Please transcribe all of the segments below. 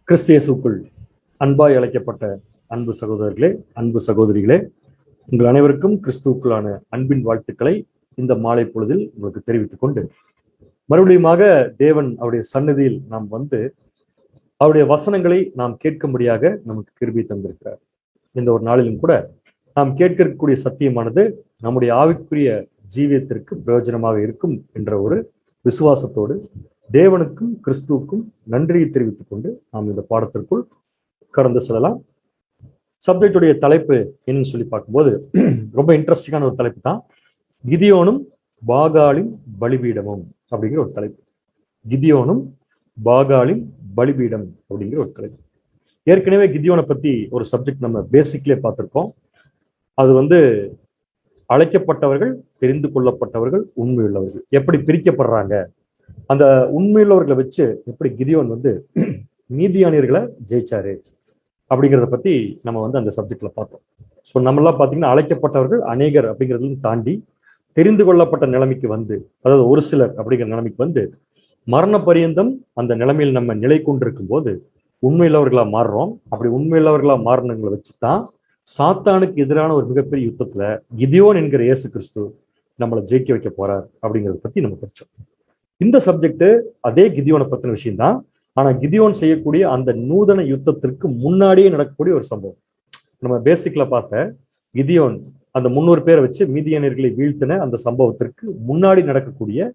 கிறிஸ்தியேசுக்குள் அன்பாய் அழைக்கப்பட்ட அன்பு சகோதரர்களே, அன்பு சகோதரிகளே, உங்கள் அனைவருக்கும் கிறிஸ்துவுக்குள்ளான அன்பின் வாழ்த்துக்களை இந்த மாலை பொழுதில் உங்களுக்கு தெரிவித்துக் கொண்டு, மறுபடியுமாக தேவன் அவருடைய சன்னதியில் நாம் வந்து அவருடைய வசனங்களை நாம் கேட்கும்படியாக நமக்கு கிருபை தந்திருக்கிறார். இந்த ஒரு நாளிலும் கூட நாம் கேட்கக்கூடிய சத்தியமானது நம்முடைய ஆவிக்குரிய ஜீவியத்திற்கு பிரயோஜனமாக இருக்கும் என்ற ஒரு விசுவாசத்தோடு தேவனுக்கும் கிறிஸ்துவுக்கும் நன்றியை தெரிவித்துக் கொண்டு நாம் இந்த பாடத்திற்குள் கடந்து செல்லலாம். சப்ஜெக்டுடைய தலைப்பு என்னன்னு சொல்லி பார்க்கும்போது ரொம்ப இன்ட்ரெஸ்டிங்கான ஒரு தலைப்பு தான். கிதியோனும் பாகாலின் பலிபீடமும் அப்படிங்கிற ஒரு தலைப்பு. கிதியோனும் பாகாலின் பலிபீடம் அப்படிங்கிற ஒரு தலைப்பு. ஏற்கனவே கிதியோனை பத்தி ஒரு சப்ஜெக்ட் நம்ம பேசிக்லேயே பார்த்துருக்கோம். அது வந்து அழைக்கப்பட்டவர்கள், தெரிந்து கொள்ளப்பட்டவர்கள், உண்மையுள்ளவர்கள் எப்படி பிரிக்கப்படுறாங்க, அந்த உண்மையுள்ளவர்களை வச்சு எப்படி கிதியோன் வந்து மீதியானியர்களை ஜெயிச்சாரு அப்படிங்கிறத பத்தி நம்ம வந்து அந்த சப்ஜெக்ட்ல பார்த்தோம். ஸோ நம்மளாம் பார்த்தீங்கன்னா அழைக்கப்பட்டவர்கள் அநேகர் அப்படிங்கிறதையும் தாண்டி தெரிந்து கொள்ளப்பட்ட நிலைமைக்கு வந்து, அதாவது ஒரு சிலர் அப்படிங்கிற நிலைமைக்கு வந்து மரண பரியந்தம் அந்த நிலைமையில் நம்ம நிலை கொண்டிருக்கும் போது உண்மையுள்ளவர்களா மாறுறோம். அப்படி உண்மையுள்ளவர்களா மாறினங்களை வச்சுதான் சாத்தானுக்கு எதிரான ஒரு மிகப்பெரிய யுத்தத்துல கிதியோன் என்கிற இயேசு கிறிஸ்து நம்மளை ஜெயிக்க வைக்க போறார் அப்படிங்கிறத பத்தி நம்ம படிச்சோம். இந்த சப்ஜெக்ட் அதே கிதியோனை பத்தின விஷயம் தான். ஆனா கிதியோன் செய்யக்கூடிய அந்த நூதன யுத்தத்திற்கு முன்னாடியே நடக்கக்கூடிய ஒரு சம்பவம். நம்ம பேசிக்ல பார்த்த கிதியோன் அந்த 300 பேரை வச்சு மீதியானியர்களை வீழ்த்தின அந்த சம்பவத்திற்கு முன்னாடி நடக்கக்கூடிய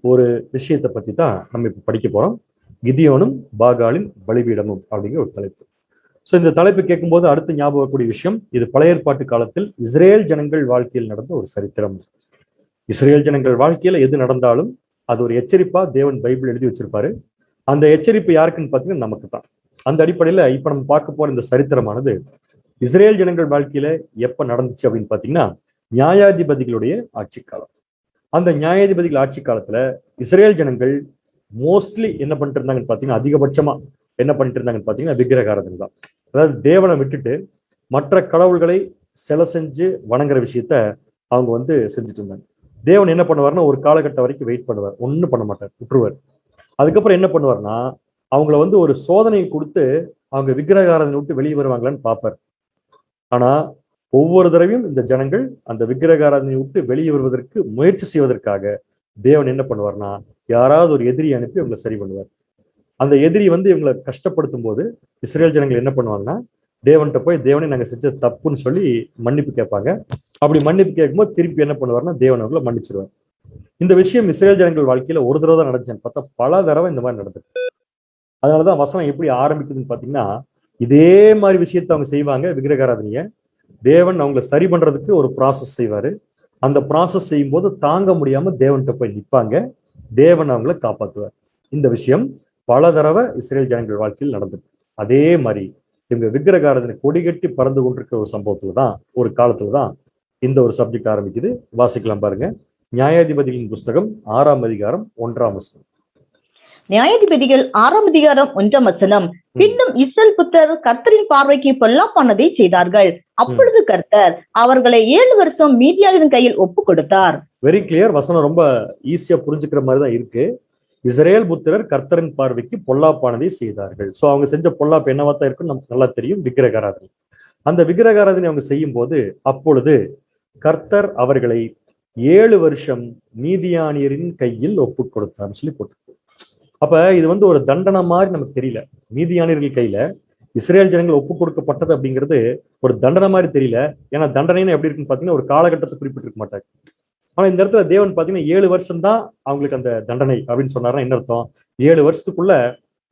ஒரு விஷயத்தை பத்தி தான் நம்ம இப்ப படிக்க போறோம். கிதியோனும் பாகாலின் பலிபீடமும் அப்படிங்கிற ஒரு தலைப்பு. ஸோ இந்த தலைப்பு கேட்கும்போது அடுத்து ஞாபகம் வரக்கூடிய விஷயம், இது பழைய ஏற்பாட்டு காலத்தில் இஸ்ரேல் ஜனங்கள் வாழ்க்கையில் நடந்த ஒரு சரித்திரம். இஸ்ரேல் ஜனங்கள் வாழ்க்கையில எது நடந்தாலும் அது ஒரு எச்சரிப்பா தேவன் பைபிள் எழுதி வச்சிருப்பாரு. அந்த எச்சரிப்பு யாருக்குன்னு பார்த்தீங்கன்னா நமக்கு தான். அந்த அடிப்படையில இப்ப நம்ம பார்க்க போற இந்த சரித்திரமானது இஸ்ரேல் ஜனங்கள் வாழ்க்கையில எப்ப நடந்துச்சு அப்படின்னு பாத்தீங்கன்னா நியாயாதிபதிகளுடைய ஆட்சி காலம். அந்த நியாயாதிபதிகள் ஆட்சி காலத்துல இஸ்ரேல் ஜனங்கள் மோஸ்ட்லி என்ன பண்ணிட்டு இருந்தாங்கன்னு பாத்தீங்கன்னா, அதிகபட்சமா என்ன பண்ணிட்டு இருந்தாங்கன்னு பாத்தீங்கன்னா விக்கிரகாராதனை தான். அதாவது தேவனை விட்டுட்டு மற்ற கடவுள்களை சிலை செஞ்சு வணங்குற விஷயத்த அவங்க வந்து செஞ்சுட்டு இருந்தாங்க. தேவன் என்ன பண்ணுவார்னா ஒரு காலகட்டம் வரைக்கும் வெயிட் பண்ணுவார், ஒன்றும் பண்ண மாட்டார், விட்டுருவார். அதுக்கப்புறம் என்ன பண்ணுவார்னா அவங்கள வந்து ஒரு சோதனையை கொடுத்து அவங்க விக்கிரகாராதனை விட்டு வெளியே வருவாங்களான்னு பார்ப்பார். ஆனா ஒவ்வொரு தடவையும் இந்த ஜனங்கள் அந்த விக்கிரகாராதனை விட்டு வெளியே வருவதற்கு முயற்சி செய்வதற்காக தேவன் என்ன பண்ணுவார்னா யாராவது ஒரு எதிரி அனுப்பி இவங்களை சரி பண்ணுவார். அந்த எதிரி வந்து இவங்களை கஷ்டப்படுத்தும் போது இஸ்ரேல் ஜனங்கள் என்ன பண்ணுவாங்கன்னா தேவன்கிட்ட போய் தேவனை நாங்க செஞ்ச தப்புன்னு சொல்லி மன்னிப்பு கேட்பாங்க. அப்படி மன்னிப்பு கேட்கும்போது திருப்பி என்ன பண்ணுவார்னா தேவன் அவங்களை மன்னிச்சிருவார். இந்த விஷயம் இஸ்ரேல் ஜனங்கள் வாழ்க்கையில ஒரு தடவை தான் நடந்துச்சுன்னு பார்த்தா பல தடவை இந்த மாதிரி நடந்தது. அதனாலதான் வசனம் எப்படி ஆரம்பிக்குதுன்னு பாத்தீங்கன்னா, இதே மாதிரி விஷயத்த அவங்க செய்வாங்க. விக்கிரகாராதனைய தேவன் அவங்களை சரி பண்றதுக்கு ஒரு ப்ராசஸ் செய்வாரு. அந்த ப்ராசஸ் செய்யும் போது தாங்க முடியாம தேவன்கிட்ட போய் நிற்பாங்க. தேவன் அவங்களை காப்பாற்றுவார். இந்த விஷயம் பல தடவை இஸ்ரேல் ஜனங்கள் வாழ்க்கையில் நடந்தது. அதே மாதிரி இவங்க விக்கிரகாராதனை கொடிகட்டி பறந்து கொண்டிருக்கிற ஒரு சம்பவத்துலதான், ஒரு காலத்துலதான் இந்த ஒரு சப்ஜெக்ட் ஆரம்பிக்குது. வாசிக்கலாம் பாருங்க. நியாயாதிபதிகளின் புஸ்தகம் 6ஆம் அதிகாரம் 1ஆம் வசனம். நியாயாதிபதிகள் 6ஆம் அதிகாரம் 1ஆம் வசனம். பின்னும் இஸ்ரவேல் புத்திரர் கர்த்தரின் பார்வைக்கு பொல்லாப்பானதை செய்தார்கள். அப்பொழுது கர்த்தர் அவர்களை 7 வருஷம் மீதியானியரின் கையில் ஒப்பு கொடுத்தார். Very clear. வசனம் ரொம்ப ஈஸியா புரிஞ்சுக்கிற மாதிரி தான் இருக்கு. இஸ்ரேல் புத்திரர் கர்த்தரின் பார்வைக்கு பொல்லாப்பானதை செய்தார்கள். சோ அவங்க செஞ்ச பொல்லாப்பு என்னவா தான் இருக்குன்னு நமக்கு நல்லா தெரியும், விக்கிரகாராதனை. அந்த விக்கிரகாராதனை அவங்க செய்யும் போது அப்பொழுது கர்த்தர் அவர்களை 7 வருஷம் மீதியானியரின் கையில் ஒப்பு கொடுத்தார்னு சொல்லி போட்டு. அப்ப இது வந்து ஒரு தண்டனை மாதிரி நமக்கு தெரியல. மீதியானியர்கள் கையில இஸ்ரேல் ஜனங்கள் ஒப்பு கொடுக்கப்பட்டது அப்படிங்கிறது ஒரு தண்டனை மாதிரி தெரியல. ஏன்னா தண்டனைன்னு எப்படி இருக்குன்னு பாத்தீங்கன்னா ஒரு காலகட்டத்தை குறிப்பிட்டிருக்க மாட்டாங்க. ஆனா இந்த இடத்துல தேவன் பாத்தீங்கன்னா 7 வருஷம் தான் அவங்களுக்கு அந்த தண்டனை அப்படின்னு சொன்னார்னா என்ன அர்த்தம்? 7 வருஷத்துக்குள்ள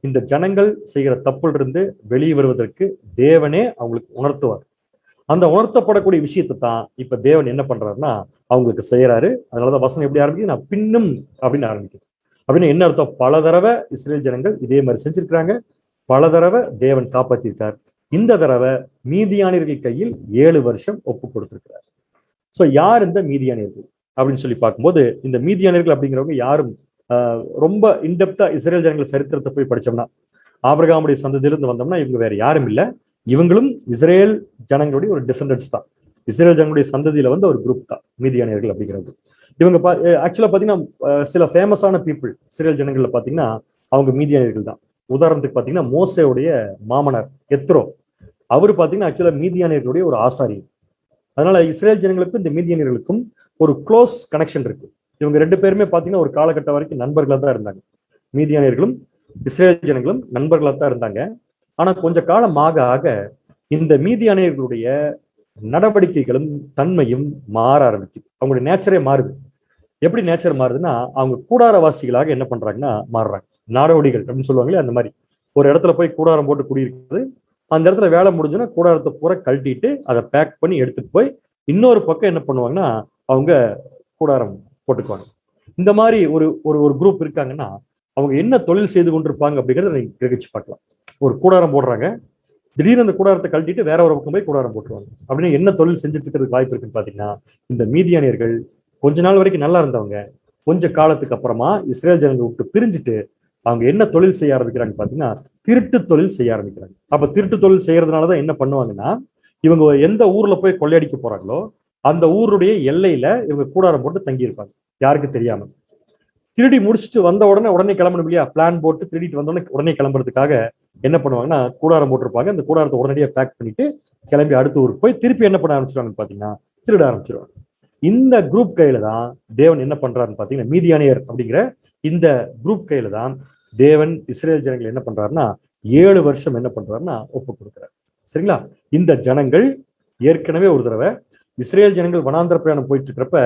இந்த ஜனங்கள் செய்கிற தப்புல இருந்து வெளியே வருவதற்கு தேவனே அவங்களுக்கு உணர்த்துவார். அந்த உணர்த்தப்படக்கூடிய விஷயத்தை தான் இப்ப தேவன் என்ன பண்றாருன்னா அவங்களுக்கு செய்யறாரு. அதனாலதான் வசனம் எப்படி ஆரம்பிக்குது, பின்னும் அப்படின்னு ஆரம்பிக்குது. அப்படின்னு என்ன அர்த்தம்? பல தடவை இஸ்ரேல் ஜனங்கள் இதே மாதிரி செஞ்சிருக்கிறாங்க. பல தடவை தேவன் காப்பாற்றிருக்கார். இந்த தடவை மீதியானியர்கள் கையில் 7 வருஷம் ஒப்பு கொடுத்திருக்கிறார். ஸோ யார் இந்த மீதியானியர்கள் அப்படின்னு சொல்லி பார்க்கும்போது, இந்த மீதியானியர்கள் அப்படிங்கிறவங்க யாரும் ரொம்ப இன்டெப்தா இஸ்ரேல் ஜனங்கள் சரித்திரத்தை போய் படிச்சோம்னா, ஆபிரகாமுடைய சந்ததியிலிருந்து வந்தோம்னா இவங்க வேற யாரும் இல்லை. இவங்களும் இஸ்ரேல் ஜனங்களுடைய ஒரு டிசெண்டன்ஸ் தான். இஸ்ரேல் ஜனங்களுடைய சந்ததியில வந்து ஒரு குரூப் தான் மீதியானியர்கள் அப்படிங்கிறது. இவங்க ஆக்சுவலா பாத்தீங்கன்னா சில ஃபேமஸான பீப்புள் இஸ்ரேல் ஜனங்கள்ல பாத்தீங்கன்னா அவங்க மீதியானியர்கள் தான். உதாரணத்துக்கு பாத்தீங்கன்னா மோசேவுடைய மாமனார் எத்ரோ, அவரு பாத்தீங்கன்னா ஆக்சுவலா மீதியானியர்களுடைய ஒரு ஆசாரி. அதனால இஸ்ரேல் ஜனங்களுக்கும் இந்த மீதியானியர்களுக்கும் ஒரு க்ளோஸ் கனெக்ஷன் இருக்கு. இவங்க ரெண்டு பேருமே பாத்தீங்கன்னா ஒரு காலகட்டம் வரைக்கும் நண்பர்களா தான் இருந்தாங்க. மீதியானியர்களும் இஸ்ரேல் ஜனங்களும் நண்பர்களா தான் இருந்தாங்க. ஆனா கொஞ்ச காலம் ஆக ஆக இந்த மீதியானியர்களுடைய நடவடிக்கைகளும் தன்மையும் மாற ஆரம்பிக்குது. அவங்களுடைய நேச்சரே மாறுது. எப்படி நேச்சர் மாறுதுன்னா, அவங்க கூடாரவாசிகளாக என்ன பண்றாங்கன்னா மாறுறாங்க. நாடோடிகள் அப்படின்னு சொல்லுவாங்களே, அந்த மாதிரி ஒரு இடத்துல போய் கூடாரம் போட்டு குடியிருக்கிறது. அந்த இடத்துல வேலை முடிஞ்சுன்னா கூடாரத்தை பூரா கழட்டிட்டு அதை பேக் பண்ணி எடுத்துட்டு போய் இன்னொரு பக்கம் என்ன பண்ணுவாங்கன்னா அவங்க கூடாரம் போட்டுக்குவாங்க. இந்த மாதிரி ஒரு ஒரு ஒரு குரூப் இருக்காங்கன்னா அவங்க என்ன தொழில் செய்து கொண்டிருப்பாங்க அப்படிங்கிறத நீங்க கிரகிச்சு பார்க்கலாம். ஒரு கூடாரம் போடுறாங்க, திடீர்னு அந்த கூடாரத்தை கழட்டிட்டு வேற ஒரு பக்கம் போய் கூடாரம் போட்டுருவாங்க. அப்படின்னு என்ன தொழில் செஞ்சுட்டு இருக்கிறதுக்கு வாய்ப்பு இருக்குன்னு பாத்தீங்கன்னா, இந்த மீதியானியர்கள் கொஞ்ச நாள் வரைக்கும் நல்லா இருந்தவங்க கொஞ்ச காலத்துக்கு அப்புறமா இஸ்ரேல் ஜனங்களை விட்டு பிரிஞ்சுட்டு அவங்க என்ன தொழில் செய்ய ஆரம்பிக்கிறாங்க பாத்தீங்கன்னா, திருட்டு தொழில் செய்ய ஆரம்பிக்கிறாங்க. அப்ப திருட்டு தொழில் செய்யறதுனாலதான் என்ன பண்ணுவாங்கன்னா, இவங்க எந்த ஊர்ல போய் கொள்ளையடிக்க போறாங்களோ அந்த ஊருடைய எல்லையில இவங்க கூடாரம் போட்டு தங்கி இருப்பாங்க, யாருக்கு தெரியாம. திருடி முடிச்சுட்டு வந்த உடனே கிளம்பணும் இல்லையா, பிளான் போட்டு திருடிட்டு வந்த உடனே கிளம்புறதுக்காக என்ன பண்ணுவாங்கன்னா கூடாரம் போட்டிருப்பாங்க. அந்த கூடாரத்தை உடனடியாக பேக் பண்ணிட்டு கிளம்பி அடுத்த ஊருக்கு போய் திருப்பி என்ன பண்ண ஆரம்பிச்சிருவாங்கன்னு பாத்தீங்கன்னா திருட ஆரம்பிச்சிருவாங்க. இந்த குரூப் கையில தான் தேவன் என்ன பண்றாருன்னு பாத்தீங்கன்னா, மீதியானியர் அப்படிங்கிற இந்த குரூப் கையில தான் தேவன் இஸ்ரேல் ஜனங்கள் என்ன பண்றாருன்னா 7 வருஷம் என்ன பண்றாருன்னா ஒப்பு கொடுக்குறாரு. சரிங்களா? இந்த ஜனங்கள் ஏற்கனவே ஒரு தடவை இஸ்ரேல் ஜனங்கள் வனாந்திர பிரயாணம் போயிட்டு இருக்கிறப்ப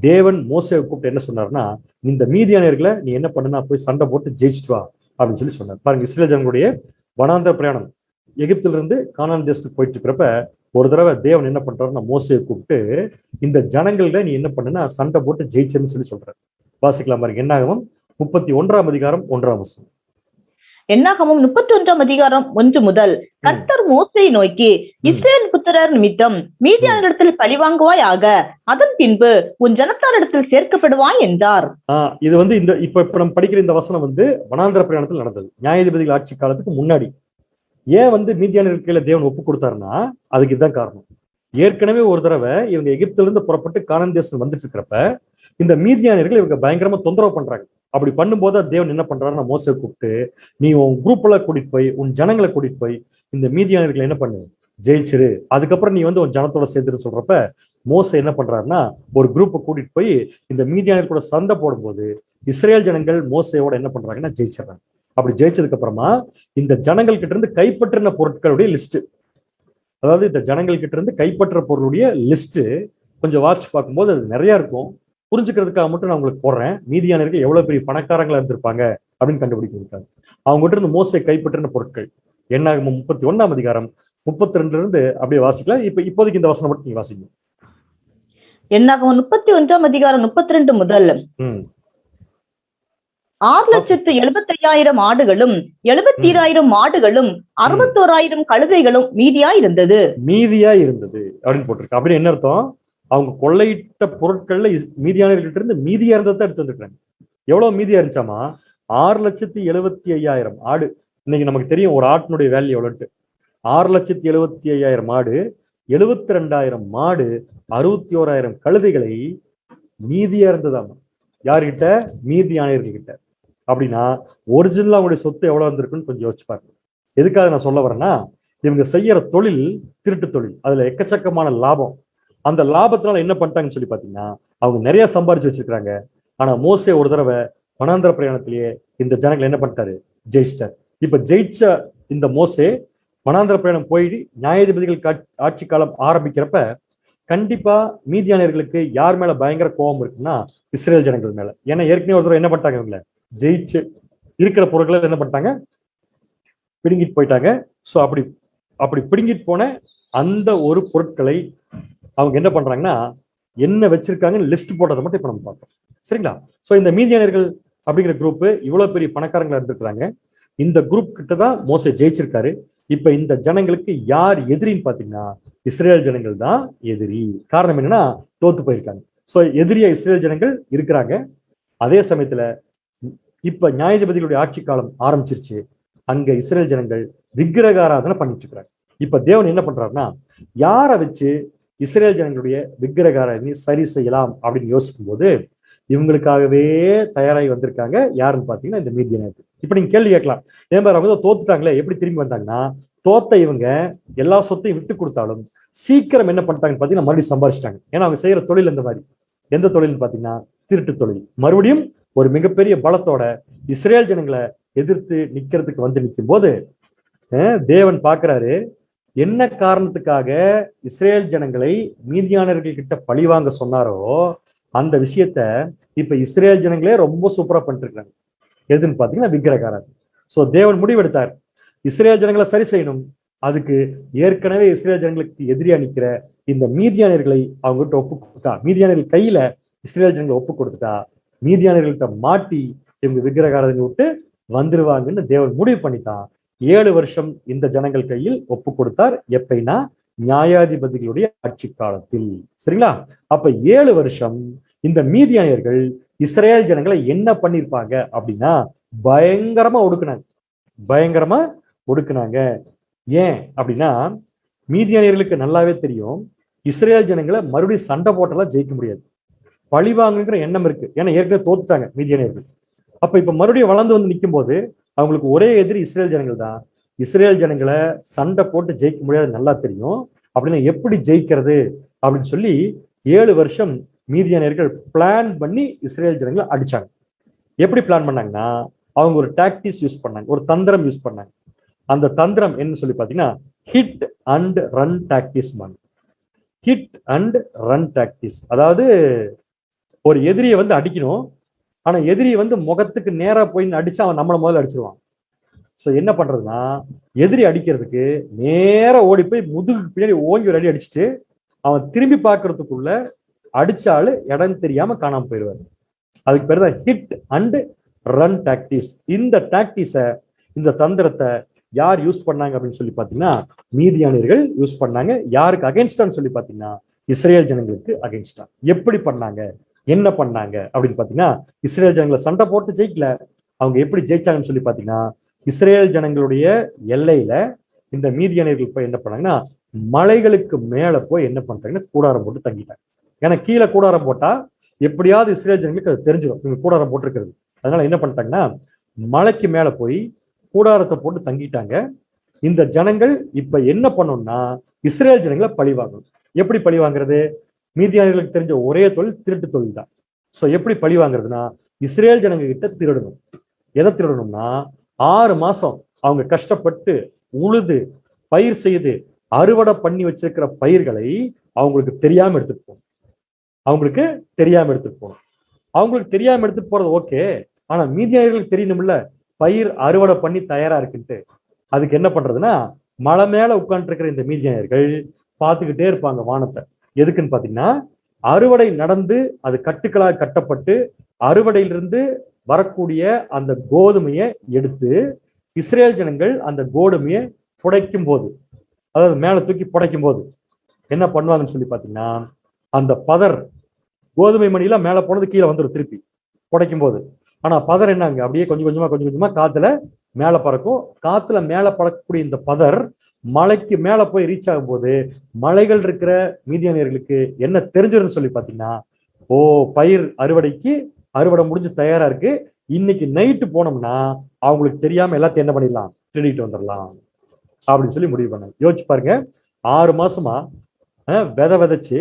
தேவன் மோசேவை கூப்பிட்டு என்ன சொன்னார்னா, இந்த மீதியானியர்களை நீ என்ன பண்ணுனா போய் சண்டை போட்டு ஜெயிச்சுட்டு வா அப்படின்னு சொல்லி சொன்னார். பாருங்க, இஸ்ரேல் ஜனங்களுடைய வனாந்திர பிரயாணம் எகிப்தில இருந்து கானான் தேசத்துக்கு போயிட்டு இருக்கிறப்ப ஒரு தடவை தேவன் என்ன பண்றாருன்னா மோசேவை கூப்பிட்டு இந்த ஜனங்கள்ல நீ என்ன பண்ணுனா சண்டை போட்டு ஜெயிச்சேன்னு சொல்லி சொல்றாரு. வாசிக்கலாம் பாருங்க, என்னாகமம் 31ஆம் அதிகாரம் 1ஆம் வசனம். என்னாகமம் 31ஆம் அதிகாரம் 1 முதல். கர்த்தர் மோசேயை நோக்கி, இஸ்ரேல் புத்திரர் நிமித்தம் மீதியானிடத்தில் பழிவாங்குவாய் ஆக, அதன் பின்பு உன் ஜனத்தாரிடத்தில் சேர்க்கப்படுவாய் என்றார். இது வந்து இந்த இப்ப நம்ம படிக்கிற இந்த வசனம் வந்து வனாந்திர பிரயாணத்தில் நடந்தது, நியாயாதிபதிகள் ஆட்சி காலத்துக்கு முன்னாடி. ஏன் வந்து மீதியானியர்கள் கையில தேவன் ஒப்பு கொடுத்தாருன்னா அதுக்கு இதுதான் காரணம். ஏற்கனவே ஒரு தடவை இவங்க எகிப்தில இருந்து புறப்பட்டு கானான் தேசம் வந்துட்டு இருக்கிறப்ப இந்த மீதியானியர்கள் இவங்க பயங்கரமா தொந்தரவு பண்றாங்க. அப்படி பண்ணும்போது தேவன் என்ன பண்றாருன்னா மோசேவை கூப்பிட்டு நீ உன் குரூப்ல கூட்டிட்டு போய் உன் ஜனங்களை கூட்டிட்டு போய் இந்த மீதியானியர்களை என்ன பண்ணு ஜெயிச்சிரு, அதுக்கப்புறம் நீ வந்து உன் ஜனத்தோட சேர்த்துன்னு சொல்றப்ப மோசே என்ன பண்றாருன்னா ஒரு குரூப்பை கூட்டிட்டு போய் இந்த மீதியானியர் கூட சண்டை போடும்போது இஸ்ரேல் ஜனங்கள் மோசையோட என்ன பண்றாங்கன்னா ஜெயிச்சிடறாங்க. அப்படி ஜெயிச்சதுக்கு அப்புறமா இந்த ஜனங்கள் கிட்ட இருந்து கைப்பற்றின பொருட்களுடைய லிஸ்ட், அதாவது இந்த ஜனங்கள் கிட்ட இருந்து கைப்பற்ற பொருளுடைய லிஸ்ட் கொஞ்சம் வாட்ச் பார்க்கும்போது அது நிறைய இருக்கும். புரிஞ்சுக்கிறதுக்காக மட்டும் நான் உங்களுக்கு போடுறேன். மீதியானியர்கள் எவ்வளவு பெரிய பணக்காரங்களா இருந்திருப்பாங்க அப்படின்னு கண்டுபிடிக்கிறாங்க. அவங்க கிட்ட இருந்து மோசே கைப்பற்றின பொருட்கள் என்னாகமம் 31ஆம் அதிகாரம் 32 இருந்து அப்படியே வாசிக்கலாம். இப்போதைக்கு இந்த வசனம் மட்டும் நீங்க வாசிங்க. என்னாகமம் 31ஆம் அதிகாரம் 32 முதல். 6,75,000 ஆடுகளும் 72,000 மாடுகளும் 61,000 கழுதைகளும் மீதியா இருந்தது அப்படின்னு போட்டிருக்கு. அப்படின்னு என்ன அர்த்தம்? அவங்க கொள்ளையிட்ட பொருட்கள்ல மீதியானியர்கிட்ட இருந்து மீதியா இருந்ததை எடுத்து வந்துருக்காங்க. எவ்வளவு மீதியா இருந்துச்சாமா? 6,75,000 ஆடு. இன்னைக்கு நமக்கு தெரியும் ஒரு ஆட்டினுடைய வேல்யூ எவ்வளவு. 6,75,000 ஆடு, 72,000 மாடு, 61,000 கழுதைகளை மீதியா இருந்ததாமா. யாருகிட்ட? மீதியானியர்கிட்ட. அப்படின்னா ஒரிஜினலா அவங்களுடைய சொத்து எவ்வளவு இருந்திருக்குன்னு கொஞ்சம் யோசிச்சு பாருங்க. எதுக்காக நான் சொல்ல வரேன்னா, இவங்க செய்யற தொழில் திருட்டு தொழில், அதுல எக்கச்சக்கமான லாபம். அந்த லாபத்தினால என்ன பண்ணிட்டாங்கன்னு சொல்லி பாத்தீங்கன்னா அவங்க நிறைய சம்பாரிச்சு வச்சிருக்காங்க. ஆனா மோசே ஒரு தடவை வனாந்திர பிரயாணத்திலேயே இந்த ஜனங்களை என்ன பண்ணிட்டாரு? ஜெயிச்சிட்டார். இப்ப ஜெயிச்ச இந்த மோசே வனாந்திர பிரயாணம் போய் நியாயாதிபதிகள் ஆட்சி காலம் ஆரம்பிக்கிறப்ப கண்டிப்பா மீதியானியர்களுக்கு யார் மேல பயங்கர கோபம் இருக்குன்னா இஸ்ரேல் ஜனங்கள் மேல. ஏன்னா ஏற்கனவே ஒரு தடவை என்ன பண்ணிட்டாங்க, இவங்கள ஜெயிச்சு இருக்கிற பொருட்களை என்ன பண்ணிட்டாங்க? பிடுங்கிட்டு போயிட்டாங்க. ஸோ அப்படி பிடுங்கிட்டு போன அந்த ஒரு பொருட்களை அவங்க என்ன பண்றாங்கன்னா என்ன வச்சிருக்காங்கன்னு லிஸ்ட் போட்டதை மட்டும் இப்ப நம்ம பார்த்தோம். சரிங்களா? ஸோ இந்த மீதியானியர்கள் அப்படிங்கிற குரூப் இவ்வளவு பெரிய பணக்காரங்களா இருந்திருக்கிறாங்க. இந்த குரூப் கிட்ட தான் மோசே ஜெயிச்சிருக்காரு. இப்ப இந்த ஜனங்களுக்கு யார் எதிரின்னு பாத்தீங்கன்னா இஸ்ரேல் ஜனங்கள் தான் எதிரி. காரணம் என்னன்னா தோத்து போயிருக்காங்க. ஸோ எதிரியா இஸ்ரேல் ஜனங்கள் இருக்கிறாங்க. அதே சமயத்துல இப்ப நியாயாதிபதிகளுடைய ஆட்சி காலம் ஆரம்பிச்சிருச்சு. அங்க இஸ்ரேல் ஜனங்கள் விக்கிரக ஆராதனை பண்ணிட்டு இருக்கிறாங்க. இப்ப தேவன் என்ன பண்றாருன்னா யாரை வச்சு இஸ்ரேல் ஜனங்களுடைய விக்கிரக ஆராதனை சரி செய்யலாம் அப்படின்னு யோசிக்கும் போது இவங்களுக்காகவே தயாராகி வந்திருக்காங்க. யாருன்னு பாத்தீங்கன்னா இந்த மீதியானியர்கள். இப்ப நீங்க கேள்வி கேட்கலாம், ஏன் பாரு அவங்க தோத்துட்டாங்களே, எப்படி திரும்பி வந்தாங்கன்னா, தோத்த இவங்க எல்லா சொத்தையும் விட்டு கொடுத்தாலும் சீக்கிரம் என்ன பண்ணிட்டாங்கன்னு பாத்தீங்கன்னா மறுபடியும் சம்பாதிச்சிட்டாங்க. ஏன்னா அவங்க செய்யற தொழில் இந்த மாதிரி. எந்த தொழில்னு பாத்தீங்கன்னா திருட்டு தொழில். மறுபடியும் ஒரு மிகப்பெரிய பலத்தோட இஸ்ரேல் ஜனங்களை எதிர்த்து நிக்கிறதுக்கு வந்து நிற்கும் போது தேவன் பார்க்கிறாரு, என்ன காரணத்துக்காக இஸ்ரேல் ஜனங்களை மீதியானர்கள் கிட்ட பழிவாங்க சொன்னாரோ அந்த விஷயத்த இப்ப இஸ்ரேல் ஜனங்களே ரொம்ப சூப்பரா பண்ணிட்டு இருக்காங்க. எதுன்னு பாத்தீங்கன்னா விக்கிரகாரம். சோ தேவன் முடிவெடுத்தார், இஸ்ரேல் ஜனங்களை சரி செய்யணும். அதுக்கு ஏற்கனவே இஸ்ரேல் ஜனங்களுக்கு எதிரியா நிக்கிற இந்த மீதியானர்களை அவங்க கிட்ட ஒப்பு கொடுத்தா, மீதியானர்கள் கையில இஸ்ரேல் ஜனங்களை ஒப்பு கொடுத்துட்டா, மீதியானர்கள்ட்ட மாட்டி இவங்க விக்கிரகாரத்தை விட்டு வந்துருவாங்கன்னு தேவன் முடிவு பண்ணித்தான் 7 வருஷம் இந்த ஜனங்கள் கையில் ஒப்பு கொடுத்தார். எப்படின்னா நியாயாதிபதிகளுடைய ஆட்சி காலத்தில். சரிங்களா? அப்ப 7 வருஷம் இந்த மீதியானியர்கள் இஸ்ரேல் ஜனங்களை என்ன பண்ணிருப்பாங்க அப்படின்னா பயங்கரமா ஒடுக்குனாங்க. பயங்கரமா ஒடுக்குனாங்க. ஏன் அப்படின்னா மீதியானியர்களுக்கு நல்லாவே தெரியும், இஸ்ரேல் ஜனங்களை மறுபடியும் சண்டை போட்டெல்லாம் ஜெயிக்க முடியாது. பழிவாங்குங்கிற எண்ணம் இருக்கு. ஏன்னா ஏற்கனவே தோத்துட்டாங்க மீதியானியர்கள். அப்ப இப்ப மறுபடியும் வளர்ந்து வந்து நிற்கும் போது அவங்களுக்கு ஒரே எதிரி இஸ்ரேல் ஜனங்கள் தான். இஸ்ரேல் ஜனங்களை சண்டை போட்டு ஜெயிக்க முடியாது நல்லா தெரியும். அப்படின்னா எப்படி ஜெயிக்கிறது அப்படின்னு சொல்லி 7 வருஷம் மீதியானியர்கள் பிளான் பண்ணி இஸ்ரேல் ஜனங்களை அடிச்சாங்க. எப்படி பிளான் பண்ணாங்கன்னா அவங்க ஒரு டாக்டிக்ஸ் யூஸ் பண்ணாங்க, ஒரு தந்திரம் யூஸ் பண்ணாங்க. அந்த தந்திரம் என்ன சொல்லி பாத்தீங்கன்னா hit and run tactics. Hit and run tactics, அதாவது ஒரு எதிரியை வந்து அடிக்கணும், ஆனா எதிரியை வந்து முகத்துக்கு நேரா போய் அடிச்சு அவன் நம்மளை முதல்ல அடிச்சிருவான். ஸோ என்ன பண்றதுன்னா எதிரி அடிக்கிறதுக்கு நேரா ஓடி போய் முதுகுக்கு பின்னாடி ஓங்கி ஒரு அடி அடிச்சுட்டு அவன் திரும்பி பார்க்கறதுக்குள்ள அடிச்சாலு இடம் தெரியாம காணாம போயிடுவாரு. அதுக்கு பேர் தான் ஹிட் அண்ட் ரன் டாக்டிக்ஸ். இந்த டாக்டிக்ஸை, இந்த தந்திரத்தை யார் யூஸ் பண்ணாங்க அப்படின்னு சொல்லி பாத்தீங்கன்னா மீதியானியர்கள் யூஸ் பண்ணாங்க. யாருக்கு அகைன்ஸ்டான்னு சொல்லி பாத்தீங்கன்னா இஸ்ரேல் ஜனங்களுக்கு அகைன்ஸ்டா. எப்படி பண்ணாங்க, என்ன பண்ணாங்க அப்படின்னு பாத்தீங்கன்னா இஸ்ரேல் ஜனங்களை சண்டை போட்டு ஜெயிக்கல. அவங்க எப்படி ஜெயிச்சாங்கன்னு சொல்லி பாத்தீங்கன்னா இஸ்ரேல் ஜனங்களுடைய எல்லையில இந்த மீதியானியர்கள் போய் என்ன பண்ணாங்கன்னா மலைகளுக்கு மேல போய் என்ன பண்றாங்கன்னா கூடாரம் போட்டு தங்கிட்டாங்க. ஏன்னா கீழே கூடாரம் போட்டா எப்படியாவது இஸ்ரேல் ஜனங்களுக்கு அது தெரிஞ்சிடும் இவங்க கூடாரம் போட்டிருக்கிறது. அதனால என்ன பண்ணிட்டாங்கன்னா மலைக்கு மேல போய் கூடாரத்தை போட்டு தங்கிட்டாங்க. இந்த ஜனங்கள் இப்ப என்ன பண்ணணும்னா இஸ்ரேல் ஜனங்களை பழி வாங்கணும். எப்படி பழி வாங்குறது? மீதியானியர்களுக்கு தெரிஞ்ச ஒரே தொழில் திருட்டு தொழில் தான். ஸோ எப்படி பழி வாங்குறதுன்னா இஸ்ரேல் ஜனங்க கிட்ட திருடணும். எதை திருடணும்னா 6 மாசம் அவங்க கஷ்டப்பட்டு உழுது பயிர் செய்து அறுவடை பண்ணி வச்சிருக்கிற பயிர்களை அவங்களுக்கு தெரியாம எடுத்துட்டு போகணும். அவங்களுக்கு தெரியாம எடுத்துட்டு போகணும். அவங்களுக்கு தெரியாம எடுத்துட்டு போறது ஓகே, ஆனா மீதியானியர்களுக்கு தெரியணும்ல பயிர் அறுவடை பண்ணி தயாரா இருக்குன்ட்டு. அதுக்கு என்ன பண்றதுன்னா மலை மேல உட்கார்ந்து இருக்கிற இந்த மீதியானியர்கள் பார்த்துக்கிட்டே இருப்பாங்க வானத்தை. எதுக்குன்னு பாத்தீங்கன்னா அறுவடை நடந்து அது கட்டுக்களாக கட்டப்பட்டு அறுவடையிலிருந்து வரக்கூடிய அந்த கோதுமையை எடுத்து இஸ்ரேல் ஜனங்கள் அந்த கோதுமையை புடைக்கும் போது, அதாவது மேல தூக்கி புடைக்கும் போது என்ன பண்ணுவாங்கன்னு சொல்லி பாத்தீங்கன்னா அந்த பதர், கோதுமை மணிலாம் மேல போனது கீழே வந்துடும் திருப்பி புடைக்கும் போது. ஆனா பதர் என்னங்க அப்படியே கொஞ்சம் கொஞ்சமா காத்துல மேல பறக்கும். காத்துல மேல பறக்கக்கூடிய இந்த பதர் மலைக்கு மேல போய் ரீச் ஆகும் போது மலைகள் இருக்கிற மீதியானியர்களுக்கு என்ன தெரிஞ்சிருன்னு சொல்லி பாத்தீங்கன்னா, ஓ பயிர் அறுவடை முடிஞ்சு தயாரா இருக்கு, இன்னைக்கு நைட்டு போனோம்னா அவங்களுக்கு தெரியாம எல்லாத்தையும் என்ன பண்ணிடலாம், திருடிட்டு வந்துடலாம் அப்படின்னு சொல்லி முடிவு பண்ணாங்க. யோசிச்சு பாருங்க, 6 மாசமா விதைச்சு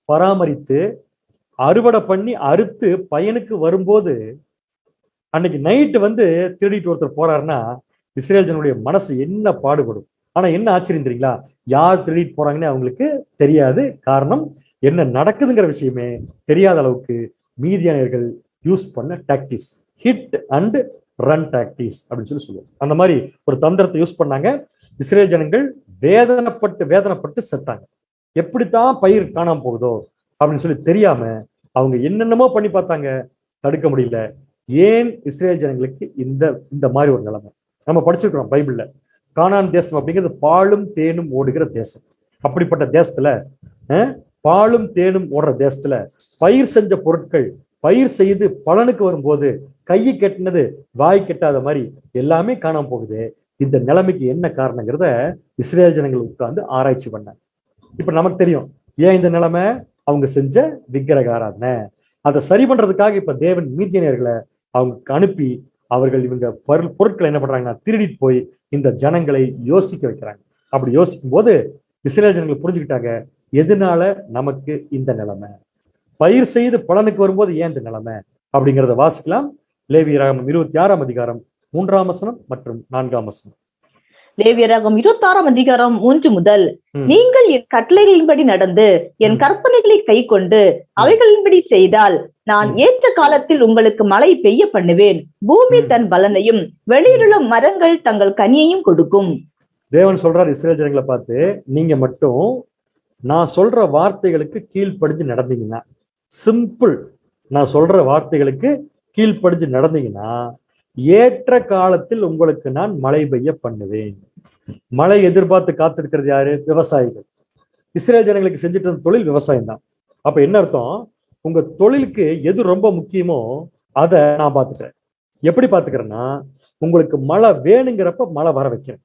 பராமரித்து அறுவடை பண்ணி அறுத்து பையனுக்கு வரும்போது அன்னைக்கு நைட்டு வந்து திருடிட்டு ஒருத்தர் போறாருன்னா இஸ்ரேல் ஜனங்களுடைய மனசு என்ன பாடுபடும். ஆனா என்ன ஆச்சரியம் தெரியுங்களா, யார் திருடிட்டு போறாங்கன்னு அவங்களுக்கு தெரியாது. காரணம் என்ன நடக்குதுங்கிற விஷயமே தெரியாத அளவுக்கு மீதியானியர்கள் யூஸ் பண்ண tactics hit and run tactics அப்படின்னு சொல்லி சொல்லுவோம். அந்த மாதிரி ஒரு தந்திரத்தை யூஸ் பண்ணாங்க. இஸ்ரேல் ஜனங்கள் வேதனைப்பட்டு செத்தாங்க. எப்படித்தான் பயிர் காணாம போகுதோ அப்படின்னு சொல்லி தெரியாம அவங்க என்னென்னமோ பண்ணி பார்த்தாங்க, தடுக்க முடியல. ஏன் இஸ்ரேல் ஜனங்களுக்கு இந்த மாதிரி ஒரு நிலைமை? நம்ம படிச்சிருக்கிறோம் பைபிள்ல, கானான் தேசம் அப்படிங்கிறது பாலும் தேனும் ஓடுகிற தேசம். அப்படிப்பட்ட தேசத்துல பாலும் தேனும் ஓடுற தேசத்துல பயிர் செஞ்ச பொருட்கள் பயிர் செய்து பலனுக்கு வரும்போது கையை கெட்டினது வாய் கெட்டாத மாதிரி எல்லாமே காணாம போகுது. இந்த நிலைமைக்கு என்ன காரணங்கிறத இஸ்ரேல் ஜனங்கள் உட்கார்ந்து ஆராய்ச்சி பண்ணாங்க. இப்ப நமக்கு தெரியும் ஏன் இந்த நிலைமை, அவங்க செஞ்ச விக்கிரக ஆராதனை. அதை சரி பண்றதுக்காக இப்ப தேவன் மீதியனர்களை அவங்க அனுப்பி அவர்கள் இவங்க பொருட்களை என்ன பண்றாங்கன்னா திருடிட்டு போய் இந்த ஜனங்களை யோசிக்க வைக்கிறாங்க. அப்படி யோசிக்கும் போது இஸ்ரேல் ஜனங்கள் புரிஞ்சுக்கிட்டாங்க, எதனால நமக்கு இந்த நிலைமை, பயிர் செய்து பலனுக்கு வரும்போது ஏன் இந்த நிலைமை அப்படிங்கிறத வாசிக்கலாம். லேவியராகமம் 26ஆம் அதிகாரம் 3ஆம் வசனம் மற்றும் 4ஆம் வசனம். லேவியராகமம் 26ஆம் அதிகாரம் 3 முதல், நீங்கள் என் கட்டளைகளின்படி நடந்து என் கற்பனைகளை கை கொண்டு அவைகளின்படி செய்தால் நான் ஏற்ற காலத்தில் உங்களுக்கு மழை பெய்ய பண்ணுவேன், பூமி தன் பலனையும் வெளியிலுள்ள மரங்கள் தங்கள் கனியையும் கொடுக்கும். தேவன் சொல்றார் இஸ்ரேல் ஜனங்களை பார்த்து, நீங்க மட்டும் நான் சொல்ற வார்த்தைகளுக்கு கீழ்ப்படிஞ்சு நடந்தீங்கன்னா, சிம்பிள், நான் சொல்ற வார்த்தைகளுக்கு கீழ்ப்படிஞ்சு நடந்தீங்கன்னா ஏற்ற காலத்தில் உங்களுக்கு நான் மழை பெய்ய பண்ணுவேன். மழை எதிர்பார்த்து காத்திருக்கிறது யாரு? விவசாயிகள். இஸ்ரேல் ஜனங்களுக்கு செஞ்சுட்டு இருந்த தொழில் விவசாயம் தான். அப்ப என்ன அர்த்தம்? உங்க தொழிலுக்கு எது ரொம்ப முக்கியமோ அதை நான் பார்த்துக்கிறேன். எப்படி பார்த்துக்கிறேன்னா, உங்களுக்கு மழை வேணுங்கிறப்ப மழை வர வைக்கிறேன்.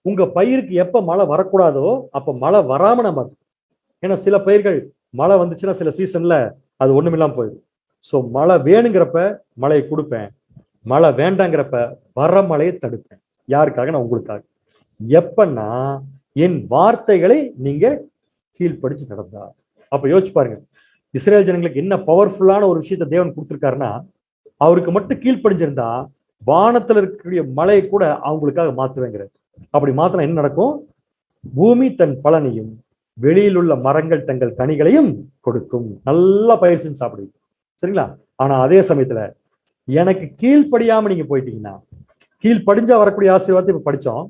உங்க பயிருக்கு எப்ப மழை வரக்கூடாதோ அப்ப மழை வராம நான் பார்த்துக்கிறேன். ஏன்னா சில பயிர்கள் மழை வந்துச்சுன்னா சில சீசன்ல அது ஒண்ணுமில்லாம போயிடும். ஸோ மழை வேணுங்கிறப்ப மழையை கொடுப்பேன், மழை வேண்டாங்கிறப்ப வர மழையை தடுப்பேன். யாருக்காக? நான் உங்களுக்காக. எப்பன்னா என் வார்த்தைகளை நீங்க கீழ்ப்படிச்சு நடந்தா. அப்ப யோசிச்சு பாருங்க, இஸ்ரேல் ஜனங்களுக்கு என்ன பவர்ஃபுல்லான ஒரு விஷயத்த தேவன் கொடுத்திருக்காருன்னா, அவருக்கு மட்டும் கீழ்ப்படிஞ்சிருந்தா வானத்துல இருக்கக்கூடிய மழையை கூட அவங்களுக்காக மாத்துவேங்கிறார். அப்படி மாத்தினா என்ன நடக்கும்? பூமி தன் பலனையும் வெளியில் உள்ள மரங்கள் தங்கள் கனிகளையும் கொடுக்கும். நல்லா பயிர் செஞ்சு சாப்பிடுவீங்க, சரிங்களா? ஆனா அதே சமயத்துல எனக்கு கீழ்ப்படியாம நீங்க போயிட்டீங்கன்னா, கீழ்ப்படிஞ்சா வரக்கூடிய ஆசீர்வாதத்தை இப்ப படிச்சோம்.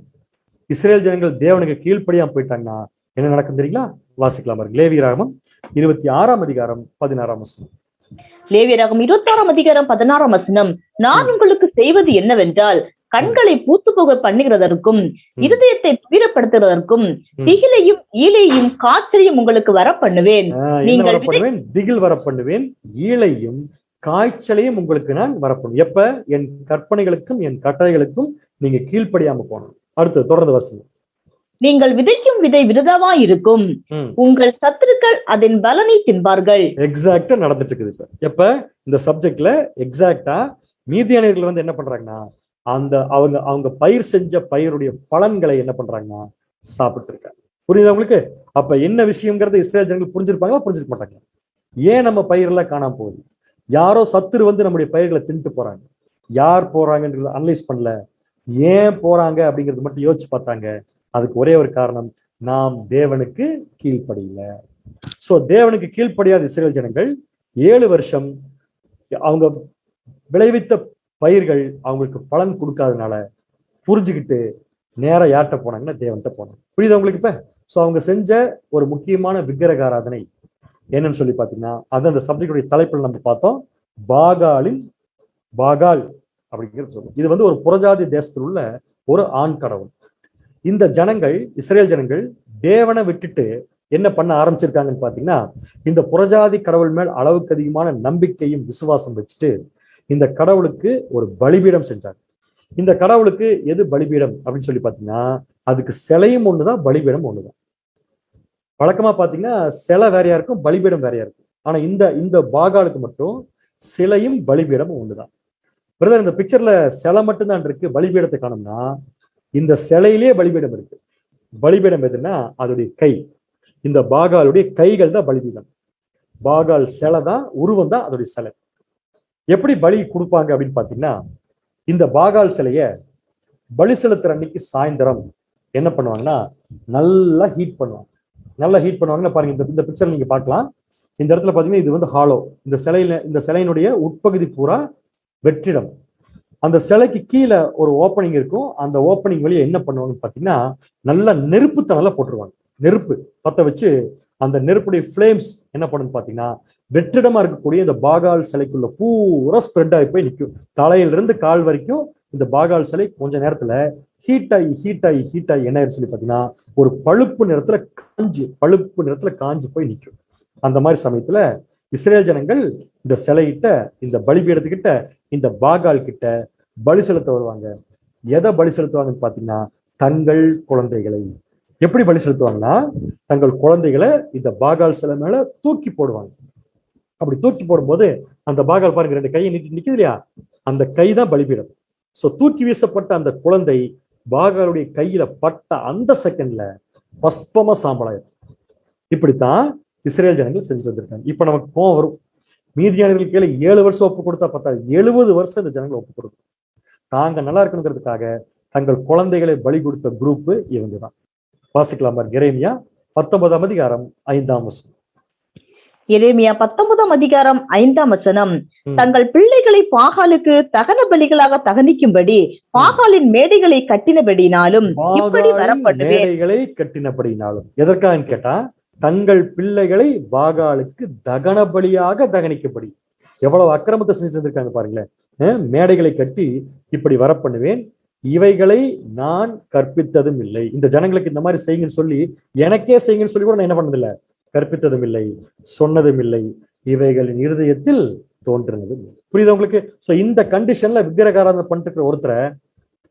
இஸ்ரேல் ஜனங்கள் தேவனுக்கு கீழ்ப்படியாம போயிட்டாங்கன்னா என்ன நடக்கும் தெரியுங்களா? வாசிக்கலாம். லேவியராகமம் 26ஆம் அதிகாரம் 16ஆம் வசனம். லேவியராகமம் 26ஆம் அதிகாரம் 16ஆம் வசனம், நான் உங்களுக்கு செய்வது என்னவென்றால், கண்களை பூத்து போக பண்ணுகிறதற்கும் இருதயத்தை துயரப்படுத்துவதற்கும் திகிலையும் ஈழையும் காய்ச்சலையும் உங்களுக்கு வர பண்ணுவேன். திகில் வர பண்ணுவேன், ஈழையும் காய்ச்சலையும் உங்களுக்கு நான் வரப்பண்ணும். எப்ப? என் கற்பனைகளுக்கும் என் கட்டளைகளுக்கும் நீங்க கீழ்ப்படியாம போகணும். அடுத்து தொடர்ந்து வசனம். நீங்கள் விதைக்கும் விதை விருதாவா இருக்கும், உங்கள் சத்துருக்கள் அதன் பலனை தின்பார்கள். எக்ஸாக்டா நடந்துட்டு இருக்குது இப்ப. எப்ப இந்த சப்ஜெக்ட்ல எக்ஸாக்டா மீதியானியர்கள் வந்து என்ன பண்றாங்கன்னா, அந்த அவங்க பயிர் செஞ்ச பயிருடைய பலன்களை என்ன பண்றாங்கன்னா சாப்பிட்டு இருக்காங்க. புரியுதா உங்களுக்கு? அப்ப என்ன விஷயம்ங்கிறது இஸ்ரேல் ஜனங்கள் புரிஞ்சிருப்பாங்களா? புரிஞ்சிருக்க மாட்டாங்க. ஏன் நம்ம பயிரெல்லாம் காணாம போகுது? யாரோ சத்துரு வந்து நம்முடைய பயிர்களை தின்ட்டு போறாங்க. யார் போறாங்கன்றது அனலைஸ் பண்ணல. ஏன் போறாங்க அப்படிங்கிறது மட்டும் யோசிச்சு பார்த்தாங்க. அதுக்கு ஒரே ஒரு காரணம், நாம் தேவனுக்கு கீழ்ப்படியல. சோ தேவனுக்கு கீழ்ப்படியாத இஸ்ரேல் ஜனங்கள் 7 வருஷம் அவங்க விளைவித்த பயிர்கள் அவங்களுக்கு பலன் கொடுக்காதனால புரிஞ்சுக்கிட்டு நேரா யார்கிட்ட போனாங்கன்னா தேவன்கிட்ட போனாங்க. புரியுதா உங்களுக்கு இப்ப? சோ அவங்க செஞ்ச ஒரு முக்கியமான விக்கிரக ஆராதனை என்னன்னு சொல்லி பாத்தீங்கன்னா, அது அந்த சப்ஜெக்டுடைய தலைப்பில் நம்ம பார்த்தோம், பாகால் அப்படிங்கிறது சொல்லுவோம். இது வந்து ஒரு புறஜாதி தேசத்தில் உள்ள ஒரு ஆண் கடவுள். இந்த ஜனங்கள், இஸ்ரேல் ஜனங்கள் தேவனை விட்டுட்டு என்ன பண்ண ஆரம்பிச்சிருக்காங்கன்னு பாத்தீங்கன்னா, இந்த புறஜாதி கடவுள் மேல் அளவுக்கு அதிகமான நம்பிக்கையும் விசுவாசம் வச்சுட்டு இந்த கடவுளுக்கு ஒரு பலிபீடம் செஞ்சாங்க. இந்த கடவுளுக்கு எது பலிபீடம் அப்படின்னு சொல்லி பாத்தீங்கன்னா, அதுக்கு சிலையும் ஒண்ணுதான், பலிபீடம் ஒண்ணுதான். வழக்கமா பாத்தீங்கன்னா சிலை வேறையா இருக்கும், பலிபீடம் வேறையா இருக்கும். ஆனா இந்த பாகாலுக்கு மட்டும் சிலையும் பலிபீடமும் ஒண்ணுதான். பிரதர், இந்த பிக்சர்ல சிலை மட்டும்தான் இருக்கு, பலிபீடத்தை காணும்னா இந்த சிலையிலேயே பலிபீடம் இருக்கு. பலிபீடம் எதுன்னா அதோடைய கை. இந்த பாகாலுடைய கைகள் தான் பலிபீடம். பாகால் சிலை தான், உருவம் தான் அதோடைய சிலை. எப்படி பலி கொடுப்பாங்க அப்படின்னு பாத்தீங்கன்னா, இந்த பாகால் சிலைய பலி செலுத்துற அன்னைக்கு சாயந்தரம் என்ன பண்ணுவாங்கன்னா நல்லா ஹீட் பண்ணுவாங்க. நல்லா ஹீட் பண்ணுவாங்கன்னா பாருங்க, இந்த பிக்சர் நீங்க பார்க்கலாம். இந்த இடத்துல பாத்தீங்கன்னா இது வந்து ஹாலோ. இந்த சிலையினுடைய உட்பகுதி பூரா வெற்றிடம். அந்த சிலைக்கு கீழே ஒரு ஓப்பனிங் இருக்கும். அந்த ஓப்பனிங் வழியா என்ன பண்ணுவாங்கன்னு பாத்தீங்கன்னா, நல்லா நெருப்பு தணல போட்டுருவாங்க. நெருப்பு பத்த வச்சு அந்த நெருப்புடைய ஃபிளேம்ஸ் என்ன பண்ணுன்னு பாத்தீங்கன்னா, வெற்றிடமா இருக்கக்கூடிய இந்த பாகால் சிலைக்குள்ள பூரா ஸ்ப்ரெட் ஆகி போய் நிற்கும். தலையிலிருந்து கால் வரைக்கும் இந்த பாகால் சிலை கொஞ்ச நேரத்துல ஹீட் ஆகி என்ன சொல்லி பாத்தீங்கன்னா, ஒரு பழுப்பு நிறத்துல காஞ்சு போய் நிற்கும். அந்த மாதிரி சமயத்துல இஸ்ரேல் ஜனங்கள் இந்த சிலையிட்ட, இந்த பலிபீடத்துக்கிட்ட, இந்த பாகால் கிட்ட பலி செலுத்த வருவாங்க. எதை பலி செலுத்துவாங்கன்னு பாத்தீங்கன்னா, தங்கள் குழந்தைகளை. எப்படி பலி செலுத்துவாங்கன்னா, தங்கள் குழந்தைகளை இந்த பாகால் சிலை மேல தூக்கி போடுவாங்க. அப்படி தூக்கி போடும்போது அந்த பாகால் பாருங்க 2 கையை நீட்டி நிக்குது இல்லையா, அந்த கை தான் பலிபீடம். சோ தூக்கி வீசப்பட்ட அந்த குழந்தை பாகாலுடைய கையில பட்ட அந்த செகண்ட்ல பஸ்பமா சாம்பலாயிரும். இப்படித்தான் இஸ்ரேல் ஜனங்கள் செஞ்சுட்டு வந்திருக்காங்க. இப்ப நமக்கு கோவம் வரும், மீதியானவர்கள் கீழே 7 வருஷம் ஒப்பு கொடுத்தா பார்த்தா 70 வருஷம் இந்த ஜனங்களை ஒப்பு கொடுக்கும். தாங்க நல்லா இருக்கணுங்கிறதுக்காக தங்கள் குழந்தைகளை பலி கொடுத்த குரூப் இவங்க தான். வாசிக்கலாம் பாருங்க, எரேமியா 19ஆம் அதிகாரம் 5ஆம் வசனம். எரேமியா 19ஆம் அதிகாரம் 5ஆம் வசனம். தங்கள் பிள்ளைகளை பாகாலுக்கு தகன பலிகளாக தகனிக்கும்படி பாகாலின் மேடைகளை கட்டினபடினாலும் இப்படி வரப்படுவேன். மேடைகளை கட்டினபடினாலும் எதற்காக கேட்டா, தங்கள் பிள்ளைகளை பாகாலுக்கு தகன பலியாக தகனிக்கும்படி. எவ்வளவு அக்கிரமத்தை செஞ்சுட்டு இருந்திருக்காங்க பாருங்களேன். மேடைகளை கட்டி இப்படி வர பண்ணுவேன், இவைகளை நான் கற்பித்ததும் இல்லை. இந்த ஜனங்களுக்கு இந்த மாதிரி செய்யுங்கன்னு சொல்லி, எனக்கே செய்யுங்கன்னு சொல்லி கூட நான் என்ன பண்ணதில்லை, கற்பித்ததும் இல்லை, சொன்னதும் இல்லை, இவைகளின் இருதயத்தில் தோன்றினதும் இல்லை. புரியுது உங்களுக்கு? சோ இந்த கண்டிஷன்ல விக்கிரகாராதனை பண்ணிட்டு ஒருத்தரை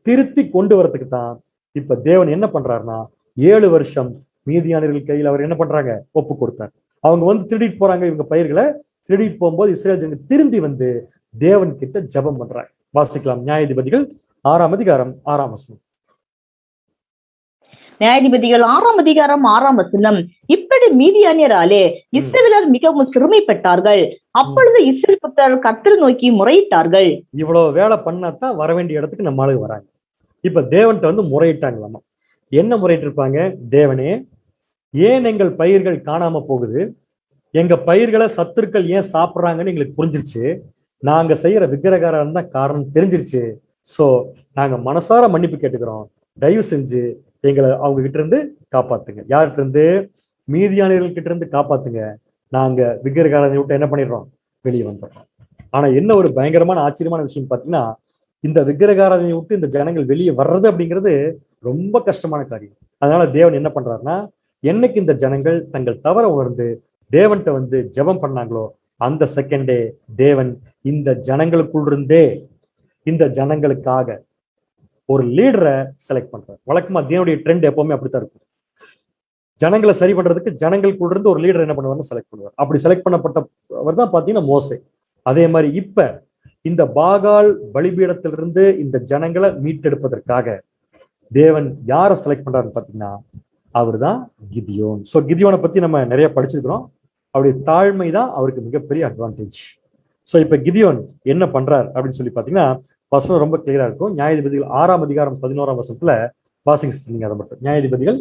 திருத்தி கொண்டு வரதுக்கு தான் இப்ப தேவன் என்ன பண்றாருன்னா, 7 வருஷம் மீதியானவர்கள் கையில் அவர் என்ன பண்றாங்க, ஒப்பு கொடுத்தார். அவங்க வந்து திருடிட்டு போறாங்க, இவங்க பயிர்களை திருடிட்டு போகும்போது இஸ்ரேல் ஜனங்கள் திரும்பி வந்து தேவன் கிட்ட ஜெபம் பண்றாங்க. வாசிக்கலாம், நியாயாதிபதிகள் 6ஆம் அதிகாரம் 6ஆம் வசனம். நியாயாதிபதிகள் 6ஆம் அதிகாரம் 6ஆம் வசனம். இப்படி மீதியானியராலே இஸ்ரவேலர் மிகவும் சிறுமைப்பட்டார்கள். அப்பொழுது இஸ்ரவேல் புத்திரர் கர்த்தரை நோக்கி முறையிட்டார்கள். இவ்வளவு வேலை பண்ணாதான் வர வேண்டிய இடத்துக்கு நம்ம ஆளுங்க வராங்க. இப்ப தேவன்கிட்ட வந்து முறையிட்டாங்களாமா. என்ன முறையிட்டு இருப்பாங்க, தேவனே ஏன் எங்கள் பயிர்கள் காணாம போகுது, எங்க பயிர்களை சத்துருக்கள் ஏன் சாப்பிட்றாங்கன்னு எங்களுக்கு புரிஞ்சிருச்சு, நாங்க செய்யற விக்கிரகாரம் தான் காரணம் தெரிஞ்சிருச்சு. சோ நாங்க மனசார மன்னிப்பு கேட்டுக்கிறோம், தயவு செஞ்சு எங்களை அவங்க கிட்ட இருந்து காப்பாத்துங்க. யார்கிட்ட இருந்து? மீதியானவர்கள் கிட்ட இருந்து காப்பாத்துங்க. நாங்க விக்கிரகாரத்தை விட்டு என்ன பண்ணிடுறோம், வெளியே வந்துடுறோம். ஆனா என்ன ஒரு பயங்கரமான ஆச்சரியமான விஷயம் பாத்தீங்கன்னா, இந்த விக்கிரகாரத்தை விட்டு இந்த ஜனங்கள் வெளியே வர்றது அப்படிங்கிறது ரொம்ப கஷ்டமான காரியம். அதனால தேவன் என்ன பண்றாருன்னா, என்னைக்கு இந்த ஜனங்கள் தங்கள் தவற உணர்ந்து தேவன்கிட்ட வந்து ஜெபம் பண்ணாங்களோ அந்த செகண்டே தேவன் இந்த ஜனங்களுக்குள் இருந்தே இந்த ஜனங்களுக்காக ஒரு லீடரை செலக்ட் பண்றாரு. வழக்கமா தேவனுடைய ட்ரெண்ட் எப்பவுமே அப்படித்தான் இருக்கும். ஜனங்களை சரி பண்றதுக்கு ஜனங்களுக்குள்ள இருந்து ஒரு லீடர் என்ன பண்ணுவார்னு செலக்ட் பண்ணுவார். அப்படி செலக்ட் பண்ணப்பட்டவர் தான் பாத்தீங்கன்னா மோசே. அதே மாதிரி இப்ப இந்த பாகால் பலிபீடத்திலிருந்து இந்த ஜனங்களை மீட்டெடுப்பதற்காக தேவன் யாரை செலக்ட் பண்றாருன்னு பாத்தீங்கன்னா, அவர் தான் கிதியோன். ஸோ கிதியோனை பத்தி நம்ம நிறைய படிச்சிருக்கிறோம். அவருடைய தாழ்மை தான் அவருக்கு மிகப்பெரிய அட்வான்டேஜ். ஸோ இப்ப கிதியோன் என்ன பண்றார் அப்படின்னு சொல்லி பாத்தீங்கன்னா, வசனம் ரொம்ப கிளியரா இருக்கும். நியாயாதிபதிகள் 6ஆம் அதிகாரம் 11ஆம் வசனத்துல வாசிங்க அதை மட்டும். நியாயாதிபதிகள்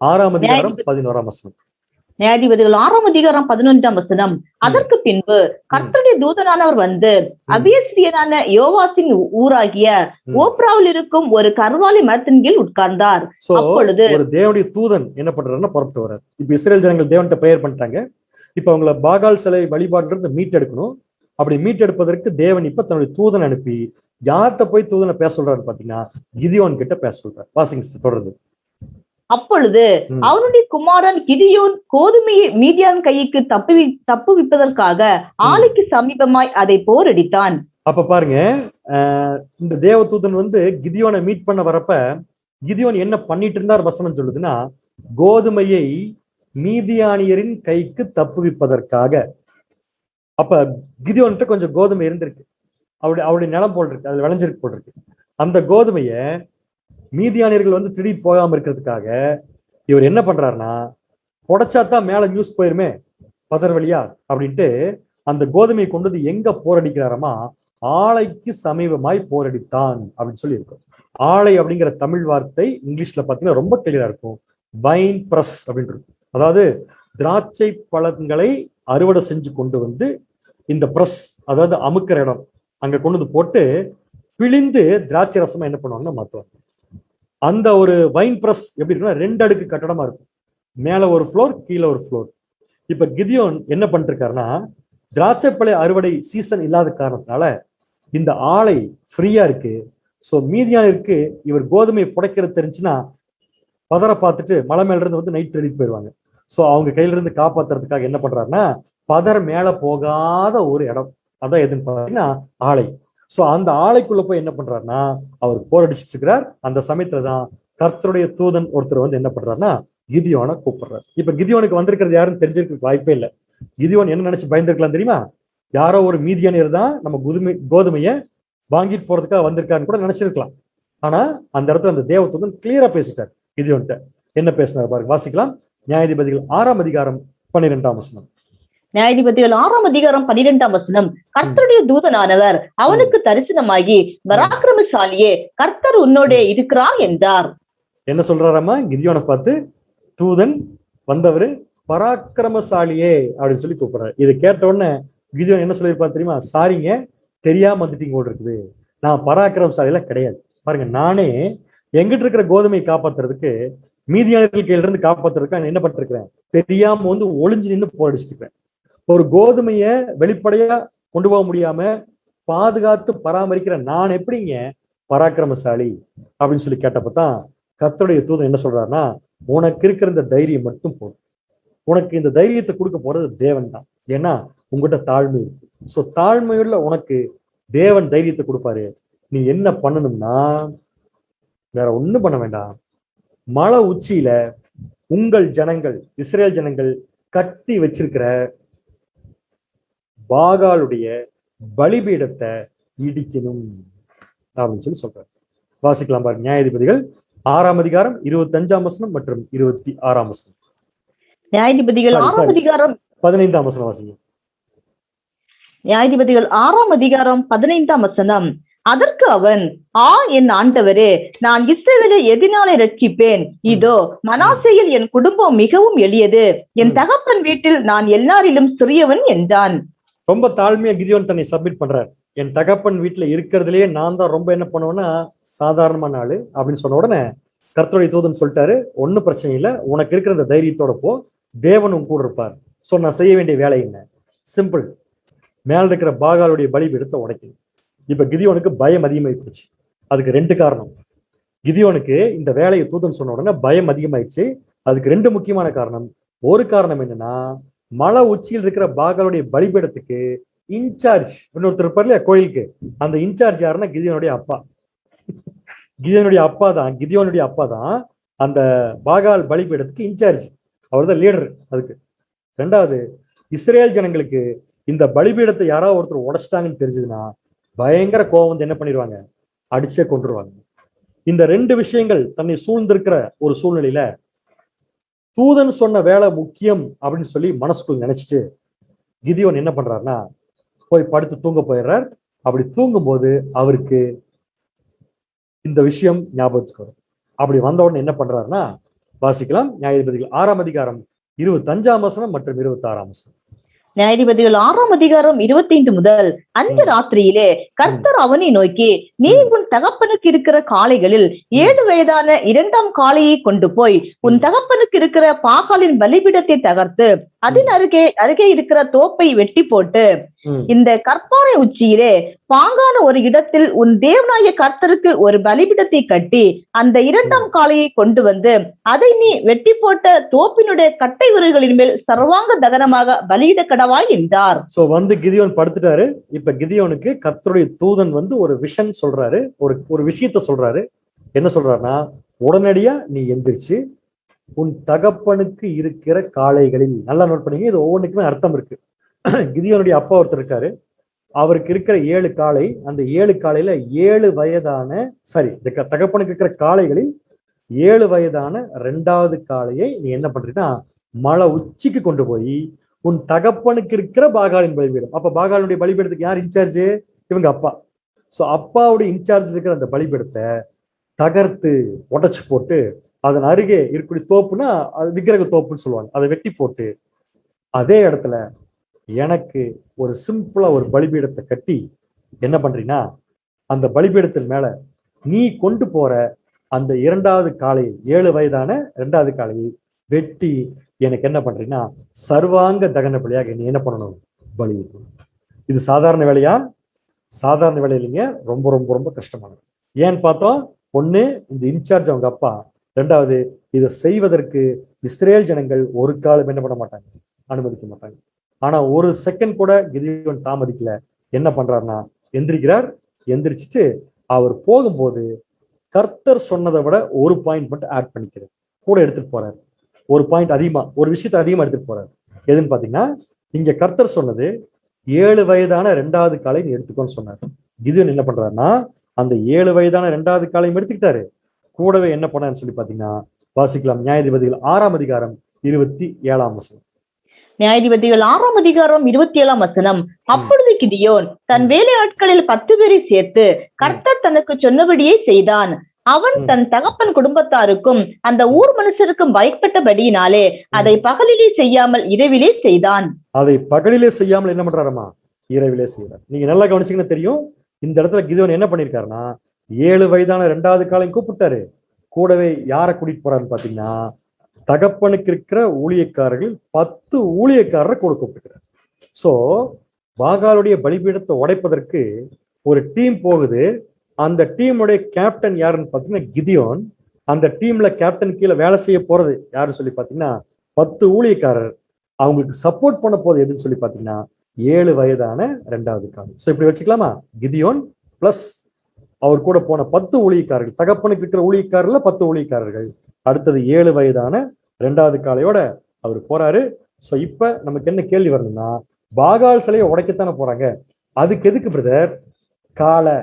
6ஆம் அதிகாரம் 11ஆம் வசனம். நியாயாதிபதிகள் 6ஆம் அதிகாரம் 11ஆம் வசனம். அதற்கு பின்பு கர்த்தருடைய தூதனானவர் வந்து அபியஸ்ரியனான யோவாசின் ஊராகிய ஓப்ராவில் இருக்கும் ஒரு கர்வாலி மரத்தின் கீழ் உட்கார்ந்தார். அப்பொழுது ஒரு தேவனுடைய தூதன் என்ன பண்றாருன்னா புறப்பட்டு வர்றார். இப்ப இஸ்ரேல் ஜனங்கள் தேவன்கிட்ட பிரேயர் பண்ணிட்டாங்க. இப்ப அவங்கள பாகால் சிலை வழிபாட்டுல இருந்து மீட்டெடுக்கணும். அப்படி மீட்டெடுப்பதற்கு தேவன் இப்ப தன்னுடைய தூதன் அனுப்பி யார்கிட்ட போய் தூதனை பேச சொல்றாரு பாத்தீங்கன்னா, கிதியோன் கிட்ட பேச சொல்றாரு. வாசிங்க தொடர்ந்து. அப்பொழுது அவனுடைய குமாரன் கிதியோன் கோதுமையை மீதியான் கைக்கு தப்புவிப்பதற்காக ஆலைக்கு சமீபமாய் அதை போரடித்தான். அப்ப பாருங்க, இந்த தேவதூதன் வந்து கிதியோனை மீட் பண்ண வரப்ப கிதியோன் என்ன பண்ணிட்டு இருந்தார் வசனம் சொல்லுதுன்னா, கோதுமையை மீதியானியரின் கைக்கு தப்புவிப்பதற்காக. அப்ப கிதியோன்கிட்ட கொஞ்சம் கோதுமை இருந்திருக்கு, அவருடைய நிலம் போல் இருக்கு, அதுல விளைஞ்சிருக்கு போல் இருக்கு. அந்த கோதுமைய மீதியானியர்கள் வந்து திருடி போகாம இருக்கிறதுக்காக இவர் என்ன பண்றாருன்னா, புடைச்சாத்தான் மேல நியூஸ் போயிருமே பதர் வழியா அப்படின்ட்டு அந்த கோதுமையை கொண்டு வந்து எங்க போரடிக்கிறாரமா, ஆலைக்கு சமீபமாய் போரடித்தான் அப்படின்னு சொல்லி இருக்கும். ஆலை அப்படிங்கிற தமிழ் வார்த்தை இங்கிலீஷ்ல பாத்தீங்கன்னா ரொம்ப கிளியரா இருக்கும், வைன் பிரஸ் அப்படின்னு இருக்கும். அதாவது திராட்சை பழங்களை அறுவடை செஞ்சு கொண்டு வந்து இந்த பிரஸ், அதாவது அமுக்கிற இடம், அங்க கொண்டு வந்து போட்டு பிழிந்து திராட்சை ரசமா என்ன பண்ணுவாங்கன்னா மாத்துவாங்க. அந்த ஒரு வைன் பிரஸ் எப்படி இருக்குன்னா 2 அடுக்கு கட்டடமா இருக்கும், மேல ஒரு ஃப்ளோர் கீழே ஒரு ஃப்ளோர். இப்ப கிதியோன் என்ன பண்ணிட்டு இருக்காருன்னா, திராட்சை பழ அறுவடை சீசன் இல்லாத காரணத்தினால இந்த ஆலை ஃப்ரீயா இருக்கு. ஸோ மீதியானிற்கு இவர் கோதுமையை புடைக்கிறது தெரிஞ்சுன்னா பதற பார்த்துட்டு மலை மேல இருந்து வந்து நைட் ரெடிட்டு போயிடுவாங்க. ஸோ அவங்க கையில இருந்து காப்பாத்துறதுக்காக என்ன பண்றாருன்னா, பதர் மேல போகாத ஒரு இடம், அதான் எதுன்னு பாத்தீங்கன்னா ஆலை. சோ அந்த ஆலைக்குள்ள போய் என்ன பண்றாருன்னா அவர் போரடிச்சிட்டு இருக்கிறார். அந்த சமயத்துலதான் கர்த்தருடைய தூதன் ஒருத்தர் வந்து என்ன பண்றாருன்னா கிதியோனை கூப்பிடுறாரு. இப்ப கிதியோனுக்கு வந்திருக்கிறது யாருன்னு தெரிஞ்சிருக்க வாய்ப்பே இல்லை. கிதியோன் என்ன நினைச்சு பயந்துருக்கலாம் தெரியுமா? யாரோ ஒரு மீதியானியர் தான் நம்ம கோதுமையை வாங்கிட்டு போறதுக்காக வந்திருக்கான்னு கூட நினைச்சிருக்கலாம். ஆனா அந்த இடத்துல அந்த தேவதூதன் கிளியரா பேசிட்டார் கிதியோன்ட்ட. என்ன பேசினார் பாருங்க, வாசிக்கலாம். நியாயாதிபதிகள் 6ஆம் அதிகாரம் 12ஆம் வசனம். நியாயாதிபதிகள் 6ஆம் அதிகாரம் 12ஆம் வசனம். கர்த்தருடைய தூதனானவர் அவனுக்கு தரிசனமாகி, பராக்கிரமசாலியே, கர்த்தர் உன்னோட இருக்கிறார் என்றார். என்ன சொல்றாராமா கிதியோனை பார்த்து? தூதன் வந்தவரு பராக்கிரமசாலியே அப்படின்னு சொல்லி கூப்பிடுறாரு. இதை கேட்ட உடனே கிதியோன் என்ன சொல்லியிருப்பாரு தெரியுமா? சாரிங்க, தெரியாம வந்துட்டீங்க போல் இருக்குது, நான் பராக்கிரமசாலியில கிடையாது. பாருங்க, நானே எங்கிட்ட இருக்கிற கோதுமையை காப்பாத்துறதுக்கு, மீதியானர்கள் கையில இருந்து காப்பாத்துறதுக்கு நான் என்ன பண்ணிருக்கிறேன், தெரியாம வந்து ஒளிஞ்சு நின்று போடிச்சிருக்கிறேன். ஒரு கோதுமைய வெளிப்படையா கொண்டு போக முடியாம பாதுகாத்து பராமரிக்கிற நான் எப்படிங்க பராக்கிரமசாலி அப்படின்னு சொல்லி கேட்டப்பதான் கர்த்தருடைய தூதன் என்ன சொல்றாருன்னா, உனக்கு இருக்கிற இந்த தைரியம் மட்டும் போதும், உனக்கு இந்த தைரியத்தை கொடுக்க போறது தேவன் தான். ஏன்னா உங்ககிட்ட தாழ்மை இருக்கு. சோ தாழ்மையுள்ள உனக்கு தேவன் தைரியத்தை கொடுப்பாரு. நீ என்ன பண்ணணும்னா வேற ஒண்ணும் பண்ண வேண்டாம். மலை உச்சியில உங்கள் ஜனங்கள், இஸ்ரேல் ஜனங்கள் கட்டி வச்சிருக்கிற பாகாலுடைய பலிபீடத்தை இடிக்கணும் அப்படின்னு சொல்லி சொல்றாரு. வாசிக்கலாம் பாருங்க, நியாயாதிபதிகள் 6ஆம் அதிகாரம் 25ஆம் வசனம் மற்றும் 26ஆம் வசனம். நியாயாதிபதிகள் 6ஆம் அதிகாரம் 15ஆம் வசனம் வாசிங்க. நியாயாதிபதிகள் 6ஆம் அதிகாரம் 15ஆம் வசனம். அதற்கு அவன், என் ஆண்டவரே, நான் இஸ்ரவேலை எதினாலே ரட்சிப்பேன்? இதோ மனாசேயில் என் குடும்பம் மிகவும் எளியது, என் தகப்பன் வீட்டில் நான் எல்லாரிலும் சிறியவன் என்றான். ரொம்ப தாழ்மையா கிதியோன் தன்னை சப்மிட் பண்றாரு. என் தகப்பன் வீட்டுல இருக்கிறதுலயே நான் தான் ரொம்ப என்ன பண்ணுவேன்னா சாதாரணமான ஆளு அப்படின்னு சொன்ன உடனே கர்த்தருடைய தூதன் சொல்லிட்டாரு, ஒன்னும் பிரச்சனை இல்லை, உனக்கு இருக்கிற அந்த தைரியத்தோட போ, தேவன் உன் கூட இருப்பார். சோ நான் செய்ய வேண்டிய வேலை என்ன? சிம்பிள், மேல இருக்கிற பாகாலுடைய பலிபீடத்தை உடைக்கணும். இப்ப கிதியோனுக்கு பயம் அதிகமாகி போச்சு. அதுக்கு 2 காரணம். கிதியோனுக்கு இந்த வேலையை தூதன் சொன்ன உடனே பயம் அதிகமாயிடுச்சு. அதுக்கு 2 முக்கியமான காரணம். ஒரு காரணம் என்னன்னா, மலை உச்சியில் இருக்கிற பாகாலுடைய பலிபீடத்துக்கு இன்சார்ஜ் இன்னொருத்தர் இருப்பார் இல்லையா கோயிலுக்கு, அந்த இன்சார்ஜ் யாருன்னா கிதியோனுடைய அப்பா. கிதியோனுடைய அப்பா தான் அந்த பாகால் பலிபீடத்துக்கு இன்சார்ஜ். அவர் தான் லீடர் அதுக்கு. 2வது, இஸ்ரேல் ஜனங்களுக்கு இந்த பலிபீடத்தை யாராவது ஒருத்தர் உடைச்சிட்டாங்கன்னு தெரிஞ்சதுன்னா பயங்கர கோபம் வந்து என்ன பண்ணிடுவாங்க, அடிச்சே கொண்டுருவாங்க. இந்த 2 விஷயங்கள் தன்னை சூழ்ந்திருக்கிற ஒரு சூழ்நிலையில தூதன் சொன்ன வேலை முக்கியம் அப்படின்னு சொல்லி மனசுக்குள் நினைச்சிட்டு கிதியோன் என்ன பண்றாருன்னா போய் படுத்து தூங்க போயிடுறார். அப்படி தூங்கும் போது அவருக்கு இந்த விஷயம் ஞாபகத்துக்கு வரும். அப்படி வந்த உடனே என்ன பண்றாருன்னா, வாசிக்கலாம். நியாயாதிபதிகள் 6ஆம் அதிகாரம் 25ஆம் வசனம் மற்றும் 26ஆம் வசனம். நியாயாதிபதிகள் 6ஆம் அதிகாரம் 25 முதல். அந்த ராத்திரியிலே கர்த்தர் அவனை நோக்கி, நீ உன் தகப்பனுக்கு இருக்கிற காளைகளில் 7 வயதான 2ஆம் காளையை கொண்டு போய் உன் தகப்பனுக்கு இருக்கிற பாகாலின் பலிபீடத்தை தகர்த்து அதன் அருகே இருக்கிற தோப்பை வெட்டி போட்டு இந்த கற்பாறை உச்சியிலே பாங்கான ஒரு இடத்தில் உன் தேவனாய கர்த்தருக்கு ஒரு பலிபீடத்தை கட்டி அந்த 2ஆம் காளையை கொண்டு வந்து அதை நீ வெட்டி போட்ட தோப்பினுடைய கட்டை விரல்களின் மேல் சர்வாங்க தகனமாக பலியிட கடவாய் என்றார். சோ வந்து கிதியோன் படுத்துட்டாரு. இப்ப கிதியோனுக்கு கர்த்தருடைய தூதன் வந்து ஒரு விஷன் சொல்றாரு, ஒரு விஷயத்த சொல்றாரு. என்ன சொல்றாருன்னா, உடனடியா நீ எந்திரிச்சு உன் தகப்பனுக்கு இருக்கிற காளைகளில், நல்லா நோட் பண்ணீங்க, இது ஒவ்வொன்றுக்குமே அர்த்தம் இருக்கு. கிதியோனுடைய அப்பா ஒருத்தர் இருக்காரு, அவருக்கு இருக்கிற 7 காளை, அந்த 7 காளையில 7 வயதான தகப்பனுக்கு இருக்கிற காளைகளில் 7 வயதான 2வது காளையை நீ என்ன பண்றீன்னா மலை உச்சிக்கு கொண்டு போய் உன் தகப்பனுக்கு இருக்கிற பாகாலின் பலிபீடம். அப்ப பாகாலுடைய பலிபீடத்துக்கு யார் இன்சார்ஜ்? இவங்க அப்பா. சோ அப்பாவுடைய இன்சார்ஜ் இருக்கிற அந்த பலிபீடத்தை தகர்த்து உடைச்சு போட்டு அதன் அருகே இருக்கக்கூடிய தோப்புனா விக்கிரக தோப்புன்னு சொல்லுவாங்க, அதை வெட்டி போட்டு அதே இடத்துல எனக்கு ஒரு சிம்பிளா ஒரு பலிபீடத்தை கட்டி என்ன பண்றீங்கன்னா அந்த பலிபீடத்தின் மேல நீ கொண்டு போற அந்த 2வது காளையை, 7 வயதான 2வது காளையை வெட்டி எனக்கு என்ன பண்றீங்கன்னா சர்வாங்க தகன பலியாக நீ என்ன பண்ணணும், பலி. இது சாதாரண வேலையா? சாதாரண வேலை இல்லைங்க, ரொம்ப ரொம்ப ரொம்ப கஷ்டமானது. ஏன்னு பார்த்தோம், ஒண்ணு இந்த இன்சார்ஜ் அவங்க அப்பா, 2வது இதை செய்வதற்கு இஸ்ரேல் ஜனங்கள் ஒரு காலம் என்ன பண்ண மாட்டாங்க, அனுமதிக்க மாட்டாங்க. ஆனா ஒரு செகண்ட் கூட கிதியோன் தாமதிக்கல. என்ன பண்றாருன்னா எந்திரிக்கிறார். எந்திரிச்சிட்டு அவர் போகும்போது கர்த்தர் சொன்னதை விட ஒரு பாயிண்ட் மட்டும் ஆட் பண்ணிக்கிறார், கூட எடுத்துட்டு போறாரு. ஒரு பாயிண்ட் அதிகமா, ஒரு விஷயத்த அதிகமா எடுத்துட்டு போறாரு. எதுன்னு பாத்தீங்கன்னா, இங்க கர்த்தர் சொன்னது 7 வயதான 2வது காளை நீ எடுத்துக்கோன்னு சொன்னார். கிதியோன் என்ன பண்றாருன்னா அந்த 7 வயதான 2வது காளையும் எடுத்துக்கிட்டாரு. கூடவே என்ன பண்ணான்னு சொல்லி பாத்தீங்கன்னா வாசிக்கலாம். நியாயாதிபதிகள் 6ஆம் அதிகாரம் 27ஆம் வசனம். நியாயாதிபதிகள் 6ஆம் அதிகாரம் 27ஆம் வசனம். அப்பொழுது கிதியோன் தன் வேலையாட்களில் 10 பேரை சேர்த்து கர்த்தர் தனக்கு சொன்னபடியே செய்தான். அவன் தன் தகப்பன் குடும்பத்தாருக்கும் அந்த ஊர் மனுஷருக்கும் பயப்பட்டபடியினாலே அதை பகலிலே செய்யாமல் இரவிலே செய்தான். அதை பகலிலே செய்யாமல் என்ன பண்றாருமா? இரவிலே செய்யறார். நீங்க நல்லா கவனிச்சீங்கன்னா தெரியும். இந்த இடத்துல கிதியோன் என்ன பண்ணிருக்காருன்னா 7 வயதான 2வது காளையும் கூப்பிட்டாரு. கூடவே யாரை கூட்டிட்டு போறாருன்னு பாத்தீங்கன்னா தகப்பனுக்கு இருக்கிற ஊழியக்காரர்கள் 10 ஊழியக்காரரை கூட கூப்பிட்டுக்கிறார். சோ பாகாலுடைய பலிபீடத்தை உடைப்பதற்கு ஒரு டீம் போகுது. அந்த டீமுடைய கேப்டன் யாருன்னு பாத்தீங்கன்னா கிதியோன். அந்த டீம்ல கேப்டன் கீழே வேலை செய்ய போறது யாருன்னு சொல்லி பாத்தீங்கன்னா 10 ஊழியக்காரர். அவங்களுக்கு சப்போர்ட் பண்ண போறது எதுன்னு சொல்லி பாத்தீங்கன்னா 7 வயதான 2வது காளை. சோ இப்படி வச்சுக்கலாமா? கிதியோன் பிளஸ் அவர் கூட போன 10 ஊழியக்காரர்கள், தகப்பனுக்கு இருக்கிற ஊழியக்காரர்ல 10 ஊழியக்காரர்கள். அடுத்தது 7 வயதான 2வது காளையோட அவர் போறாரு. சோ இப்ப நமக்கு என்ன கேள்வி வரணும்னா, பாகால் சிலையை உடைக்கத்தானே போறாங்க, அதுக்கு எதுக்கு பிரதர் காளை?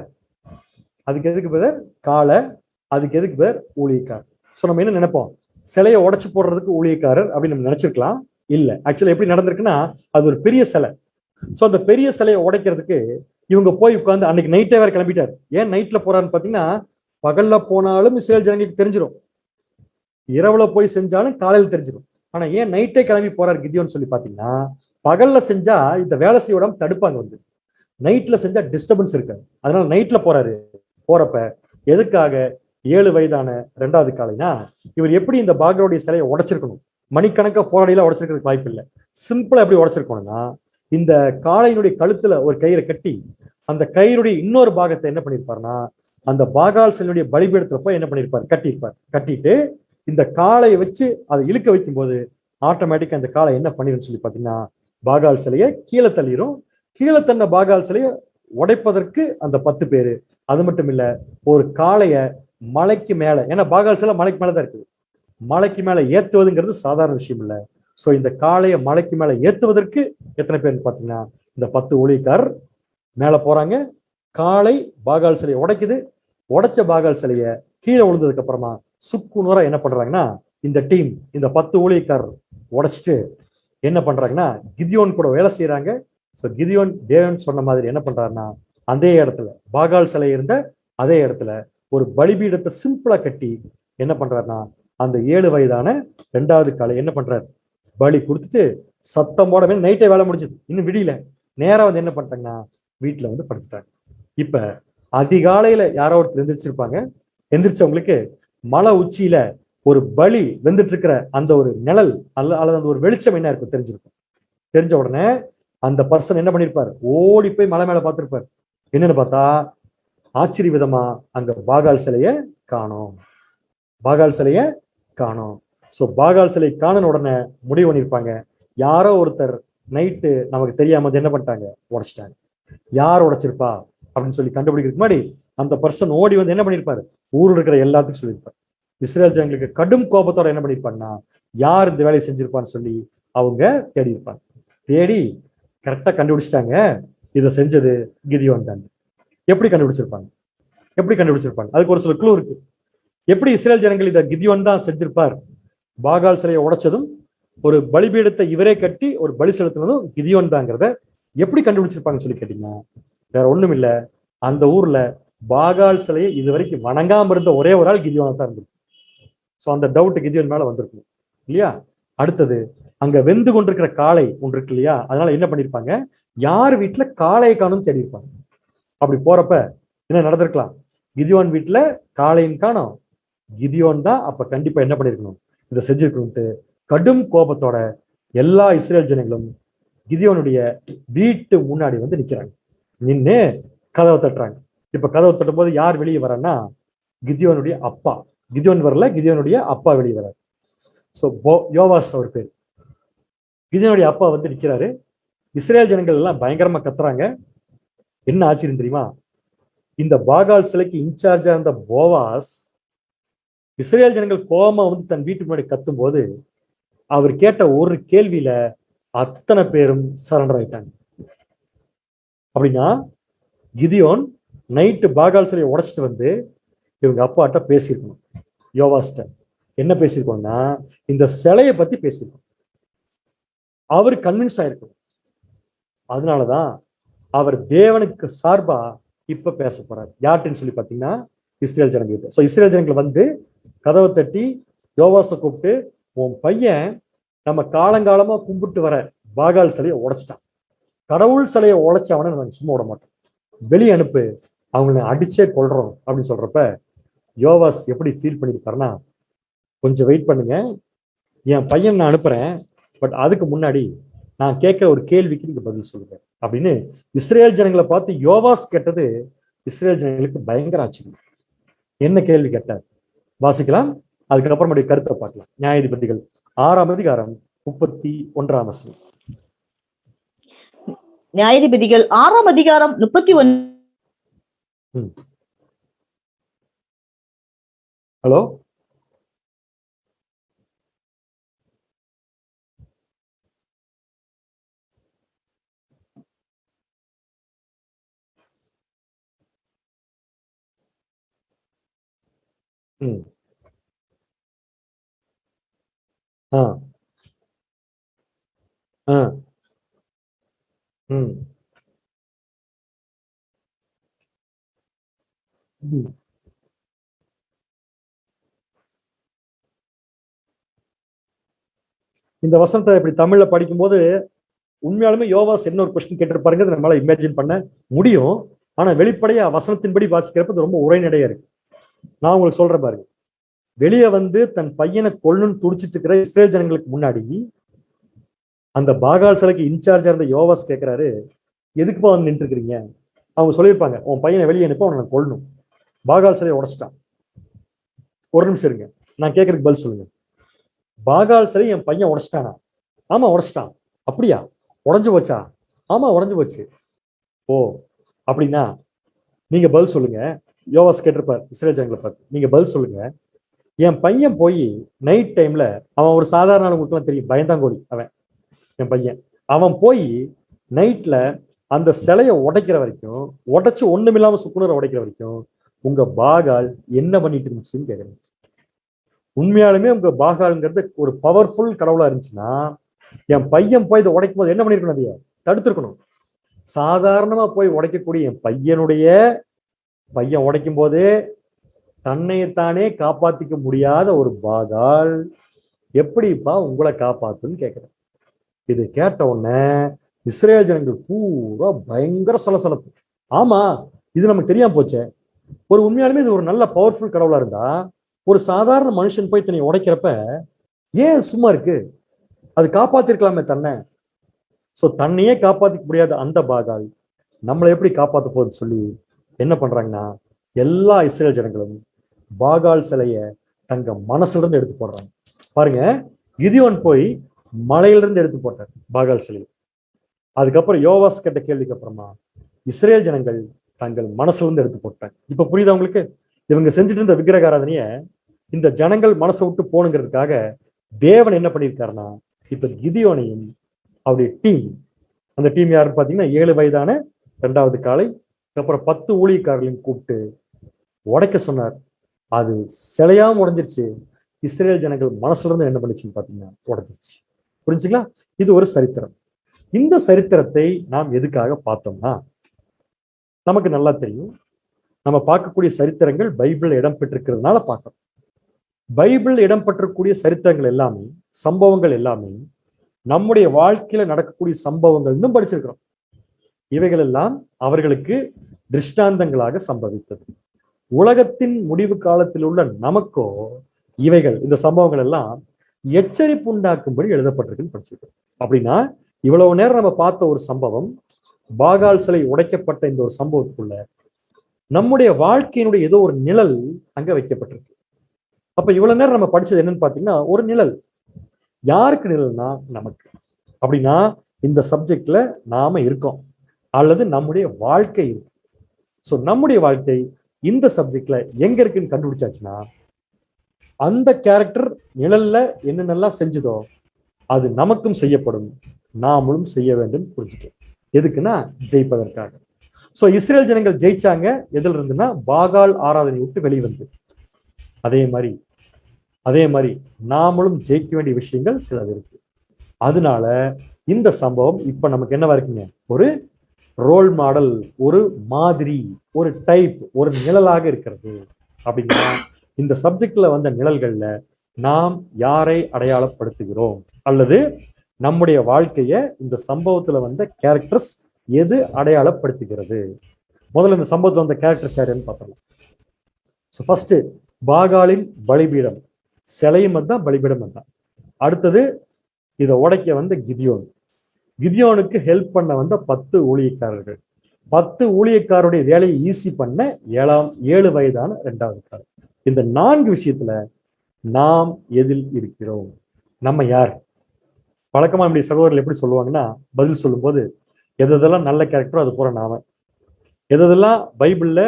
அதுக்கு எதுக்கு பிரதர் காளை? அதுக்கு எதுக்கு பிரதர் ஊழியக்காரர்? சோ நம்ம என்ன நினைப்போம், சிலையை உடைச்சு போடுறதுக்கு ஊழியக்காரர் அப்படின்னு நம்ம நினைச்சிருக்கலாம். இல்ல, ஆக்சுவலி எப்படி நடந்திருக்குன்னா அது ஒரு பெரிய சிலை. சோ அந்த பெரிய சிலையை உடைக்கிறதுக்கு இவங்க போய் உட்கார்ந்து அன்னைக்கு நைட்டே வேற கிளம்பிட்டாரு. ஏன் நைட்ல போறாருன்னு பாத்தீங்கன்னா பகல்ல போனாலும் இஸ்ரேல் ஜனங்களுக்கு தெரிஞ்சிடும், இரவுல போய் செஞ்சாலும் காலையில் தெரிஞ்சிடும். ஆனா ஏன் நைட்டே கிளம்பி போறாரு கிதியோன்னு சொல்லி பாத்தீங்கன்னா, பகல்ல செஞ்சா இந்த வேலை செய்ய விடாம தடுப்பாங்க, வந்து நைட்ல செஞ்சா டிஸ்டர்பன்ஸ் இருக்காது. அதனால நைட்ல போறாரு. போறப்ப எதுக்காக 7 வயதான 2வது காளைனா, இவர் எப்படி இந்த பாகருடைய சிலையை உடைச்சிருக்கணும், மணிக்கணக்கா போராடியில உடைச்சிருக்கிறதுக்கு வாய்ப்பு இல்லை. சிம்பிளா எப்படி உடைச்சிருக்கணும்னா, இந்த காளையினுடைய கழுத்துல ஒரு கயிறை கட்டி அந்த கயிறுடைய இன்னொரு பாகத்தை என்ன பண்ணிருப்பாருன்னா அந்த பாகால் சிலையுடைய பலிபீடத்துல போய் என்ன பண்ணிருப்பாரு, கட்டியிருப்பார். கட்டிட்டு இந்த காளையை வச்சு அதை இழுக்க வைக்கும் போது ஆட்டோமேட்டிக்கா அந்த காளை என்ன பண்ணிருன்னு சொல்லி பாத்தீங்கன்னா பாகால் சிலையை கீழே தள்ளிரும். கீழே தன்ன பாகால் சிலையை உடைப்பதற்கு அந்த 10 பேரு. அது மட்டும் இல்ல, ஒரு காளைய மலைக்கு மேல, ஏன்னா பாகால் சிலை மலைக்கு மேலதான் இருக்குது, மலைக்கு மேல ஏத்துவதுங்கிறது சாதாரண விஷயம் இல்ல. சோ இந்த காளையை மலைக்கு மேல ஏத்துவதற்கு எத்தனை பேர் பாத்தீங்கன்னா இந்த 10 ஊழியக்காரர் மேல போறாங்க. காளை பாகால் சிலையை உடைக்குது. உடைச்ச பாகால் சிலைய கீழே விழுந்ததுக்கு அப்புறமா சுக்குநூறா என்ன பண்றாங்கன்னா இந்த டீம், இந்த 10 ஊழியக்காரர் உடைச்சிட்டு என்ன பண்றாங்கன்னா கிதியோன் கூட வேலை செய்யறாங்க. ஸோ கிதியோன் தேவன் சொன்ன மாதிரி என்ன பண்றாருன்னா அதே இடத்துல பாகால் சிலை இருந்த அதே இடத்துல ஒரு பலிபீடத்தை சிம்பிளா கட்டி என்ன பண்றாருன்னா அந்த 7 வயதான 2வது காளை என்ன பண்றாரு, பலி கொடுத்துட்டு சத்தம் போடவே நைட்டே வேலை முடிச்சது, இன்னும் விடியல. நேரா வந்து என்ன பண்ணிட்டாங்கன்னா வீட்டுல வந்து படுத்துட்டாங்க. இப்ப அதிகாலையில யாரோ ஒருத்தர் எந்திரிச்சிருப்பாங்க. எந்திரிச்சவங்களுக்கு மலை உச்சியில ஒரு பலி வெந்துட்டு இருக்கிற அந்த ஒரு நிழல் அல்லது அந்த ஒரு வெளிச்சம் என்ன இருக்கும் தெரிஞ்சிருக்கும். தெரிஞ்ச உடனே அந்த பர்சன் என்ன பண்ணிருப்பாரு, ஓடி போய் மலை மேல பார்த்திருப்பாரு. என்னன்னு பார்த்தா ஆச்சரிய விதமா அங்க பாகால் சிலைய காணோம். பாகால் சிலைய காணோம். சோ பாகால் சிலை காணன உடனே முடிவு பண்ணிருப்பாங்க, யாரோ ஒருத்தர் நைட்டு நமக்கு தெரியாம என்ன பண்ணிட்டாங்க, உடைச்சிட்டாங்க. யார் உடைச்சிருப்பா அப்படின்னு சொல்லி கண்டுபிடிக்கிறதுக்கு முன்னாடி அந்த பர்சன் ஓடி வந்து என்ன பண்ணிருப்பாரு, ஊர்ல இருக்கிற எல்லாத்துக்கும் சொல்லியிருப்பாரு. இஸ்ரேல் ஜனங்களுக்கு கடும் கோபத்தோட என்ன பண்ணிருப்பாங்கன்னா யார் இந்த வேலையை செஞ்சிருப்பான்னு சொல்லி அவங்க தேடி இருப்பாங்க. தேடி கரெக்டா கண்டுபிடிச்சிட்டாங்க, இதை செஞ்சது கிதியோன் தான். எப்படி கண்டுபிடிச்சிருப்பாங்க, எப்படி கண்டுபிடிச்சிருப்பாங்க? அதுக்கு ஒரு சில க்ளூ இருக்கு. எப்படி இஸ்ரேல் ஜனங்கள் இதை கிதியோன் தான் செஞ்சிருப்பார், பாகால் சிலையை உடைச்சதும் ஒரு பலிபீடத்தை இவரே கட்டி ஒரு பலி செலுத்தினதும் கிதியோன் தாங்கிறத எப்படி கண்டுபிடிச்சிருப்பாங்கன்னு சொல்லி கேட்டீங்கன்னா வேற ஒண்ணும் இல்ல, அந்த ஊர்ல பாகால் சிலையை இதுவரைக்கும் வணங்காம இருந்த ஒரே ஒரு ஆள் கிதியோனா தான் இருந்திருக்கும். ஸோ அந்த டவுட் கிதியோன் மேல வந்திருக்கும் இல்லையா? அடுத்தது அங்க வெந்து கொண்டிருக்கிற காளை ஒன்று இருக்கு இல்லையா, அதனால என்ன பண்ணிருப்பாங்க, யார் வீட்டுல காளையை காணும் தேடி இருப்பாங்க. அப்படி போறப்ப என்ன நடந்திருக்கலாம், கிதியோன் வீட்டுல காளையும் காணோம், கிதியோன் தான் அப்ப கண்டிப்பா என்ன பண்ணிருக்கணும், இதை செஞ்சிருக்கணும்ட்டு கடும் கோபத்தோட எல்லா இஸ்ரேல் ஜனங்களும் கிதியோனுடைய வீட்டு முன்னாடி வந்து நிக்கிறாங்க. நின்று கதவை தட்டுறாங்க. இப்ப கதவை தட்டும் போது யார் வெளியே வரான்னா கிதியோனுடைய அப்பா. கிதியோன் வரல, கிதியோனுடைய அப்பா வெளியே வர்றாரு. ஸோ யோவாஸ் அவர் பேர். கிதியோனுடைய அப்பா வந்து நிக்கிறாரு. இஸ்ரேல் ஜனங்கள் எல்லாம் பயங்கரமா கத்துறாங்க. என்ன ஆச்சரியம் தெரியுமா, இந்த பாகால் சிலைக்கு இன்சார்ஜா இருந்த போவாஸ் இஸ்ரேல் ஜனங்கள் கோபமா வந்து தன் வீட்டு முன்னாடி கத்தும் போது அவர் கேட்ட ஒரு கேள்வியில அத்தனை பேரும் சரண்டர் ஆயிட்டாங்க. அப்படின்னா கிதியோன் நைட்டு பாகால் சிலையை உடைச்சிட்டு வந்து இவங்க அப்பாட்ட பேசியிருக்கணும். யோவாஸ்ட என்ன பேசியிருக்கோம்னா, இந்த சிலையை பத்தி பேசியிருக்கோம். அவர் கன்வின்ஸ் ஆயிருக்கணும். அதனாலதான் அவர் தேவனுக்கு சார்பா இப்ப பேச போறாரு. யார்கிட்டன்னு சொல்லி பாத்தீங்கன்னா இஸ்ரேல் ஜனங்கிட்ட. ஸோ இஸ்ரேல் ஜனங்களை வந்து கதவை தட்டி யோவாசை கூப்பிட்டு, உன் பையன் நம்ம காலங்காலமா கும்பிட்டு வர பாகால் சிலையை உடைச்சிட்டான். கடவுள் சிலையை உடைச்சவனை நாங்கள் சும்மா விட மாட்டோம், வெளியே அனுப்பு, அவங்களை அடிச்சே கொள்றோம் அப்படின்னு சொல்றப்ப யோவாஸ் எப்படி ஃபீல் பண்ணியிருப்பாருன்னா, கொஞ்சம் வெயிட் பண்ணுங்க, என் பையன் நான் அனுப்புறேன், பட் அதுக்கு முன்னாடி நான் கேட்கிற ஒரு கேள்விக்கு நீங்க பதில் சொல்லுங்க அப்படின்னு இஸ்ரேல் ஜனங்களை பார்த்து யோவாஸ் கேட்டது இஸ்ரேல் ஜனங்களுக்கு பயங்கர ஆச்சரியம். என்ன கேள்வி கேட்டார் வாசிக்கலாம், அதுக்கப்புறம் கருத்தை பார்க்கலாம். நியாயாதிபதிகள் 6ஆம் அதிகாரம் 31ஆம் வசனம். நியாயாதிபதிகள் 6ஆம் அதிகாரம் 31. ஹலோ, ஆ ஆ ம் இந்த வசனத்தை இப்படி தமிழ்ல படிக்கும்போது உண்மையாலுமே யோவாஸ் என்ன ஒரு கொஸ்டின் கேட்டிருப்பாருங்க நம்மளால இமேஜின் பண்ண முடியும். ஆனா வெளிப்படையா வசனத்தின்படி வாசிக்கிறப்ப ரொம்ப உரைநடையா இருக்கு. நான் உங்களுக்கு சொல்றேன் பாருங்க, வெளியே வந்து தன் பையனை கொல்லணும்னு துடிச்சிட்டு இருக்கிற இஸ்ரேல் ஜனங்களுக்கு முன்னாடி அந்த பாகால் சிலைக்கு இன்சார்ஜா இருந்த யோவாஸ் கேட்கிறாரு, எதுக்குப்பா வந்து நின்று இருக்கிறீங்க? அவங்க சொல்லியிருப்பாங்க, உன் பையனை வெளியே அனுப்ப அவனை கொல்லணும், பாகால் சிலையை உடைச்சிட்டான். ஒரு நிமிஷம் இருங்க, நான் கேட்கறதுக்கு பதில் சொல்லுங்க. பாகால் சிலை என் பையன் உடைச்சிட்டானா? ஆமா உடைச்சிட்டான். அப்படியா? உடஞ்சு போச்சா? ஆமா உடஞ்சு போச்சு. ஓ அப்படின்னா நீங்க பதில் சொல்லுங்க. யோவாஸ் கேட்டிருப்பார் இஸ்ரேல் ஜனங்களை பார்த்து, நீங்க பதில் சொல்லுங்க, என் பையன் போய் நைட் டைம்ல, அவன் ஒரு சாதாரண ஆளுங்களுக்குலாம் தெரியும், பயந்தாங்கோலி அவன், என் பையன், அவன் போய் நைட்ல அந்த சிலையை உடைக்கிற வரைக்கும், உடைச்சு ஒண்ணுமில்லாம சுக்குனரை உடைக்கிற வரைக்கும் உங்க பாகால் என்ன பண்ணிட்டு இருந்துச்சுன்னு கேட்குறேன். உண்மையாலுமே உங்க பாகால்ங்கிறது ஒரு பவர்ஃபுல் கடவுளா இருந்துச்சுன்னா, என் பையன் போய் இதை உடைக்கும் போது என்ன பண்ணிருக்கணும்? அதைய தடுத்திருக்கணும். சாதாரணமா போய் உடைக்கக்கூடிய என் பையன் உடைக்கும் போது தன்னைத்தானே காப்பாத்திக்க முடியாத ஒரு பாகால் எப்படிப்பா உங்களை காப்பாத்துன்னு கேட்கிறேன். இது கேட்ட உடனே இஸ்ரேல் ஜனங்கள் பூரா பயங்கர சலசலப்பு. ஆமா, இது நமக்கு தெரியாம போச்சே. ஒரு உண்மையாலுமே இது ஒரு நல்ல பவர்ஃபுல் கடவுளா இருந்தா ஒரு சாதாரண மனுஷன் போய் தன்னை உடைக்கிறப்ப ஏன் சும்மா இருக்கு? அது காப்பாத்திருக்கலாமே தன்னை. சோ தன்னையே காப்பாத்திக்க முடியாத அந்த பாகால் நம்மளை எப்படி காப்பாத்த போகுதுன்னு சொல்லி என்ன பண்றாங்கன்னா, எல்லா இஸ்ரேல் ஜனங்களும் பாகால் சிலைய தங்க மனசுல இருந்து எடுத்து போடுறாங்க. பாருங்க, கிதியோன் போய் மலையில இருந்து எடுத்து போட்டார் பாகால் சிலையை. அதுக்கப்புறம் யோவாஸ் கேட்ட கேள்விக்கு அப்புறமா இஸ்ரேல் ஜனங்கள் தங்கள் மனசுல இருந்து எடுத்து போட்டாங்க. இப்ப புரியுதா உங்களுக்கு? இவங்க செஞ்சுட்டு இருந்த விக்கிரகாராதனைய இந்த ஜனங்கள் மனசை விட்டு போகணுங்கிறதுக்காக தேவன் என்ன பண்ணியிருக்காருன்னா, இப்ப கிதியோனையும் அவருடைய டீம், அந்த டீம் யாருன்னு பாத்தீங்கன்னா 7 வயதான 2வது காளை, அப்புறம் 10 ஊழியக்காரர்களையும் கூப்பிட்டு உடைக்க சொன்னார். அது சிலையாம உடைஞ்சிருச்சு. இஸ்ரேல் ஜனங்கள் மனசுல இருந்து என்ன பண்ணிச்சுன்னு பாத்தீங்கன்னா உடைஞ்சிருச்சு. புரிஞ்சுங்களா? இது ஒரு சரித்திரம். இந்த சரித்திரத்தை நாம் எதுக்காக பார்த்தோம்னா, நமக்கு நல்லா தெரியும், நம்ம பார்க்கக்கூடிய சரித்திரங்கள் பைபிள் இடம்பெற்றிருக்கிறதுனால பார்க்கணும். பைபிள் இடம்பெற்றக்கூடிய சரித்திரங்கள் எல்லாமே, சம்பவங்கள் எல்லாமே நம்முடைய வாழ்க்கையில நடக்கக்கூடிய சம்பவங்கள்னு படிச்சிருக்கிறோம். இவைகள் எல்லாம் அவர்களுக்கு திருஷ்டாந்தங்களாக சம்பவித்தது. உலகத்தின் முடிவு காலத்தில் உள்ள நமக்கோ இவைகள், இந்த சம்பவங்கள் எல்லாம் எச்சரிப்பு உண்டாக்கும்படி எழுதப்பட்டிருக்குன்னு படிச்சிருக்கோம். அப்படின்னா இவ்வளவு நேரம் நம்ம பார்த்த ஒரு சம்பவம், பாகால் சிலை உடைக்கப்பட்ட இந்த ஒரு சம்பவத்துக்குள்ள நம்முடைய வாழ்க்கையினுடைய ஏதோ ஒரு நிழல் அங்க வைக்கப்பட்டிருக்கு. அப்ப இவ்வளவு நேரம் நம்ம படிச்சது என்னன்னு பாத்தீங்கன்னா, ஒரு நிழல். யாருக்கு நிழல்னா நமக்கு. அப்படின்னா இந்த சப்ஜெக்ட்ல நாம இருக்கோம், அல்லது நம்முடைய வாழ்க்கை இருக்கு. ஸோ நம்முடைய வாழ்க்கை இந்த சப்ஜெக்ட்ல எங்க இருக்குன்னு கண்டுபிடிச்சாச்சுன்னா, அந்த கேரக்டர் நிழல்ல என்னென்னலாம் செஞ்சதோ அது நமக்கும் செய்யப்படும். நாமளும் செய்ய வேண்டும் புரிஞ்சுக்கலாம். எதுக்குன்னா ஜெயிப்பதற்காக. சோ இஸ்ரேல் ஜனங்கள் ஜெயிச்சாங்க எதுல இருந்துன்னா பாகால் ஆராதனை விட்டு வெளியே வந்து. அதே மாதிரி நாமளும் ஜெயிக்க வேண்டிய விஷயங்கள் சிலது இருக்கு. அதனால இந்த சம்பவம் இப்ப நமக்கு என்னவா இருக்குங்க, ஒரு ரோல் மாடல், ஒரு மாதிரி, ஒரு டைப், ஒரு நிழலாக இருக்கிறது. அப்படின்னா இந்த சப்ஜெக்ட்ல வந்த நிழல்கள்ல நாம் யாரை அடையாளப்படுத்துகிறோம், அல்லது நம்முடைய வாழ்க்கைய இந்த சம்பவத்துல வந்த கேரக்டர்ஸ் எது அடையாளப்படுத்துகிறது? முதல்ல இந்த சம்பவத்துல வந்த கேரக்டர்ஸ் யாருன்னு பார்த்தோம். ஸோ ஃபர்ஸ்ட் பாகாலின் பலிபீடம், சிலையும் தான் பலிபீடம் தான். அடுத்தது இதை உடைக்க வந்த கிதியோன், கிதியோனுக்கு ஹெல்ப் பண்ண வந்த 10 ஊழியக்காரர்கள், 10 ஊழியக்காரருடைய வேலையை ஈஸி பண்ண 7 வயதான 2வது காரர். இந்த 4 விஷயத்துல நாம் எதில் இருக்கிறோம்? நம்ம யார்? வழக்கமா நம்முடைய சகோதரர்கள் எப்படி சொல்லுவாங்கன்னா, பதில் சொல்லும்போது எதெல்லாம் நல்ல கேரக்டரோ அது பூரா நாம, எதெல்லாம் பைபிள்ல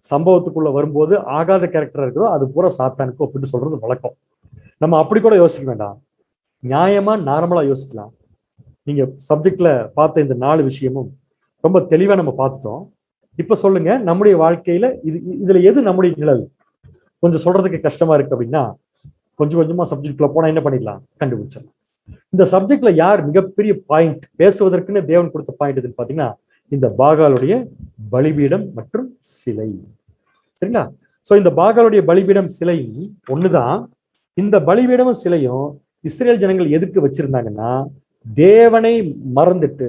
சம்பவத்துக்குள்ள வரும்போது ஆகாத கேரக்டரா இருக்கிறோ அது பூரா சாத்தானுக்கு அப்படின்னு சொல்றது வழக்கம். நம்ம அப்படி கூட யோசிக்க வேண்டாம், நியாயமா நார்மலா யோசிக்கலாம். நீங்க சப்ஜெக்ட்ல பார்த்த இந்த 4 விஷயமும் ரொம்ப தெளிவா நம்ம பார்த்துட்டோம். இப்ப சொல்லுங்க, நம்முடைய வாழ்க்கையில இதுல எது நம்முடைய நிழல்? கொஞ்சம் சொல்றதுக்கு கஷ்டமா இருக்கு அப்படின்னா கொஞ்சம் கொஞ்சமா சப்ஜெக்ட்ல போனா என்ன பண்ணிடலாம், கண்டுபிடிச்சிடலாம். இந்த சப்ஜெக்ட்ல யார் மிகப்பெரிய பாயிண்ட், பேசுவதற்குன்னு தேவன் கொடுத்த பாயிண்ட் எதுன்னு பாத்தீங்கன்னா இந்த பாகாலுடைய பலிபீடம் மற்றும் சிலை. சரிங்களா? சோ இந்த பாகாலுடைய பலிபீடம் சிலை ஒண்ணுதான். இந்த பலிபீடமும் சிலையும் இஸ்ரேல் ஜனங்கள் எதுக்கு வச்சிருந்தாங்கன்னா, தேவனை மறந்துட்டு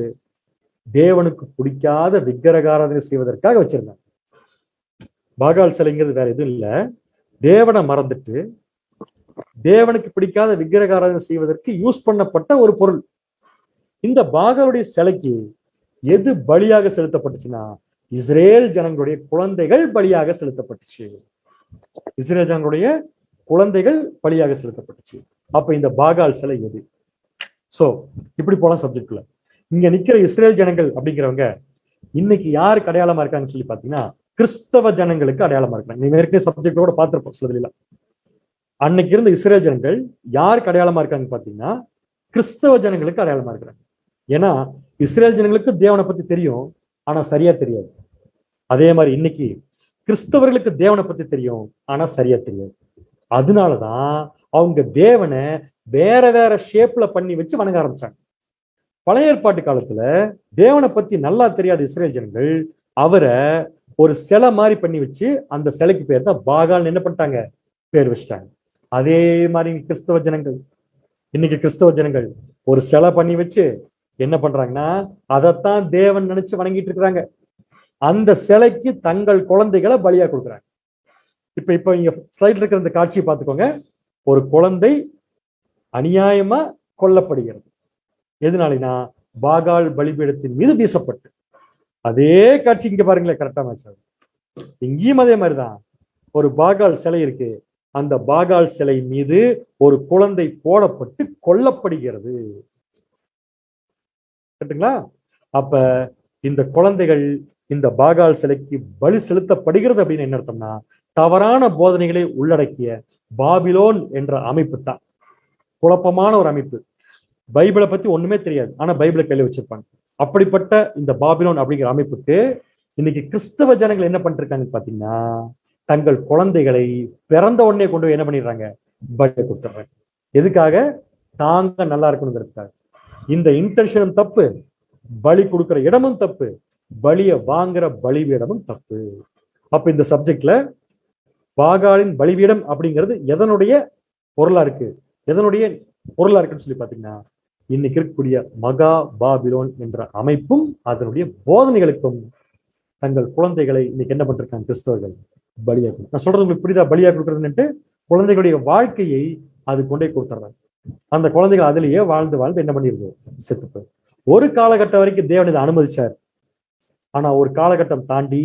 தேவனுக்கு பிடிக்காத விக்கிரகாராதனை செய்வதற்காக வச்சிருந்தாங்க. பாகால் சிலைங்கிறது வேற எதுவும் இல்ல, தேவனை மறந்துட்டு தேவனுக்கு பிடிக்காத விக்கிரகாராதனை செய்வதற்கு யூஸ் பண்ணப்பட்ட ஒரு பொருள். இந்த பாகாலுடைய சிலைக்கு எது பலியாக செலுத்தப்பட்டுச்சுன்னா, இஸ்ரேல் ஜனங்களுடைய குழந்தைகள் பலியாக செலுத்தப்பட்டுச்சு. இஸ்ரேல் ஜனங்களுடைய குழந்தைகள் பலியாக செலுத்தப்பட்டுச்சு. அப்ப இந்த பாகால் சிலை எது? சோ இப்படி போலாம் சப்ஜெக்ட்ல. இங்க நிக்கிற இஸ்ரேல் ஜனங்கள் அப்படிங்கிறவங்க இன்னைக்கு யாருக்கு அடையாளமா இருக்காங்கன்னு சொல்லி பாத்தீங்கன்னா, கிறிஸ்தவ ஜனங்களுக்கு அடையாளமா இருக்காங்க. நீங்க ஏற்கனவே சப்ஜெக்டோட பார்த்திருப்போம் சொல்லுதுல. அன்னைக்கு இருந்த இஸ்ரேல் ஜனங்கள் யாருக்கு அடையாளமா இருக்காங்க பாத்தீங்கன்னா, கிறிஸ்தவ ஜனங்களுக்கு அடையாளமா இருக்கிறாங்க. ஏன்னா இஸ்ரேல் ஜனங்களுக்கு தேவனை பத்தி தெரியும், ஆனா சரியா தெரியாது. அதே மாதிரி இன்னைக்கு கிறிஸ்தவர்களுக்கு தேவனை பத்தி தெரியும், ஆனா சரியா தெரியாது. அதனாலதான் அவங்க தேவனை வேற வேற ஷேப்ல பண்ணி வச்சு வணங்க ஆரம்பிச்சாங்க. பழைய ஏற்பாட்டு காலத்துல தேவனை பத்தி நல்லா தெரியாத இஸ்ரேல் ஜனங்கள் அவரை ஒரு சிலை மாதிரி பண்ணி வச்சு அந்த சிலைக்கு பேர் தான் பாகால்னு என்ன பண்ணிட்டாங்க, பேர் வச்சுட்டாங்க. அதே மாதிரி இன்னைக்கு கிறிஸ்தவ ஜனங்கள் ஒரு சிலை பண்ணி வச்சு என்ன பண்றாங்கன்னா, அதைத்தான் தேவன் நினைச்சு வணங்கிட்டு இருக்கிறாங்க. அந்த சிலைக்கு தங்கள் குழந்தைகளை பலியா கொடுக்குறாங்க. இப்ப இங்க ஸ்லைட்ல இருக்கிற இந்த காட்சியை பார்த்துக்கோங்க. ஒரு குழந்தை அநியாயமா கொல்லப்படுகிறது. எதனாலனா பாகால் பலிபீடத்தின் மீது வீசப்பட்டு. அதே காட்சி இங்க பாருங்களேன், கரெக்டா மேட்ச் ஆகுது. இங்கேயும் அதே மாதிரிதான் ஒரு பாகால் சிலை இருக்கு, அந்த பாகால் சிலை மீது ஒரு குழந்தை போடப்பட்டு கொல்லப்படுகிறது. கேட்டுங்களா? அப்ப இந்த குழந்தைகள் இந்த பாகால் சிலைக்கு பலி செலுத்தப்படுகிறது அப்படின்னு என்ன அர்த்தம்னா, தவறான போதனைகளை உள்ளடக்கிய பாபிலோன் என்ற அமைப்பு தான். குழப்பமான ஒரு அமைப்பு. பைபிளை பத்தி ஒண்ணுமே தெரியாது, ஆனா பைபிளை கையில வச்சிருப்பாங்க. அப்படிப்பட்ட இந்த பாபிலோன் அப்படிங்கிற அமைப்புக்கு இன்னைக்கு கிறிஸ்தவ ஜனங்கள் என்ன பண்ணிட்டு இருக்காங்கன்னு பாத்தீங்கன்னா, தங்கள் குழந்தைகளை பிறந்த உடனே கொண்டு போய் என்ன பண்ணிடுறாங்க, பலி கொடுத்துட்றாங்க. எதுக்காக? தாங்க நல்லா இருக்கணுங்கிறதுக்காக. இந்த இன்டென்ஷனும் தப்பு, பலி கொடுக்கிற இடமும் தப்பு, பலியை வாங்குற பலிபீடமும் தப்பு. அப்ப இந்த சப்ஜெக்ட்ல பாகாலின் பலிபீடம் அப்படிங்கிறது எதனுடைய பொருளா இருக்கு, எதனுடைய பொருளா இருக்குன்னு சொல்லி பாத்தீங்கன்னா, இன்னைக்கு இருக்கக்கூடிய மகா பாபிலோன் என்ற அமைப்பும் அதனுடைய போதனைகளுக்கும் தங்கள் குழந்தைகளை இன்னைக்கு என்ன பண்றாங்க கிறிஸ்தவர்கள், பலியா கொடுக்கும். நான் சொல்றது உங்களுக்கு புரியுதா? பலியா கொடுக்கறதுன்னுட்டு குழந்தைகளுடைய வாழ்க்கையை அது கொண்டே கொடுத்துறாங்க. அந்த குழந்தைகள் அதிலேயே வாழ்ந்து என்ன பண்ணிருது, செத்துப்போய். ஒரு காலகட்டம் வரைக்கும் தேவன் இதை அனுமதிச்சார். ஆனா ஒரு காலகட்டம் தாண்டி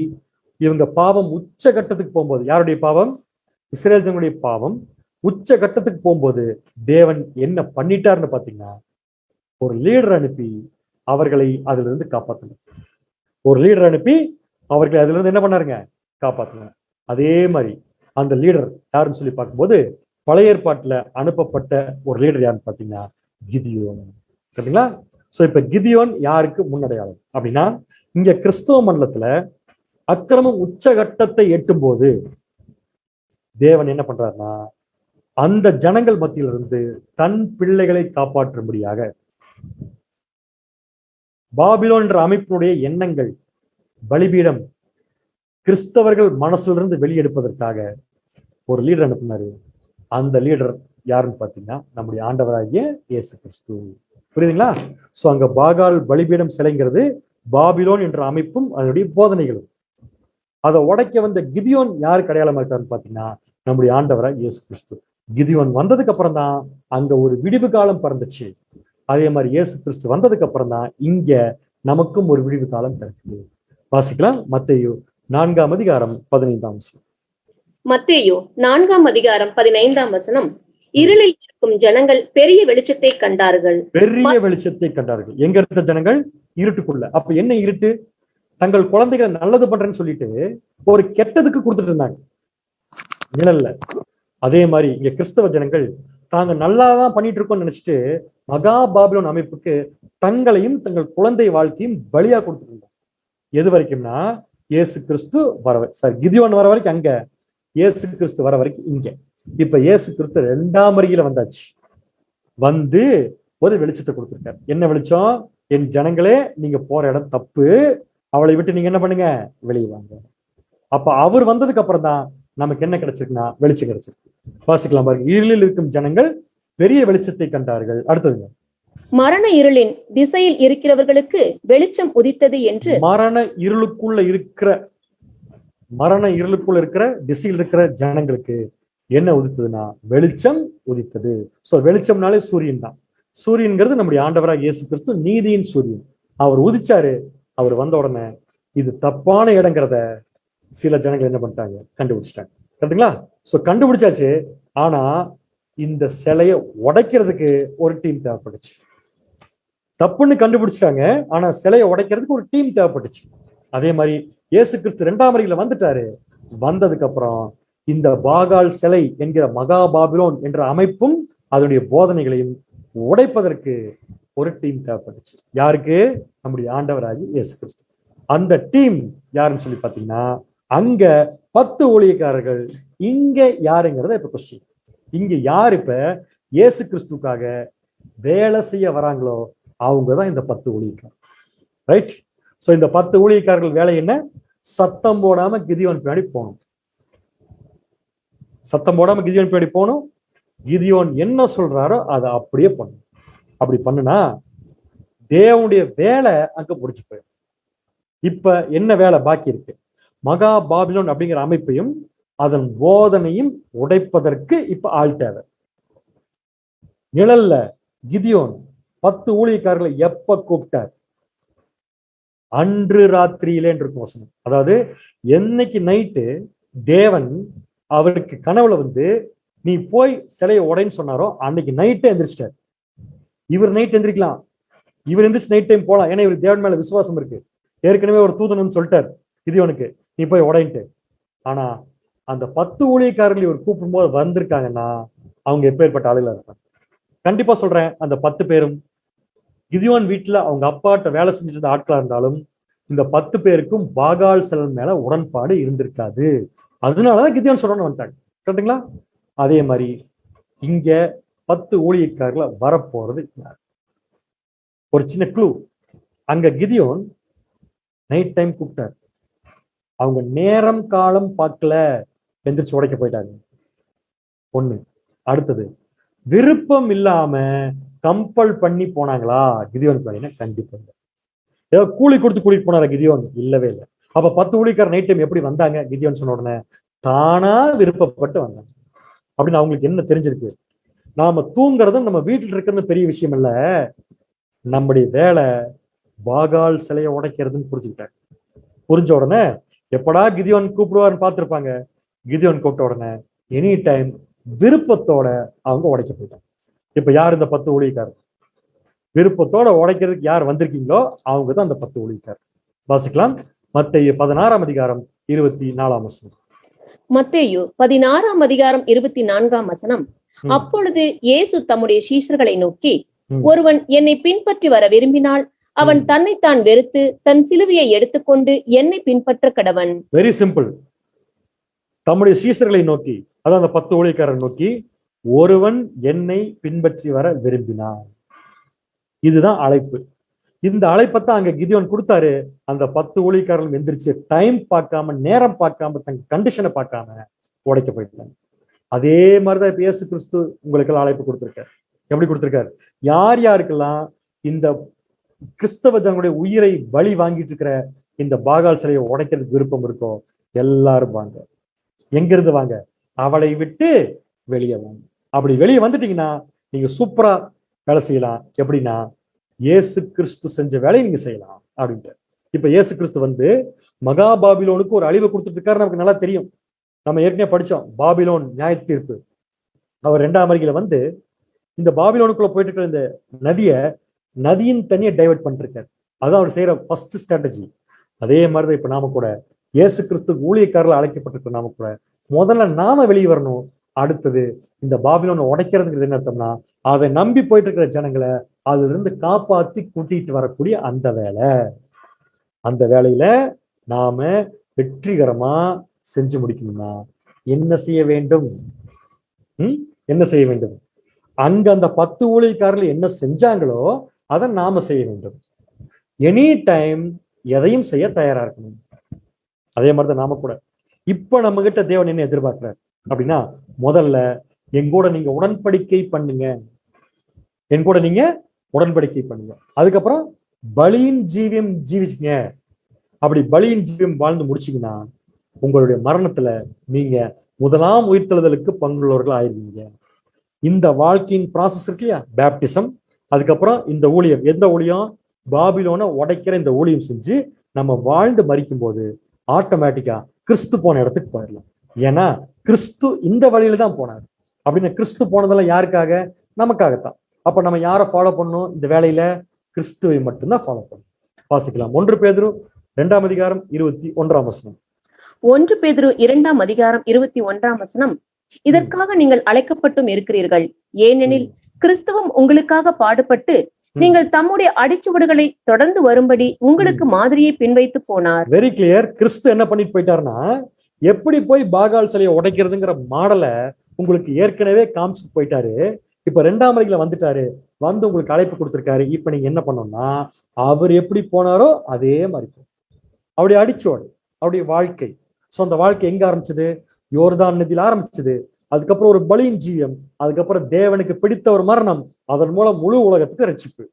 இவங்க பாவம் உச்ச கட்டத்துக்கு போகும்போது, யாருடைய பாவம்? இஸ்ரேல் ஜனங்களுடைய பாவம் உச்ச கட்டத்துக்கு போகும்போது தேவன் என்ன பண்ணிட்டாருன்னு பாத்தீங்கன்னா, ஒரு லீடர் அனுப்பி அவர்களை அதுல இருந்து காப்பாத்தணும். ஒரு லீடர் அனுப்பி அவர்களை அதுல இருந்து என்ன பண்ணாருங்க, காப்பாத்தணும். அதே மாதிரி அந்த லீடர் யாருன்னு சொல்லி பார்க்கும்போது, பழைய ஏற்பாட்டுல அனுப்பப்பட்ட ஒரு லீடர் யாருன்னு பாத்தீங்கன்னா கிதியோன். சரிங்களா? சோ இப்ப கிதியோன் யாருக்கு முன்னடையாளம் அப்படின்னா, இங்க கிறிஸ்தவ மண்டலத்துல அக்கிரமம் உச்சகட்டத்தை எட்டும் போது தேவன் என்ன பண்றாருன்னா, அந்த ஜனங்கள் மத்தியிலிருந்து தன் பிள்ளைகளை காப்பாற்றும்படியாக பாபிலோன் என்ற அமைப்பினுடைய எண்ணங்கள், பலிபீடம் கிறிஸ்தவர்கள் மனசுல வெளியெடுப்பதற்காக ஒரு லீடர் அனுப்பினாரு. அந்த லீடர் யாருன்னு பாத்தீங்கன்னா நம்முடைய ஆண்டவராகிய இயேசு கிறிஸ்து. புரியுதுங்களா? சோ அங்க பாகால் பலிபீடம் சிலைங்கிறது பாபிலோன் என்ற அமைப்பும் அதனுடைய போதனைகளும். அதை உடைக்க வந்த கிதியோன் யாருக்கு அடையாளமா இருக்காருன்னு பாத்தீங்கன்னா நம்முடைய ஆண்டவராக இயேசு கிறிஸ்து. கிதியோன் வந்ததுக்கு அப்புறம் தான் அங்க ஒரு விடிவு காலம் பிறந்துச்சு. அதே மாதிரி இயேசு கிறிஸ்து வந்ததுக்கு அப்புறம் தான் இங்க நமக்கும் ஒரு விடிவு காலம் பிறக்குது. வாசிக்கலாம். மத்தேயு 4:15. மத்தேயு 4:15. இருளில் இருக்கும் ஜனங்கள் பெரிய வெளிச்சத்தை கண்டார்கள். பெரிய வெளிச்சத்தை கண்டார்கள். எங்க இருந்த ஜனங்கள்? இருட்டுக்குள்ள. அப்ப என்ன இருட்டு? தங்கள் குழந்தைகளை நல்லது பண்றேன்னு சொல்லிட்டு ஒரு கெட்டதுக்கு கொடுத்துட்டு இருந்தாங்க நிழல்ல. அதே மாதிரி இங்க கிறிஸ்தவ ஜனங்கள் தாங்க நல்லாதான் பண்ணிட்டு இருக்கோம்னு நினைச்சிட்டு மகா பாபிலோன் அமைப்புக்கு தங்களையும் தங்கள் குழந்தை வாழ்க்கையும் பலியா கொடுத்துட்டு இருந்தாங்க. எது வரைக்கும்னா இயேசு கிறிஸ்து கிதியோன் வர வரைக்கும் அங்க, இயேசு கிறிஸ்து வர வரைக்கும் இங்க. இப்ப இயேசு கிறிஸ்து 2ஆம் வருகையில வந்தாச்சு. வந்து ஒரு வெளிச்சத்தை கொடுத்திருக்காரு. என்ன வெளிச்சம்? என் ஜனங்களே, நீங்க போற இடம் தப்பு, அவளை விட்டு நீங்க என்ன பண்ணுங்க, வெளியே வாங்க. அப்ப அவர் வந்ததுக்கு அப்புறம் தான் நமக்கு என்ன கிடைச்சிருக்குன்னா வெளிச்சம் கிடைச்சிருக்கு. வாசிக்கலாம் பாருங்க. இருளில் இருக்கும் ஜனங்கள் பெரிய வெளிச்சத்தை கண்டார்கள். அடுத்ததுங்க, மரண இருளின் திசையில் இருக்கிறவர்களுக்கு வெளிச்சம் உதித்தது என்று. மரண இருளுக்குள்ள இருக்கிற திசையில் இருக்கிற ஜனங்களுக்கு என்ன உதித்ததுன்னா வெளிச்சம் உதித்தது. சோ வெளிச்சம்னாலே சூரியன் தான். சூரியன்கிறது நம்முடைய ஆண்டவராக இயேசு கிறிஸ்து, நீதியின் சூரியன். அவர் உதிச்சாரு. அவர் வந்த உடனே இது தப்பான இடங்கிறத சில ஜனங்கள் என்ன பண்ணிட்டாங்க, கண்டுபிடிச்சிட்டாங்க. கரெக்டுங்களா? சோ கண்டுபிடிச்சாச்சு. ஆனா இந்த சிலையை உடைக்கிறதுக்கு ஒரு டீம் தேவைப்பட்டுச்சு. தப்புன்னு கண்டுபிடிச்சிட்டாங்க, ஆனா சிலையை உடைக்கிறதுக்கு ஒரு டீம் தேவைப்பட்டுச்சு. அதே மாதிரி இயேசு கிறிஸ்து 2ஆம் வருகையில வந்துட்டாரு. வந்ததுக்கு அப்புறம் இந்த பாகால் சிலை என்கிற மகா பாபிலோன் என்ற அமைப்பும் அதனுடைய போதனைகளையும் உடைப்பதற்கு ஒரு டீம் தேவைப்பட்டுச்சு. யாருக்கு? நம்முடைய ஆண்டவராகி இயேசு கிறிஸ்து. அந்த டீம் யாருன்னு சொல்லி பாத்தீங்கன்னா அங்க 10 ஊழியக்காரர்கள். இங்க யாருங்கிறத இப்ப கொஸ்டின். இங்க யார் இப்ப இயேசு கிறிஸ்துக்காக வேலை செய்ய வராங்களோ அவங்கதான் இந்த 10 ஊழியக்காரர். ரைட்? சோ இந்த 10 ஊழியக்காரர்கள் வேலை என்ன? சத்தம் போடாம கிதியோன் பின்னாடி போகணும். சத்தம் போடாம கிதியோன் பின்னாடி போகணும். கிதியோன் என்ன சொல்றாரோ அதை அப்படியே பண்ணணும். அப்படி பண்ணுனா தேவனுடைய வேலை அங்க முடிச்சு போயிடும். இப்ப என்ன வேலை பாக்கி இருக்கு? மகா பாபிலோன் அப்படிங்கிற அமைப்பையும் அதன் போதனையும் உடைப்பதற்கு இப்ப ஆள் தேவை. நிழல்ல கிதியோன் 10 ஊழியக்காரர்களை எப்ப கூப்பிட்டார்? அன்று ராத்திரியிலே இருக்கும் வசனம். அதாவது என்னைக்கு நைட்டு தேவன் அவருக்கு கனவுல வந்து நீ போய் சிலையை உடைன்னு சொன்னாரோ அன்னைக்கு நைட்டே எந்திரிச்சிட்டார். இவர் நைட் எந்திரிக்கலாம், இவர் எந்திரிச்சு நைட் டைம் போலாம். ஏன்னா இவர் தேவன் மேல விசுவாசம் இருக்கு. ஏற்கனவே ஒரு தூதன் சொல்லிட்டார் கிதியோனுக்கு, நீ போய் உடைன்ட்டு. ஆனா அந்த 10 ஊழியக்காரர்கள் இவர் கூப்பிடும் போது வந்திருக்காங்கன்னா அவங்க எப்பேற்பட்ட ஆளுகளா இருப்பாங்க? கண்டிப்பா சொல்றேன், அந்த 10 பேரும் கிதியோன் வீட்டுல அவங்க அப்பாட்ட வேலை செஞ்சுட்டு இருந்த ஆட்களா இருந்தாலும் இந்த 10 பேருக்கும் பாகால் சிலை மேல உடன்பாடு இருந்திருக்காது. அதனாலதான் கிதியோன் சொல்றோன்னு வந்துட்டாங்க. கரெக்டுங்களா? அதே மாதிரி இங்க 10 ஊழியக்காரர்களை வரப்போறது யார்? ஒரு சின்ன க்ளூ. அங்க கிதியோன் நைட் டைம் கூப்பிட்டார். அவங்க நேரம் காலம் பார்க்கல, எந்திரிச்சு உடைக்க போயிட்டாங்க. ஒண்ணு. அடுத்தது, விருப்பம் இல்லாம கம்பல் பண்ணி போனாங்களா கிதியோன் பாத்தீங்கன்னா? கண்டிப்பா இல்லை. ஏதோ கூலி கொடுத்து கூட்டிட்டு போனாரா கிதியோன்? இல்லவே இல்லை. அப்ப 10 ஊழியக்காரர் நைட் டைம் எப்படி வந்தாங்க? கிதியோன் சொன்ன உடனே தானா விருப்பப்பட்டு வந்தாங்க. அப்படின்னு அவங்களுக்கு என்ன தெரிஞ்சிருக்கு? நாம தூங்குறதும் நம்ம வீட்டில் இருக்கிறது பெரிய விஷயம் இல்ல, நம்முடைய வேலை பாகால் சிலையை உடைக்கிறதுன்னு புரிஞ்சுக்கிட்டாங்க. புரிஞ்ச உடனே எப்படா கிதியோன் கூப்பிடுவாருன்னு பார்த்திருப்பாங்க. கிதியோன் கூப்பிட்ட உடனே எனி டைம் விருப்பத்தோட அவங்க உடைக்க போயிட்டாங்க. இப்ப யார் இந்த 10 ஊழியக்காரர்? விருப்பத்தோட உடைக்கிறதுக்கு யார் வந்திருக்கீங்களோ அவங்க தான் அந்த 10 ஊழியக்காரர். வாசிக்கலாம். மத்தேயு 16:24. மத்தேயு 16:24. அப்பொழுது இயேசு தம்முடைய சீஷர்களை நோக்கி, ஒருவன் என்னை பின்பற்றி வர விரும்பினால் அவன் தன்னைத்தான் வெறுத்து தன் சிலுவையை எடுத்துக்கொண்டு என்னை பின்பற்ற கடவன். Very simple. தம்முடைய சீசர்களை நோக்கி, அதாவது அந்த 10 ஊழியக்காரரை நோக்கி, ஒருவன் என்னை பின்பற்றி வர விரும்பினான். இதுதான் அழைப்பு. இந்த அழைப்பத்தான் அங்க கிதியோன் கொடுத்தாரு. அந்த 10 ஊழியக்காரர்கள் எந்திரிச்சு டைம் பார்க்காம, நேரம் பார்க்காம, தங்க கண்டிஷனை பார்க்காம உடைக்க போயிட்டாங்க. அதே மாதிரிதான் இப்ப இயேசு கிறிஸ்து உங்களுக்கெல்லாம் அழைப்பு கொடுத்திருக்காரு. எப்படி கொடுத்திருக்காரு? யார் யாருக்கெல்லாம் இந்த கிறிஸ்தவ ஜனங்களுடைய உயிரை பலி வாங்கிட்டு இருக்கிற இந்த பாகால் சிலையை உடைக்கிறதுக்கு விருப்பம் இருக்கோ எல்லாரும் வாங்க. எங்கிருந்து வாங்க? அவளை விட்டு வெளியே வாங்க. அப்படி வெளியே வந்துட்டீங்கன்னா நீங்க சூப்பரா வேலை செய்யலாம். எப்படின்னா, இயேசு கிறிஸ்து செஞ்ச வேலையை நீங்க செய்யலாம் அப்படின்ட்டு. இப்ப இயேசு கிறிஸ்து வந்து மகா பாபிலோனுக்கு ஒரு அழிவை கொடுத்துட்டு இருக்காரு. நமக்கு நல்லா தெரியும். நம்ம ஏற்கனவே படிச்சோம் பாபிலோன் நியாய தீர்ப்பு. அவர் 2ஆம் வருகையில வந்து இந்த பாபிலோனுக்குள்ள போயிட்டு இருக்கிற இந்த நதியின் தண்ணியை டைவர்ட் பண்ணிருக்காரு. அதான் அவர் செய்யற ஃபர்ஸ்ட் ஸ்ட்ராட்டஜி. அதே மாதிரிதான் இப்ப நாம கூட இயேசு கிறிஸ்து ஊழியக்காரர்கள் அழைக்கப்பட்டிருக்கிற நாம கூட முதல்ல நாம வெளியே வரணும். அடுத்தது இந்த பாபிலோனை உடைக்கிறதுங்கிறது என்ன அர்த்தம்னா, அதை நம்பி போயிட்டு இருக்கிற ஜனங்களை அதுல இருந்து காப்பாத்தி கூட்டிட்டு வரக்கூடிய அந்த வேலையில நாம வெற்றிகரமா செஞ்சு முடிக்கணும்னா என்ன செய்ய வேண்டும்? என்ன செய்ய வேண்டும்? அங்க அந்த 10 ஊழியக்காரர்கள் என்ன செஞ்சாங்களோ அதை நாம செய்ய வேண்டும். எனி டைம் எதையும் செய்ய தயாரா இருக்கணும். அதே மாதிரிதான் நாம கூட இப்ப நம்ம கிட்ட தேவன் என்ன எதிர்பார்க்கிறார் அப்படின்னா, முதல்ல எங்கூட நீங்க உடன்படிக்கை பண்ணுங்க. என் கூட நீங்க உடன்படிக்கை பண்ணுங்க. அதுக்கப்புறம் பலியின் ஜீவியம் ஜீவிச்சுங்க. அப்படி பலியின் ஜீவியம் வாழ்ந்து முடிச்சீங்கன்னா உங்களுடைய மரணத்துல நீங்க முதலாம் உயிர்த்தெழுதலுக்கு பங்குள்ளவர்கள் ஆயிருவீங்க. இந்த வாழ்க்கையின் ப்ராசஸ் இருக்கு இல்லையா, பேப்டிசம், அதுக்கப்புறம் இந்த ஊழியம். எந்த ஊழியம்? பாபிலோனை உடைக்கிற இந்த ஊழியம் செஞ்சு நம்ம வாழ்ந்து மரிக்கும் போது ஆட்டோமேட்டிக்கா கிறிஸ்து போன இடத்துக்கு போயிடலாம். ஏன்னா கிறிஸ்து இந்த வழியில தான் போனார். அப்படின்னு கிறிஸ்து போனதெல்லாம் யாருக்காக? நமக்காகத்தான். அப்ப நம்ம யாரை ஃபாலோ பண்ணணும்? இந்த வேலையில கிறிஸ்துவை மட்டும்தான் ஃபாலோ பண்ணணும். வாசிக்கலாம். 1 பேதுரு 2ஆம் அதிகாரம் 21ஆம் வசனம். 1 பேதுரு 2ஆம் அதிகாரம் 21ஆம் வசனம். இதற்காக நீங்கள் அழைக்கப்பட்டும் இருக்கிறீர்கள். ஏனெனில் கிறிஸ்துவும் உங்களுக்காக பாடுபட்டு நீங்கள் தம்முடைய அடிச்சுவடுகளை தொடர்ந்து வரும்படி உங்களுக்கு மாதிரியை பின்வைத்து போனார். Very clear. கிறிஸ்து என்ன பண்ணிட்டு போயிட்டாருன்னா, எப்படி போய் பாகால் சிலையை உடைக்கிறதுங்கிற மாடலை உங்களுக்கு ஏற்கனவே காமிச்சிட்டு போயிட்டாரு. இப்ப 2ஆம் வருகையில வந்துட்டாரு. வந்து உங்களுக்கு அழைப்பு கொடுத்திருக்காரு. இப்ப நீங்க என்ன பண்ணணும்னா, அவர் எப்படி போனாரோ அதே மாதிரி அவருடைய அடிச்சுவடு, அவருடைய வாழ்க்கை. சோ அந்த வாழ்க்கை எங்க ஆரம்பிச்சது? யோர்தான் நதியில் ஆரம்பிச்சது. அதுக்கப்புறம் ஒரு பலியின் ஜீவியம், அதுக்கப்புறம் தேவனுக்கு பிடித்த ஒரு மரணம், அதன் மூலம் முழு உலகத்துக்கு ரட்சிப்பு.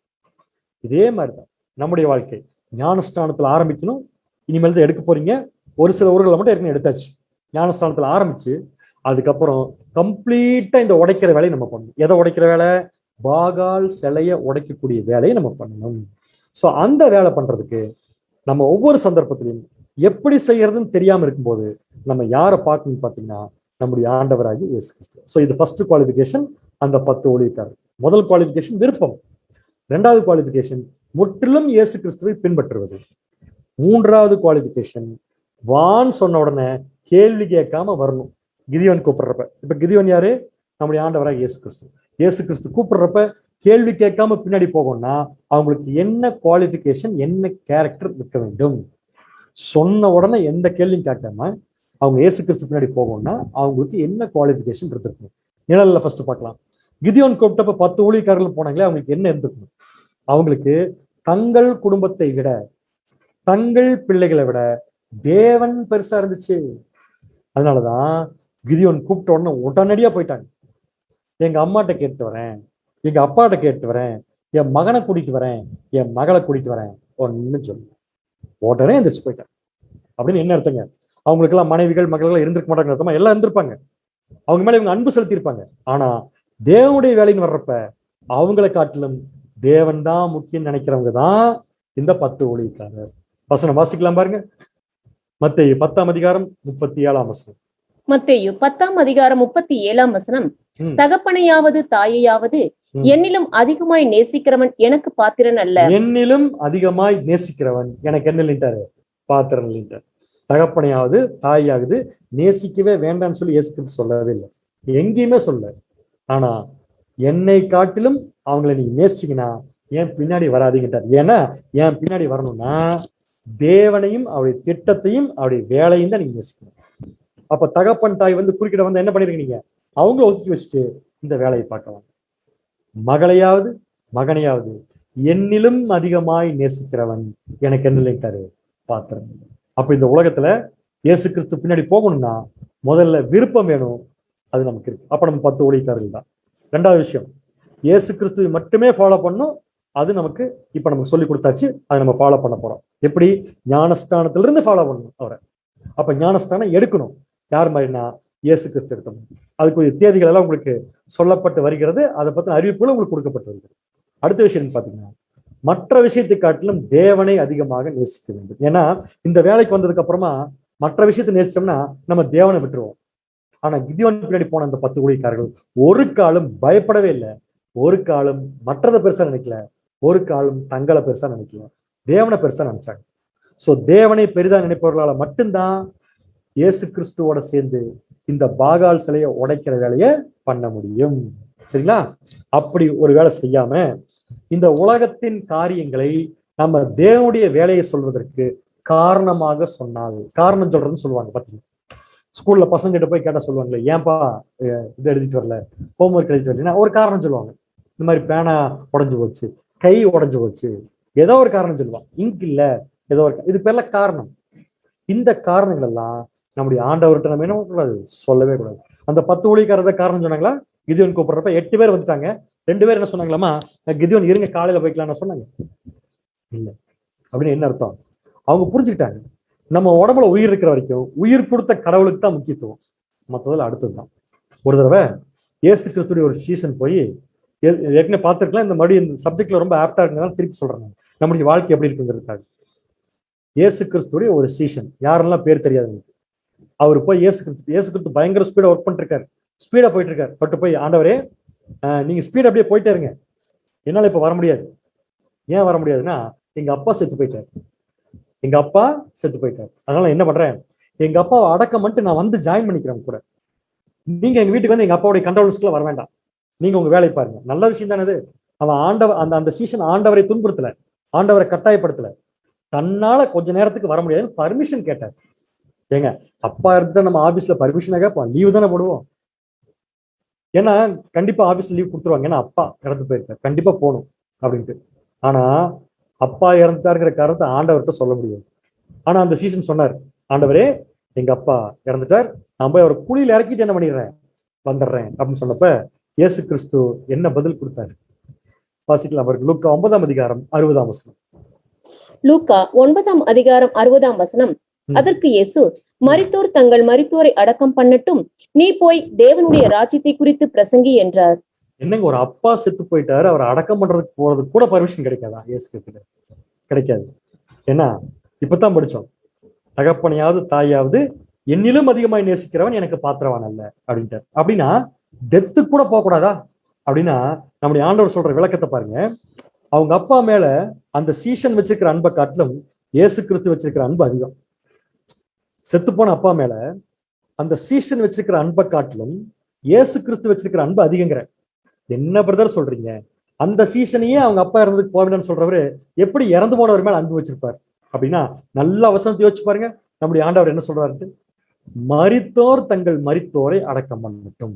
இதே மாதிரிதான் நம்முடைய வாழ்க்கை. ஞானஸ்தானத்துல ஆரம்பிக்கணும். இனிமேல் தான் எடுக்க போறீங்க. ஒரு சில ஊர்களை மட்டும் ஏற்கனவே எடுத்தாச்சு. ஞானஸ்தானத்துல ஆரம்பிச்சு அதுக்கப்புறம் கம்ப்ளீட்டா இந்த உடைக்கிற வேலையை நம்ம பண்ணணும். எதை உடைக்கிற வேலை? பாகால் சிலையை உடைக்கக்கூடிய வேலையை நம்ம பண்ணணும். சோ அந்த வேலை பண்றதுக்கு நம்ம ஒவ்வொரு சந்தர்ப்பத்திலையும் எப்படி செய்யறதுன்னு தெரியாம இருக்கும்போது நம்ம யாரை பார்க்கணும்னு பாத்தீங்கன்னா, நம்முடைய ஆண்டவராகி இயேசு கிறிஸ்து. சோ இது ஃபர்ஸ்ட் குவாலிஃபிகேஷன். அந்த 10 ஊழியக்காரர். முதல் குவாலிஃபிகேஷன் விருப்பம். 2வது குவாலிஃபிகேஷன் முற்றிலும் இயேசு கிறிஸ்துவை பின்பற்றுவது. 3வது குவாலிஃபிகேஷன் வான் சொன்ன உடனே கேள்வி கேட்காம வரணும். கிதியோன் கூப்பிடுறப்ப, இப்ப கிதியோன் யாரு? நம்முடைய ஆண்டவராக இயேசு கிறிஸ்து. இயேசு கிறிஸ்து கூப்பிடுறப்ப கேள்வி கேட்காம பின்னாடி போகணும்னா அவங்களுக்கு என்ன குவாலிஃபிகேஷன், என்ன கேரக்டர் இருக்க வேண்டும்? சொன்ன உடனே எந்த கேள்வியும் கேட்காம அவங்க இயேசு கிறிஸ்து பின்னாடி போகணும்னா அவங்களுக்கு என்ன குவாலிஃபிகேஷன் இருந்திருக்கணும்? நிழல்ல ஃபர்ஸ்ட் பார்க்கலாம். கிதியோன் கூப்பிட்டப்ப 10 ஊழியக்காரர்கள் போனாங்களே, அவங்களுக்கு என்ன இருந்திருக்கணும்? அவங்களுக்கு தங்கள் குடும்பத்தை விட, தங்கள் பிள்ளைகளை விட தேவன் பெருசா இருந்துச்சு. அதனாலதான் கிதியோன் கூப்பிட்ட உடனே உடனடியா போயிட்டாங்க. எங்க அம்மாட்ட கேட்டு வரேன், எங்க அப்பாட்ட கேட்டு வரேன், என் மகனை கூட்டிட்டு வரேன், என் மகளை கூட்டிட்டு வரேன், ஒன்னு சொல்லு. உடனே எந்திரிச்சு போயிட்டேன். அப்படின்னு என்ன அர்த்தங்க? அவங்களுக்கு எல்லாம் மனைவிகள் மகள்கள் இருந்திருக்க மாட்டாங்க அர்த்தமா? எல்லாம் இருந்திருப்பாங்க. அவங்க மேல இவங்க அன்பு செலுத்தி இருப்பாங்க. ஆனா தேவனுடைய வேலைன்னு வர்றப்ப அவங்களை காட்டிலும் தேவன் தான் முக்கியம் நினைக்கிறவங்க தான் இந்த 10 ஊழியக்காரர். வசனம் வாசிக்கலாம் பாருங்க. மத்தேயு 10ஆம் அதிகாரம் 37ஆம் வசனம். மத்தேயு 10ஆம் அதிகாரம் 37ஆம் வசனம். தகப்பனையாவது தாயையாவது என்னிலும் அதிகமாய் நேசிக்கிறவன் எனக்கு பாத்திரன் அல்ல. என்னிலும் அதிகமாய் நேசிக்கிறவன் எனக்கு என்ன இல்லைன்ட்டாரு? பாத்திரன் இல்லைன்ட்டார். தகப்பனையாவது தாயாவது நேசிக்கவே வேண்டாம்னு சொல்லி இயேசு கிறிஸ்து சொல்லவே இல்லை, எங்கேயுமே சொல்ல. ஆனா என்னை காட்டிலும் அவங்களை நீங்க நேசிச்சீங்கன்னா ஏன் பின்னாடி வராதீங்கட்டார். ஏன்னா ஏன் பின்னாடி வரணும்னா தேவனையும் அவருடைய திட்டத்தையும் அவருடைய வேலையும் தான் நீங்க நேசிக்கணும். அப்ப தகப்பன் தாய் வந்து குறுக்கிட வந்து என்ன பண்ணிருக்கீங்க, அவங்கள ஒதுக்கி வச்சுட்டு இந்த வேலையை பார்க்கலாம். மகளையாவது மகனையாவது என்னிலும் அதிகமாய் நேசிக்கிறவன் எனக்கு என்ன இல்லைட்டாரு பாத்திரம். அப்ப இந்த உலகத்துல இயேசு கிறிஸ்து பின்னாடி போகணும்னா முதல்ல விருப்பம் வேணும், அது நமக்கு இருக்கு. அப்ப நம்ம 10 ஊழியக்காரர்கள் தான். ரெண்டாவது விஷயம், இயேசு கிறிஸ்துவை மட்டுமே ஃபாலோ பண்ணணும், அது நமக்கு இப்ப நமக்கு சொல்லி கொடுத்தாச்சு, அதை நம்ம ஃபாலோ பண்ண போறோம். எப்படி? ஞானஸ்தானத்துல இருந்து ஃபாலோ பண்ணணும் அவரை. அப்ப ஞானஸ்தானம் எடுக்கணும். யார் மாதிரினா இயேசு கிறிஸ்து எடுக்கணும். அதுக்குரிய தேதிகள் எல்லாம் உங்களுக்கு சொல்லப்பட்டு வருகிறது, அதை பத்தின அறிவிப்புகளும் உங்களுக்கு கொடுக்கப்பட்டு வருகிறது. அடுத்த விஷயம் பாத்தீங்கன்னா, மற்ற விஷயத்தை காட்டிலும் தேவனை அதிகமாக நேசிக்க வேண்டும். ஏன்னா இந்த வேலைக்கு வந்ததுக்கு அப்புறமா மற்ற விஷயத்தை நேசிச்சோம்னா நம்ம தேவனை விட்டுருவோம். ஆனா கிதியோன் பின்னாடி போன அந்த 10 ஊழியக்காரர்கள் ஒரு காலம் பயப்படவே இல்லை, ஒரு காலம் மற்றதை பெருசா நினைக்கல, ஒரு காலம் தங்களை பெருசா நினைக்கல, தேவனை பெருசா நினைச்சாங்க. சோ தேவனை பெரிதா நினைப்பவர்களால மட்டும்தான் இயேசு கிறிஸ்துவோட சேர்ந்து இந்த பாகால் சிலையை உடைக்கிற வேலையை பண்ண முடியும். சரிங்களா? அப்படி ஒரு வேலை செய்யாம இந்த உலகத்தின் காரியங்களை நம்ம தேவனுடைய வேலையை சொல்வதற்கு காரணமாக சொன்னால், காரணம் சொல்றதுன்னு சொல்லுவாங்க. பார்த்தீங்கன்னா ஸ்கூல்ல பசங்க கிட்ட போய் கேட்டா சொல்லுவாங்களே, ஏன்பா இது எழுதிட்டு வரல, ஹோம்ஒர்க் எழுதிட்டு வரலன்னா ஒரு காரணம் சொல்லுவாங்க. இந்த மாதிரி பேனா உடஞ்சு போச்சு, கை உடஞ்சு போச்சு, ஏதோ ஒரு காரணம் சொல்லுவாங்க. இங்க் இல்ல, ஏதோ ஒரு, இது பேர்ல காரணம். இந்த காரணங்கள் எல்லாம் நம்முடைய ஆண்டவர்கிட்ட நம்ம என்ன கூடாது, சொல்லவே கூடாது. அந்த 10 ஊழியக்காரர் காரணம் சொன்னாங்களா? கிதியோன் கூப்பிடுறப்ப 8 பேர் வந்துட்டாங்க. 2 பேர் என்ன சொன்னாங்களாமா, கிதியோன் இருங்க காலையில போய்க்கலாம்னு சொன்னாங்க. இல்ல அப்படின்னு என்ன அர்த்தம்? அவங்க புரிஞ்சுக்கிட்டாங்க, நம்ம உடம்புல உயிர் இருக்கிற வரைக்கும் உயிர் கொடுத்த கடவுளுக்கு தான் முக்கியத்துவம், மற்றதில் அடுத்ததுதான். ஒரு தடவை இயேசு கிறிஸ்துடைய ஒரு சீசன் போய், ஏற்கனவே பார்த்துருக்கலாம், இந்த மறுபடியும் இந்த சப்ஜெக்ட்ல ரொம்ப ஆப்டா இருக்கிறதால திருப்பி சொல்றாங்க, நம்முடைய வாழ்க்கை எப்படி இருக்குங்கிறதுக்காக. இயேசு கிறிஸ்துடைய ஒரு சீசன், யாரெல்லாம் பேர் தெரியாது, அவர் போய் இயேசு கிறிஸ்து பயங்கர ஸ்பீடா ஒர்க் பண்ணிட்டு இருக்காரு, ஸ்பீடா போயிட்டு இருக்காரு. பட்டு போய், ஆண்டவரே நீங்க ஸ்பீட் அப்படியே போயிட்டே இருங்க, என்னால இப்ப வர முடியாது. ஏன் வர முடியாதுன்னா, எங்க அப்பா செத்து போயிட்டாரு, எங்க அப்பா செத்து போயிட்டாரு. அதனால என்ன பண்றேன், எங்க அப்பாவை அடக்கம் பண்ணிட்டு நான் வந்து ஜாயின் பண்ணிக்கிறேன் கூட. நீங்க எங்க வீட்டுக்கு வந்து எங்க அப்பாவுடைய கண்ட்ரோல்ஸ்க்குள்ள வர வேண்டாம், நீங்க உங்க வேலையை பாருங்க. நல்ல விஷயம் தானே அது. அவன் ஆண்டவர் அந்த சீசன் ஆண்டவரை துன்புறுத்தல, ஆண்டவரை கட்டாயப்படுத்தல, தன்னால கொஞ்ச நேரத்துக்கு வர முடியாதுன்னு பர்மிஷன் கேட்டார். ஏங்க, அப்பா இருந்துட்டா நம்ம ஆபீஸ்ல பர்மிஷனாக கேட்போம், லீவு தானே போடுவோம். ஏன்னா கண்டிப்பா ஆபீஸ்ல லீவ் கொடுத்துருவாங்க, ஏன்னா அப்பா இறந்து போயிருக்காரு, கண்டிப்பா போகணும் அப்படின்ட்டு. ஆனா அப்பா இறந்துட்டாருங்கிற காரணத்தை ஆண்டவர்கிட்ட சொல்ல முடியாது. ஆனா அந்த சீசன் சொன்னார், ஆண்டவரே எங்க அப்பா இறந்துட்டார், நான் போய் அவர் குழியில இறக்கிட்டு என்ன பண்ணிடுறேன், வந்துடுறேன் அப்படின்னு சொன்னப்ப இயேசு கிறிஸ்து என்ன பதில் கொடுத்தாரு வாசிக்கலாம். அவருக்கு லூக்கா 9ஆம் அதிகாரம் 60ஆம் வசனம். லூக்கா 9ஆம் அதிகாரம் 60ஆம் வசனம். அதற்கு இயேசு, மரித்தோர் தங்கள் மரித்தோரை அடக்கம் பண்ணட்டும், நீ போய் தேவனுடைய ராஜ்யத்தை குறித்து பிரசங்கி என்றார். என்னங்க, ஒரு அப்பா செத்து போயிட்டாரு, அவர் அடக்கம் பண்றதுக்கு போறதுக்கு கூட பர்மிஷன் கிடைக்காதா? இயேசு கிறிஸ்து கிடைக்காது. ஏன்னா இப்பதான் படிச்சோம், தகப்பனையாவது தாயாவது என்னிலும் அதிகமாய் நேசிக்கிறவன் எனக்கு பாத்திரவான் அல்ல அப்படின்ட்டார். அப்படின்னா டெத்து கூட போக கூடாதா? அப்படின்னா நம்முடைய ஆண்டவர் சொல்ற விளக்கத்தை பாருங்க. அவங்க அப்பா மேல அந்த சீசன் வச்சிருக்கிற அன்பை காட்டிலும் இயேசு கிறிஸ்து வச்சிருக்கிற அன்பு அதிகம். செத்து போன அப்பா மேல அந்த சீசன் வச்சிருக்கிற அன்பை காட்டிலும் இயேசு கிறிஸ்து வச்சிருக்கிற அன்பு அதிகங்கிற. என்ன பிரதர் சொல்றீங்க? அந்த சீசனையே அவங்க அப்பா இறந்ததுக்கு போக வேண்டாம்னு சொல்றவரு எப்படி இறந்து போனவர் மேல அன்பு வச்சிருப்பாரு? அப்படின்னா நல்ல வசனத்தை யோசிச்சு பாருங்க. நம்முடைய ஆண்டவர் என்ன சொல்றாரு, மரித்தோர் தங்கள் மரித்தோரை அடக்கம் பண்ணட்டும்.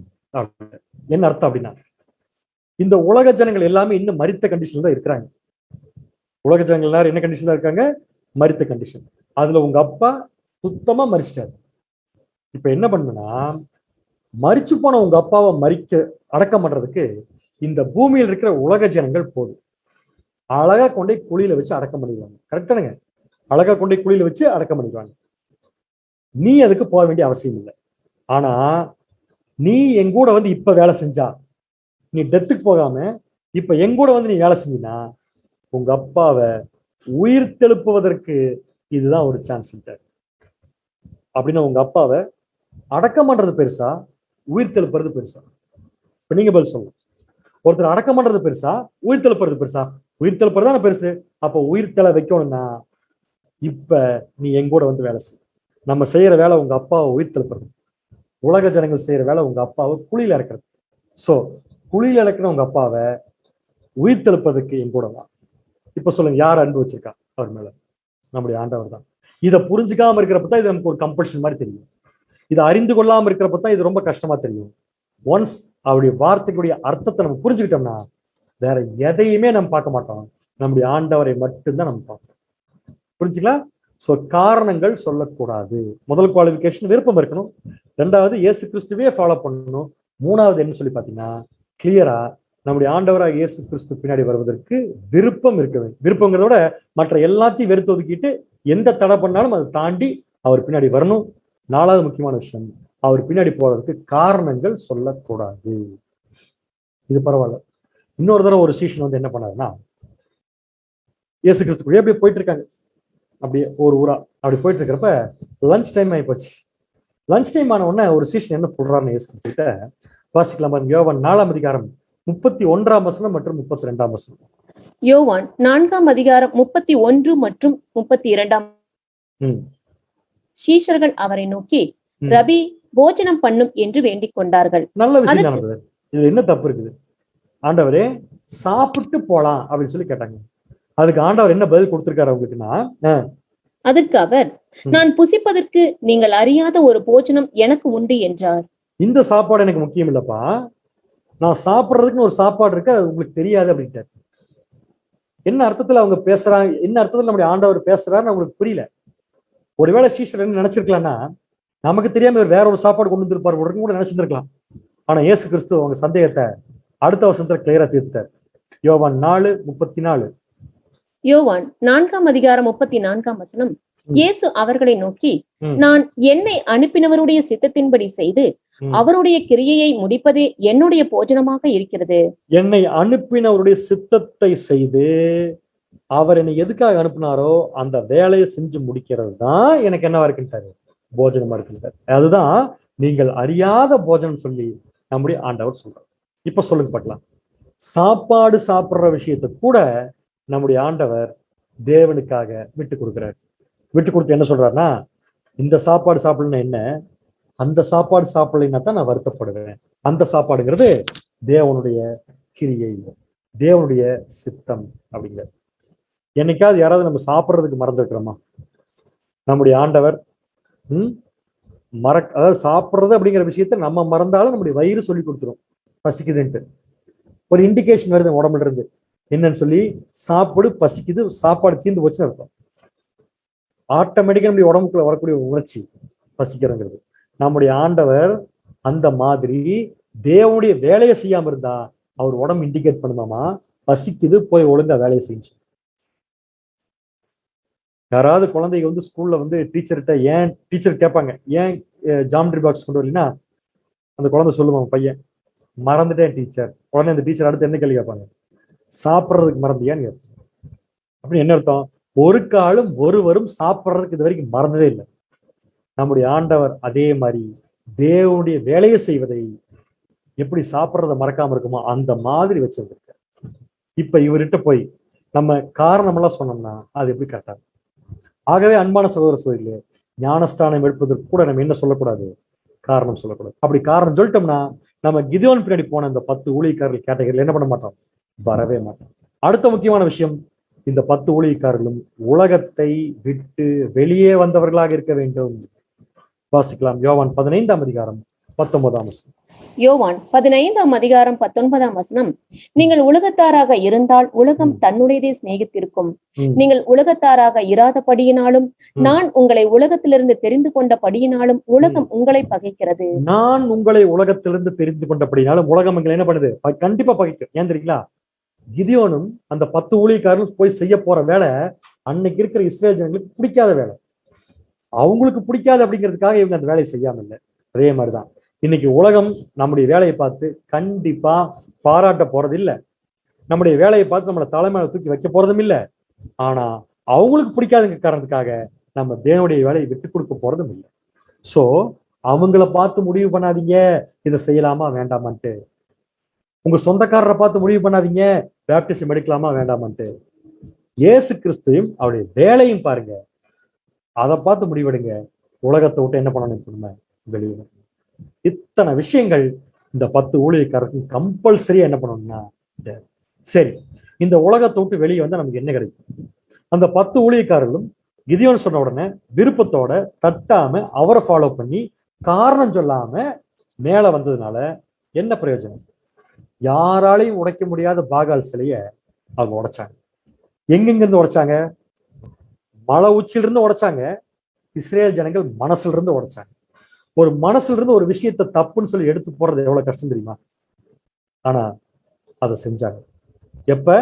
என்ன அர்த்தம் அப்படின்னா, இந்த உலக ஜனங்கள் எல்லாமே இன்னும் மரித்த கண்டிஷன்ல தான் இருக்கிறாங்க. உலக ஜனங்கள் எல்லாரும் என்ன கண்டிஷன்ல இருக்காங்க? மரித்த கண்டிஷன். அதுல உங்க அப்பா சுத்தமா மரிச்சிட்டாரு. இப்ப என்ன பண்ணுனா, மரிச்சு போன உங்க அப்பாவை அடக்கம் பண்றதுக்கு இந்த பூமியில் இருக்கிற உலக ஜனங்கள் போதும். அழகா கொண்டே குழியில வச்சு அடக்கம் பண்ணிடுவாங்க. கரெக்டானுங்க? அழகா கொண்டே குழியில வச்சு அடக்கம் பண்ணிடுவாங்க. நீ அதுக்கு போக வேண்டிய அவசியம் இல்லை. ஆனா நீ எங்கூட வந்து இப்ப வேலை செஞ்சா, நீ டெத்துக்கு போகாம இப்ப எங்கூட வந்து நீ வேலை செஞ்சினா, உங்க அப்பாவை உயிர் தெழுப்புவதற்கு இதுதான் ஒரு சான்ஸ். அப்படின்னா உங்க அப்பாவை அடக்கம் பண்றது பெருசா, உயிர் தெழுப்புறது பெருசா? இப்ப நீங்க பதில் சொல்லணும். ஒருத்தர் அடக்கம் பண்றது பெருசா, உயிர் தெழுப்புறது பெருசா? உயிர் தெழுப்புறது தானே பெருசு. அப்ப உயிர் தெள வைக்கணும்னா இப்ப நீ எங்கூட வந்து வேலை செய். நம்ம செய்யற வேலை உங்க அப்பாவை உயிர் தெழுப்புறது, உலக ஜனங்கள் செய்யற வேலை உங்க அப்பாவை குழியில இறக்குறது. சோ குழியில் இழக்கிற உங்க அப்பாவை உயிர் தெழுப்பதற்கு என் கூட வா. இப்ப சொல்லுங்க, யார் அன்பு வச்சிருக்கா அவர் மேல? நம்முடைய ஆண்டவர் தான். இதை புரிஞ்சுக்காம இருக்கிறப்ப தான் இது நமக்கு ஒரு கம்பல்ஷன் மாதிரி தெரியும். இதை அறிந்து கொள்ளாம இருக்கிறப்ப தான் இது ரொம்ப கஷ்டமா தெரியும். ஒன்ஸ் அவருடைய வார்த்தைக்குடைய அர்த்தத்தை நம்ம புரிஞ்சுக்கிட்டோம்னா வேற எதையுமே நம்ம பார்க்க மாட்டோம், நம்முடைய ஆண்டவரை மட்டும்தான் நம்ம பார்ப்போம். புரிஞ்சுக்கலாம்? சோ காரணங்கள் சொல்லக்கூடாது. முதல் குவாலிஃபிகேஷன் விருப்பம் இருக்கணும். ரெண்டாவது இயேசு கிறிஸ்துவே ஃபாலோ பண்ணணும். மூணாவது என்ன சொல்லி பாத்தீங்கன்னா, கிளியரா நம்முடைய ஆண்டவராக இயேசு கிறிஸ்து பின்னாடி வருவதற்கு விருப்பம் இருக்க வேண்டும். விருப்பங்கிறத விட மற்ற எல்லாத்தையும் வெறுத்து ஒதுக்கிட்டு எந்த தடை பண்ணாலும் அதை தாண்டி அவர் பின்னாடி வரணும். நாலாவது முக்கியமான விஷயம், அவர் பின்னாடி போறதுக்கு காரணங்கள் சொல்லக்கூடாது. இது பரவாயில்ல. இன்னொரு தடவை ஒரு சீஷன் வந்து என்ன பண்ணாருன்னா, இயேசு கிறிஸ்து அப்படியே போயிட்டு இருக்காங்க. அப்படியே ஒரு ஊரா அப்படி போயிட்டு இருக்கிறப்ப லஞ்ச் டைம் ஆகி போச்சு. லஞ்ச் டைம் ஆன உடனே ஒரு சீஷன் என்ன சொல்றாருன்னு இயேசு கிறிஸ்துகிட்ட வாசிக்கலாம். யோவான் 4ஆம் அதிகாரம் 31ஆம் வசனம் மற்றும் 32ஆம் வசனம். யோவான் 4ஆம் அதிகாரம் 31 மற்றும் 32. சீஷர்கள் அவரை நோக்கி, ரபி, போஜனம் பண்ணும் என்று வேண்டிக் கொண்டார்கள். நல்ல விஷயம் தான். இதுல என்ன தப்பு இருக்குது? ஆண்டவரே சாப்பிட்டு போலாம் அப்படின்னு சொல்லி கேட்டாங்க. அதுக்கு ஆண்டவர் என்ன பதில் கொடுத்திருக்காரு அவங்களுக்குன்னா, அதற்கு அவர், நான் புசிப்பதற்கு நீங்கள் அறியாத ஒரு போஜனம் எனக்கு உண்டு என்றார். இந்த சாப்பாடு எனக்கு முக்கியம் இல்லப்பா, நான் சாப்பிட்றதுக்குன்னு ஒரு சாப்பாடு இருக்கு, அது உங்களுக்கு தெரியாது அப்படின்ட்டார். என்ன அர்த்தத்துல அவங்க பேசுறாங்க, என்ன அர்த்தத்துல நம்முடைய ஆண்டவர் பேசுறாருன்னு அவங்களுக்கு புரியல. ஒருவேளை சீஷர் என்ன நினைச்சிருக்கலாம்னா, நமக்கு தெரியாம வேற ஒரு சாப்பாடு கொண்டு வந்திருப்பார் கூட நினைச்சிருந்திருக்கலாம். ஆனா இயேசு கிறிஸ்து அவங்க சந்தேகத்தை அடுத்த வருஷத்துல கிளியரா தீர்த்துட்டார். யோவான் 4:34. யோவான் 4ஆம் அதிகாரம் 34ஆம் வசனம். இயேசு அவர்களை நோக்கி, நான் என்னை அனுப்பினவருடைய சித்தத்தின்படி செய்து அவருடைய கிரியையை முடிப்பதே என்னுடைய போஜனமாக இருக்கிறது. என்னை அனுப்பினவருடைய சித்தத்தை செய்து அவர் என்னை எதுக்காக அனுப்பினாரோ அந்த வேலையை செஞ்சு முடிக்கிறது தான் எனக்கு என்னவா இருக்குன்ட்டாரு, போஜனமா இருக்குன்ட்டாரு. அதுதான் நீங்கள் அறியாத போஜனம் சொல்லி நம்முடைய ஆண்டவர் சொல்றார். இப்ப சொல்லுங்க பார்க்கலாம், சாப்பாடு சாப்பிடுற விஷயத்தை கூட நம்முடைய ஆண்டவர் தேவனுக்காக விட்டு கொடுக்கிறார். விட்டு கொடுத்து என்ன சொல்றாருன்னா, இந்த சாப்பாடு சாப்பிடலன்னா என்ன, அந்த சாப்பாடு சாப்பிடலைன்னா தான் நான் வருத்தப்படுவேன். அந்த சாப்பாடுங்கிறது தேவனுடைய கிரியை, தேவனுடைய சித்தம் அப்படிங்கிற. என்னைக்காவது யாராவது நம்ம சாப்பிட்றதுக்கு மறந்துருக்கிறோமா? நம்முடைய ஆண்டவர் அதாவது சாப்பிட்றது அப்படிங்கிற விஷயத்த நம்ம மறந்தாலும் நம்முடைய வயிறு சொல்லி கொடுத்துரும் பசிக்குதுன்ட்டு. ஒரு இண்டிகேஷன் வருது உடம்புல இருந்து, என்னன்னு சொல்லி, சாப்பிடு, பசிக்குது, சாப்பாடு தீர்ந்து போச்சுன்னு அர்த்தம். ஆட்டோமேட்டிக்கா நம்முடைய உடம்புக்குள்ள வரக்கூடிய உணர்ச்சி பசிக்கிறங்கிறது. நம்முடைய ஆண்டவர் அந்த மாதிரி தேவனுடைய வேலையை செய்யாம இருந்தா அவர் உடம்பு இண்டிகேட் பண்ணுமாமா, பசிக்குது, போய் ஒழுங்கா வேலையை செஞ்சு. யாராவது குழந்தைங்க வந்து ஸ்கூல்ல வந்து டீச்சர்கிட்ட, ஏன் டீச்சர் கேட்பாங்க, ஏன் ஜாமெட்ரி பாக்ஸ் கொண்டு வரலன்னா, அந்த குழந்தை சொல்லுவாங்க, பையன் மறந்துட்டேன் டீச்சர். உடனே அந்த டீச்சர் அடுத்து என்ன கேள்வி கேட்பாங்க, சாப்பிட்றதுக்கு மறந்தியான்னு. அப்படி என்ன அர்த்தம்? ஒரு காலம் ஒருவரும் சாப்பிட்றதுக்கு இது வரைக்கும் மறந்ததே இல்லை. நம்முடைய ஆண்டவர் அதே மாதிரி தேவனுடைய வேலையை செய்வதை எப்படி சாப்பிட்றத மறக்காம இருக்குமோ அந்த மாதிரி வச்சிருந்திருக்க. இப்ப இவர்கிட்ட போய் நம்ம காரணமெல்லாம் சொன்னோம்னா அது எப்படி கரெக்டா? ஆகவே அன்பான சகோதர சகோதரிகளே, ஞானஸ்தானம் எடுப்பதற்கு கூட நம்ம என்ன சொல்லக்கூடாது, காரணம் சொல்லக்கூடாது. அப்படி காரணம் சொல்லிட்டோம்னா நம்ம கிதியோன் பின்னாடி போன இந்த 10 ஊழியக்காரர்கள் கேட்டகரியில் என்ன பண்ண மாட்டோம், வரவே மாட்டோம். அடுத்த முக்கியமான விஷயம், இந்த 10 ஊழியக்காரர்களும் உலகத்தை விட்டு வெளியே வந்தவர்களாக இருக்க வேண்டும். வாசிக்கலாம். யோவான் 15ஆம் அதிகாரம் 19ஆம் வசனம். யோவான் 15ஆம் அதிகாரம் 19ஆம் வசனம். நீங்கள் உலகத்தாராக இருந்தால் உலகம் தன்னுடையதே சிநேகித்திருக்கும். நீங்கள் உலகத்தாராக இராதபடியினாலும் நான் உங்களை உலகத்திலிருந்து தெரிந்து கொண்டபடியினாலும் உலகம் உங்களை பகைக்கிறது. நான் உங்களை உலகத்திலிருந்து தெரிந்து கொண்டபடினாலும் உலகம் எங்களை என்ன பண்ணுது, கண்டிப்பா பகைக்கும். ஏன் தெரியுங்களா? கிதியோனும் அந்த 10 ஊழியக்காரர்களும் போய் செய்ய போற வேலை அன்னைக்கு இருக்கிற இஸ்ரேல் ஜனங்களுக்கு பிடிக்காத வேலை. அவங்களுக்கு பிடிக்காது அப்படிங்கிறதுக்காக இவங்க அந்த வேலையை செய்யாம இல்லை. அதே மாதிரிதான் இன்னைக்கு உலகம் நம்முடைய வேலையை பார்த்து கண்டிப்பா பாராட்ட போறது இல்லை, நம்முடைய வேலையை பார்த்து நம்மளை தலைமையில தூக்கி வைக்க போறதும் இல்லை. ஆனா அவங்களுக்கு பிடிக்காதுங்க காரணத்துக்காக நம்ம தேவனுடைய வேலையை விட்டு கொடுக்க போறதும் இல்லை. சோ அவங்கள பார்த்து முடிவு பண்ணாதீங்க இதை செய்யலாமா வேண்டாமான்ட்டு. உங்க சொந்தக்காரரை பார்த்து முடிவு பண்ணாதீங்க பேப்டிசம் எடுக்கலாமா வேண்டாமான்ட்டு. இயேசு கிறிஸ்துவையும் அவருடைய வேலையும் பாருங்க, அதை பார்த்து முடிவெடுங்க. உலகத்தை விட்டு என்ன பண்ணணும், வெளியே. இத்தனை விஷயங்கள் இந்த 10 ஊழியக்காரருக்கும் கம்பல்சரியா என்ன பண்ணணும்னா தேவை. சரி, இந்த உலகத்தை விட்டு வெளியே வந்தா நமக்கு என்ன கிடைக்கும்? அந்த 10 ஊழியக்காரர்களும் கிதியோன் சொன்ன உடனே விருப்பத்தோட தட்டாம அவரை ஃபாலோ பண்ணி காரணம் சொல்லாம மேல வந்ததுனால என்ன பிரயோஜனம்? யாராலையும் உடைக்க முடியாத பாகால் சிலைய அவங்க உடைச்சாங்க. எங்கெங்கிருந்து உடைச்சாங்க? மலை உச்சிலிருந்து உடைச்சாங்க. இஸ்ரேல் ஜனங்கள் மனசுல இருந்து உடைச்சாங்க. ஒரு மனசுல இருந்து ஒரு விஷயத்தை தப்புன்னு சொல்லி எடுத்து போறது எவ்வளவு கஷ்டம் தெரியுமா? ஆனா அதை செஞ்சாங்க. எப்ப?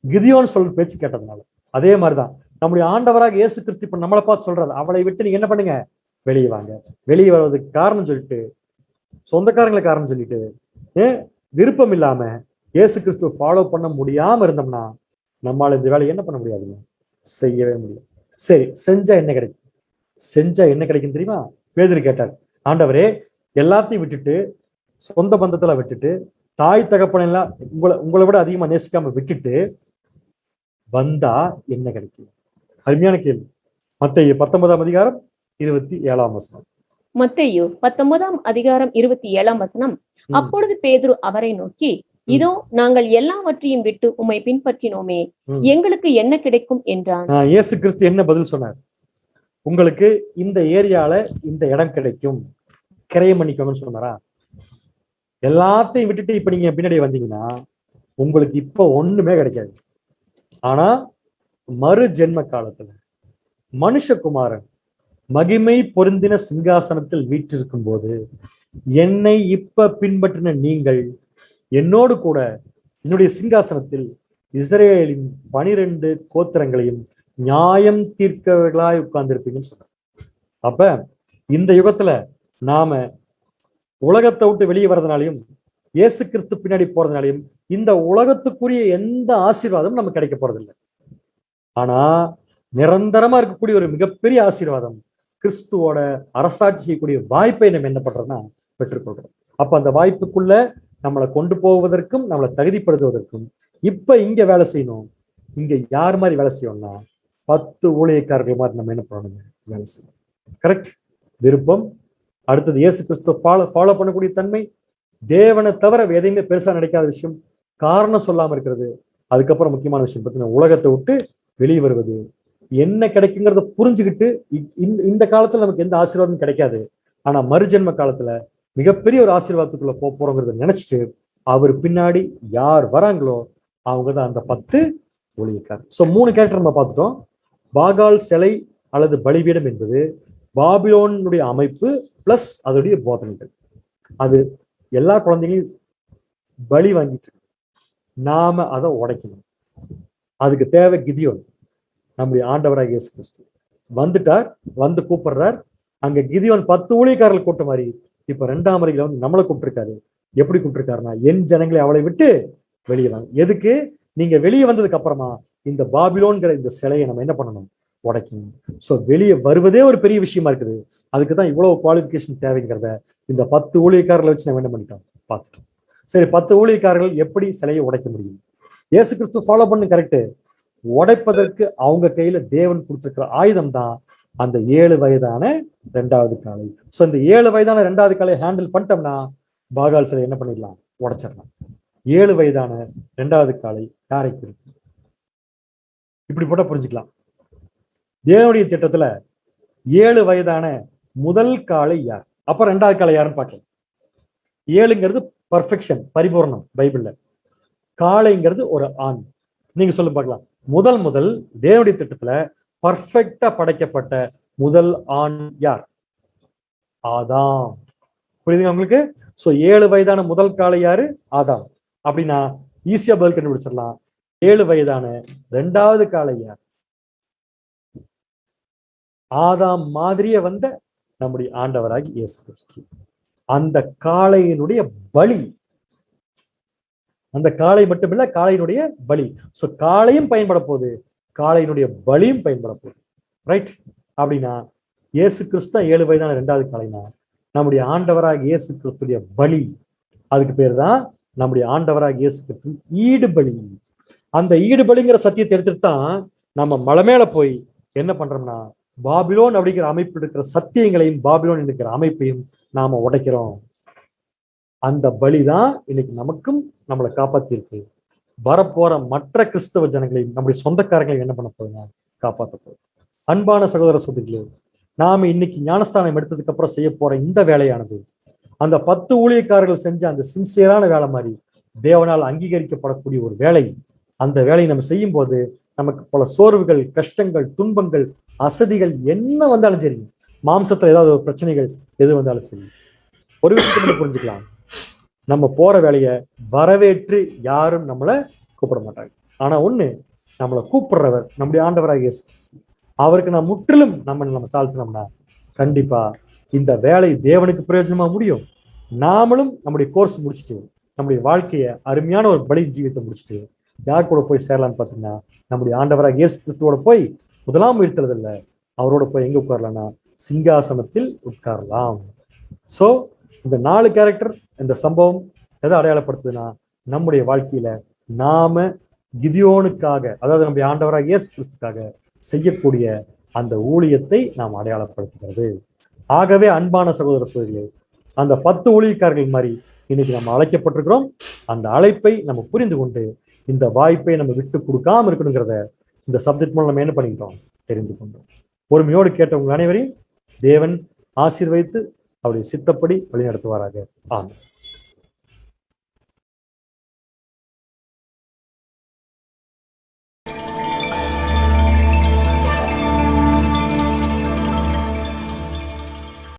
கிதியோன் சொல்ற பேச்சு கேட்டதுனால. அதே மாதிரிதான் நம்முடைய ஆண்டவராக இயேசு கிறிஸ்து இப்ப நம்மளை பார்த்து சொல்றாரு, அவளை விட்டு நீங்க என்ன பண்ணுங்க, வெளியே வாங்க. வெளியே வர்றதுக்கு காரணம் சொல்லிட்டு, சொந்தக்காரங்களை காரணம் சொல்லிட்டு, விருப்பம் இல்லாம இயேசு கிறிஸ்துவ ஃபாலோ பண்ண முடியாம இருந்தோம்னா நம்மளால இந்த வேலையை என்ன பண்ண முடியாதுங்க, செய்யவே முடியும். சரி, செஞ்சா என்ன கிடைக்கும்? செஞ்சா என்ன கிடைக்கும் தெரியுமா? பேதுரு கேட்டார், ஆண்டவரே எல்லாத்தையும் விட்டுட்டு, சொந்த பந்தத்துல விட்டுட்டு, தாய் தகப்பனை எல்லாம் உங்களை விட அதிகமா நேசிக்காம விட்டுட்டு வந்தா என்ன கிடைக்கும்? அருமையான கேள்வி. மத்தேயு 19ஆம் அதிகாரம் 27ஆம் வசனம். மத்தேயு 19ஆம் அதிகாரம் 27ஆம் வசனம். அப்பொழுது பேதுரு அவரை நோக்கி, இதோ நாங்கள் எல்லாவற்றையும் விட்டு உம்மை பின்பற்றினோமே, எங்களுக்கு என்ன கிடைக்கும் என்றான். இயேசு கிறிஸ்து என்ன பதில் சொன்னார்? உங்களுக்கு இந்த ஏரியால இந்த இடம் கிடைக்கும், கிரயம் பண்ணிக்கோங்கன்னு சொன்னாரா? எல்லாத்தையும் விட்டுட்டு இப்ப நீங்க பின்னாடி வந்தீங்கன்னா உங்களுக்கு இப்ப ஒண்ணுமே கிடைக்காது. ஆனா மறு ஜென்ம காலத்துல மனுஷகுமாரன் மகிமை பொருந்தின சிங்காசனத்தில் வீற்றிருக்கும் போது என்னை இப்ப பின்பற்றின நீங்கள் என்னோடு கூட என்னுடைய சிங்காசனத்தில் இஸ்ரேலின் 12 கோத்திரங்களையும் நியாயம் தீர்க்கவர்களாய் உட்கார்ந்திருப்பீங்கன்னு சொன்னார். அப்ப இந்த யுகத்துல நாம உலகத்தை விட்டு வெளியே வர்றதுனாலையும் இயேசு கிறிஸ்து பின்னாடி போறதுனாலையும் இந்த உலகத்துக்குரிய எந்த ஆசீர்வாதமும் நமக்கு கிடைக்க போறதில்லை. ஆனா நிரந்தரமா இருக்கக்கூடிய ஒரு மிகப்பெரிய ஆசீர்வாதம், கிறிஸ்துவோட அரசாட்சி செய்யக்கூடிய வாய்ப்பை நம்ம என்ன பண்றோம்னா பெற்றுக்கொள்றோம். அப்ப அந்த வாய்ப்புக்குள்ள நம்மளை கொண்டு போவதற்கும் நம்மளை தகுதிப்படுத்துவதற்கும் இப்ப இங்க வேலை செய்யணும். இங்க யார் மாதிரி வேலை செய்யணும்னா 10 ஊழியக்காரர்கள் மாதிரி நம்ம என்ன பண்ணணும், வேலை செய்யணும். கரெக்ட்? விருப்பம். அடுத்தது இயேசு கிறிஸ்துவ ஃபாலோ பண்ணக்கூடிய தன்மை, தேவனை தவிர எதையுமே பெருசா நினைக்காத விஷயம், காரணம் சொல்லாம இருக்கிறது. அதுக்கப்புறம் முக்கியமான விஷயம் பார்த்தீங்கன்னா உலகத்தை விட்டு வெளியே வருவது. என்ன கிடைக்குங்கிறத புரிஞ்சுக்கிட்டு, இந்த காலத்துல நமக்கு எந்த ஆசீர்வாதமும் கிடைக்காது, ஆனா மறுஜென்ம காலத்துல மிகப்பெரிய ஒரு ஆசீர்வாதத்துக்குள்ள போறோங்கிறத நினைச்சிட்டு அவர் பின்னாடி யார் வராங்களோ அவங்க தான் அந்த 10 ஊழியக்காரர். ஸோ 3 கேரக்டர் நம்ம பார்த்துட்டோம். பாகால் சிலை அல்லது பலிபீடம் என்பது பாபிலோனுடைய அமைப்பு பிளஸ் அதோடைய போதனைகள். அது எல்லா குழந்தைகளையும் பலி வாங்கிட்டு நாம அதை உடைக்கணும். அதுக்கு தேவை கிதியோன். நம்முடைய ஆண்டவராக இயேசு கிறிஸ்து வந்துட்டார், வந்து கூப்பிடுறார். அங்க கிதியோன் 10 ஊழியக்காரர்கள் கூட்ட மாதிரி இப்ப 2ஆம் வருகையில வந்து நம்மளை கூப்பிட்டுருக்காரு. எப்படி கூப்பிட்டுருக்காருன்னா, என் ஜனங்களை அவளை விட்டு வெளியே வாங்க. எதுக்கு? நீங்க வெளியே வந்ததுக்கு அப்புறமா இந்த பாபிலோன்கிற இந்த சிலையை நம்ம என்ன பண்ணணும், உடைக்கணும். ஸோ வெளியே வருவதே ஒரு பெரிய விஷயமா இருக்குது. அதுக்குதான் இவ்வளவு குவாலிஃபிகேஷன் தேவைங்கிறத இந்த 10 ஊழியக்காரர்களை வச்சு நம்ம என்ன பண்ணிட்டோம், பார்த்துட்டோம். சரி, 10 ஊழியக்காரர்கள் எப்படி சிலையை உடைக்க முடியும்? இயேசு கிறிஸ்து ஃபாலோ பண்ணு, கரெக்டு. உடைப்பதற்கு அவங்க கையில தேவன் கொடுத்திருக்கிற ஆயுதம் தான் அந்த 7 வயதான 2வது காளை. ஸோ இந்த 7 வயதான 2வது காளையை ஹேண்டில் பண்ணிட்டோம்னா பாகால் சிலை என்ன பண்ணிடலாம், உடைச்சிடலாம். 7 வயதான 2வது காளை யாரைக்கு இருக்கு? இப்படி போட்டா புரிஞ்சுக்கலாம். தேவனுடைய திட்டத்துல 7 வயதான முதல் காளை யார், அப்ப 2வது காளை யாருன்னு பார்க்கலாம். 7ங்கிறது பர்ஃபெக்ஷன், பரிபூர்ணம் பைபிள்ல. காளைங்கிறது ஒரு ஆண். நீங்க சொல்ல பார்க்கலாம், முதல் தேவனுடைய திட்டத்துல பர்ஃபெக்டா படைக்கப்பட்ட முதல் ஆண் யார்? ஆதாம். புரியுதுங்க உங்களுக்கு? சோ 7 வயதான முதல் காளை யாரு? ஆதாம். அப்படின்னா ஈஸியா பதில் கண்டுபிடிச்சிடலாம். 7 வயதான 2வது காளை யார்? ஆதாம் மாதிரியே வந்த நம்முடைய ஆண்டவராகி இயேசு கிறிஸ்து. அந்த காளையினுடைய பலி, அந்த காளை மட்டுமில்ல, காளையினுடைய பலி. சோ காளையும் பயன்பட போகுது, காளையினுடைய பலியும் பயன்பட போகுது. ரைட்? அப்படின்னா இயேசு கிறிஸ்து 7 வயதான 2வது காளைனா நம்முடைய ஆண்டவராக இயேசு கிறிஸ்துடைய பலி. அதுக்கு பேர் தான் நம்முடைய ஆண்டவராக இயேசு கிறிஸ்து ஈடு பலி. அந்த ஈடு பலிங்கிற சத்தியத்தை எடுத்துட்டு தான் நம்ம மலை மேல போய் என்ன பண்றோம்னா பாபிலோன் அப்படிங்கிற அமைப்பு இருக்கிற சத்தியங்களையும் பாபிலோன் இருக்கிற அமைப்பையும் நாம உடைக்கிறோம். அந்த பலிதான் இன்னைக்கு நமக்கும் நம்மளை காப்பாத்திருக்கு. வரப்போற மற்ற கிறிஸ்தவ ஜனங்களையும் நம்முடைய சொந்தக்காரங்களையும் என்ன பண்ண போகுதுன்னா காப்பாற்ற போகுது. அன்பான சகோதர சகோதரிகளே, நாம இன்னைக்கு ஞானஸ்தானம் எடுத்ததுக்கு அப்புறம் செய்ய போற இந்த வேலையானது அந்த 10 ஊழியக்காரர்கள் செஞ்ச அந்த சின்சியரான வேலை மாதிரி தேவனால் அங்கீகரிக்கப்படக்கூடிய ஒரு வேலை. அந்த வேலையை நம்ம செய்யும் போது நமக்கு பல சோர்வுகள், கஷ்டங்கள், துன்பங்கள், அசதிகள் என்ன வந்தாலும் சரி, மாம்சத்துல ஏதாவது ஒரு பிரச்சனைகள் எது வந்தாலும் சரி, ஒரு விஷயத்தை புரிஞ்சுக்கலாம், நம்ம போற வேலையை வரவேற்று யாரும் நம்மளை கூப்பிட மாட்டாங்க. ஆனா ஒண்ணு, நம்மளை கூப்பிடுறவர் நம்முடைய ஆண்டவராக இயேசு கிறிஸ்து. அவருக்கு நான் முற்றிலும் நம்ம தாழ்த்தினோம்னா கண்டிப்பா இந்த வேலை தேவனுக்கு பிரயோஜனமா முடியும். நாமளும் நம்முடைய கோர்ஸ் முடிச்சுட்டு நம்முடைய வாழ்க்கையை அருமையான ஒரு பலி ஜீவித்தை முடிச்சுட்டு யார் கூட போய் சேரலாம்னு பார்த்தீங்கன்னா நம்முடைய ஆண்டவராக இயேசு கிறிஸ்துவோட போய் முதலாம் உயிர்த்தெழுதல் இல்லை, அவரோட போய் எங்க உட்காரலாம்னா சிங்காசனத்தில் உட்காரலாம். ஸோ இந்த 4 கேரக்டர், இந்த சம்பவம் எதை அடையாளப்படுத்துதுன்னா நம்முடைய வாழ்க்கையில நாம கிதியோனுக்காக, அதாவது நம்முடைய ஆண்டவராக இயேசு கிறிஸ்துக்காக செய்யக்கூடிய அந்த ஊழியத்தை நாம் அடையாளப்படுத்துகிறது. ஆகவே அன்பான சகோதர சகோதரிகளே, அந்த 10 ஊழியக்காரர்கள் மாதிரி இன்னைக்கு நம்ம அழைக்கப்பட்டிருக்கிறோம். அந்த அழைப்பை நம்ம புரிந்து கொண்டு இந்த வாய்ப்பை நம்ம விட்டு கொடுக்காம இருக்கணுங்கிறத இந்த சப்ஜெக்ட் மூலம் நம்ம என்ன பண்ணிக்கிட்டோம், தெரிந்து கொண்டோம். பொறுமையோடு கேட்டவங்க அனைவரையும் தேவன் ஆசீர்வதித்து அவருடைய சித்தப்படி வழிநடத்துவாராக. ஆமென்.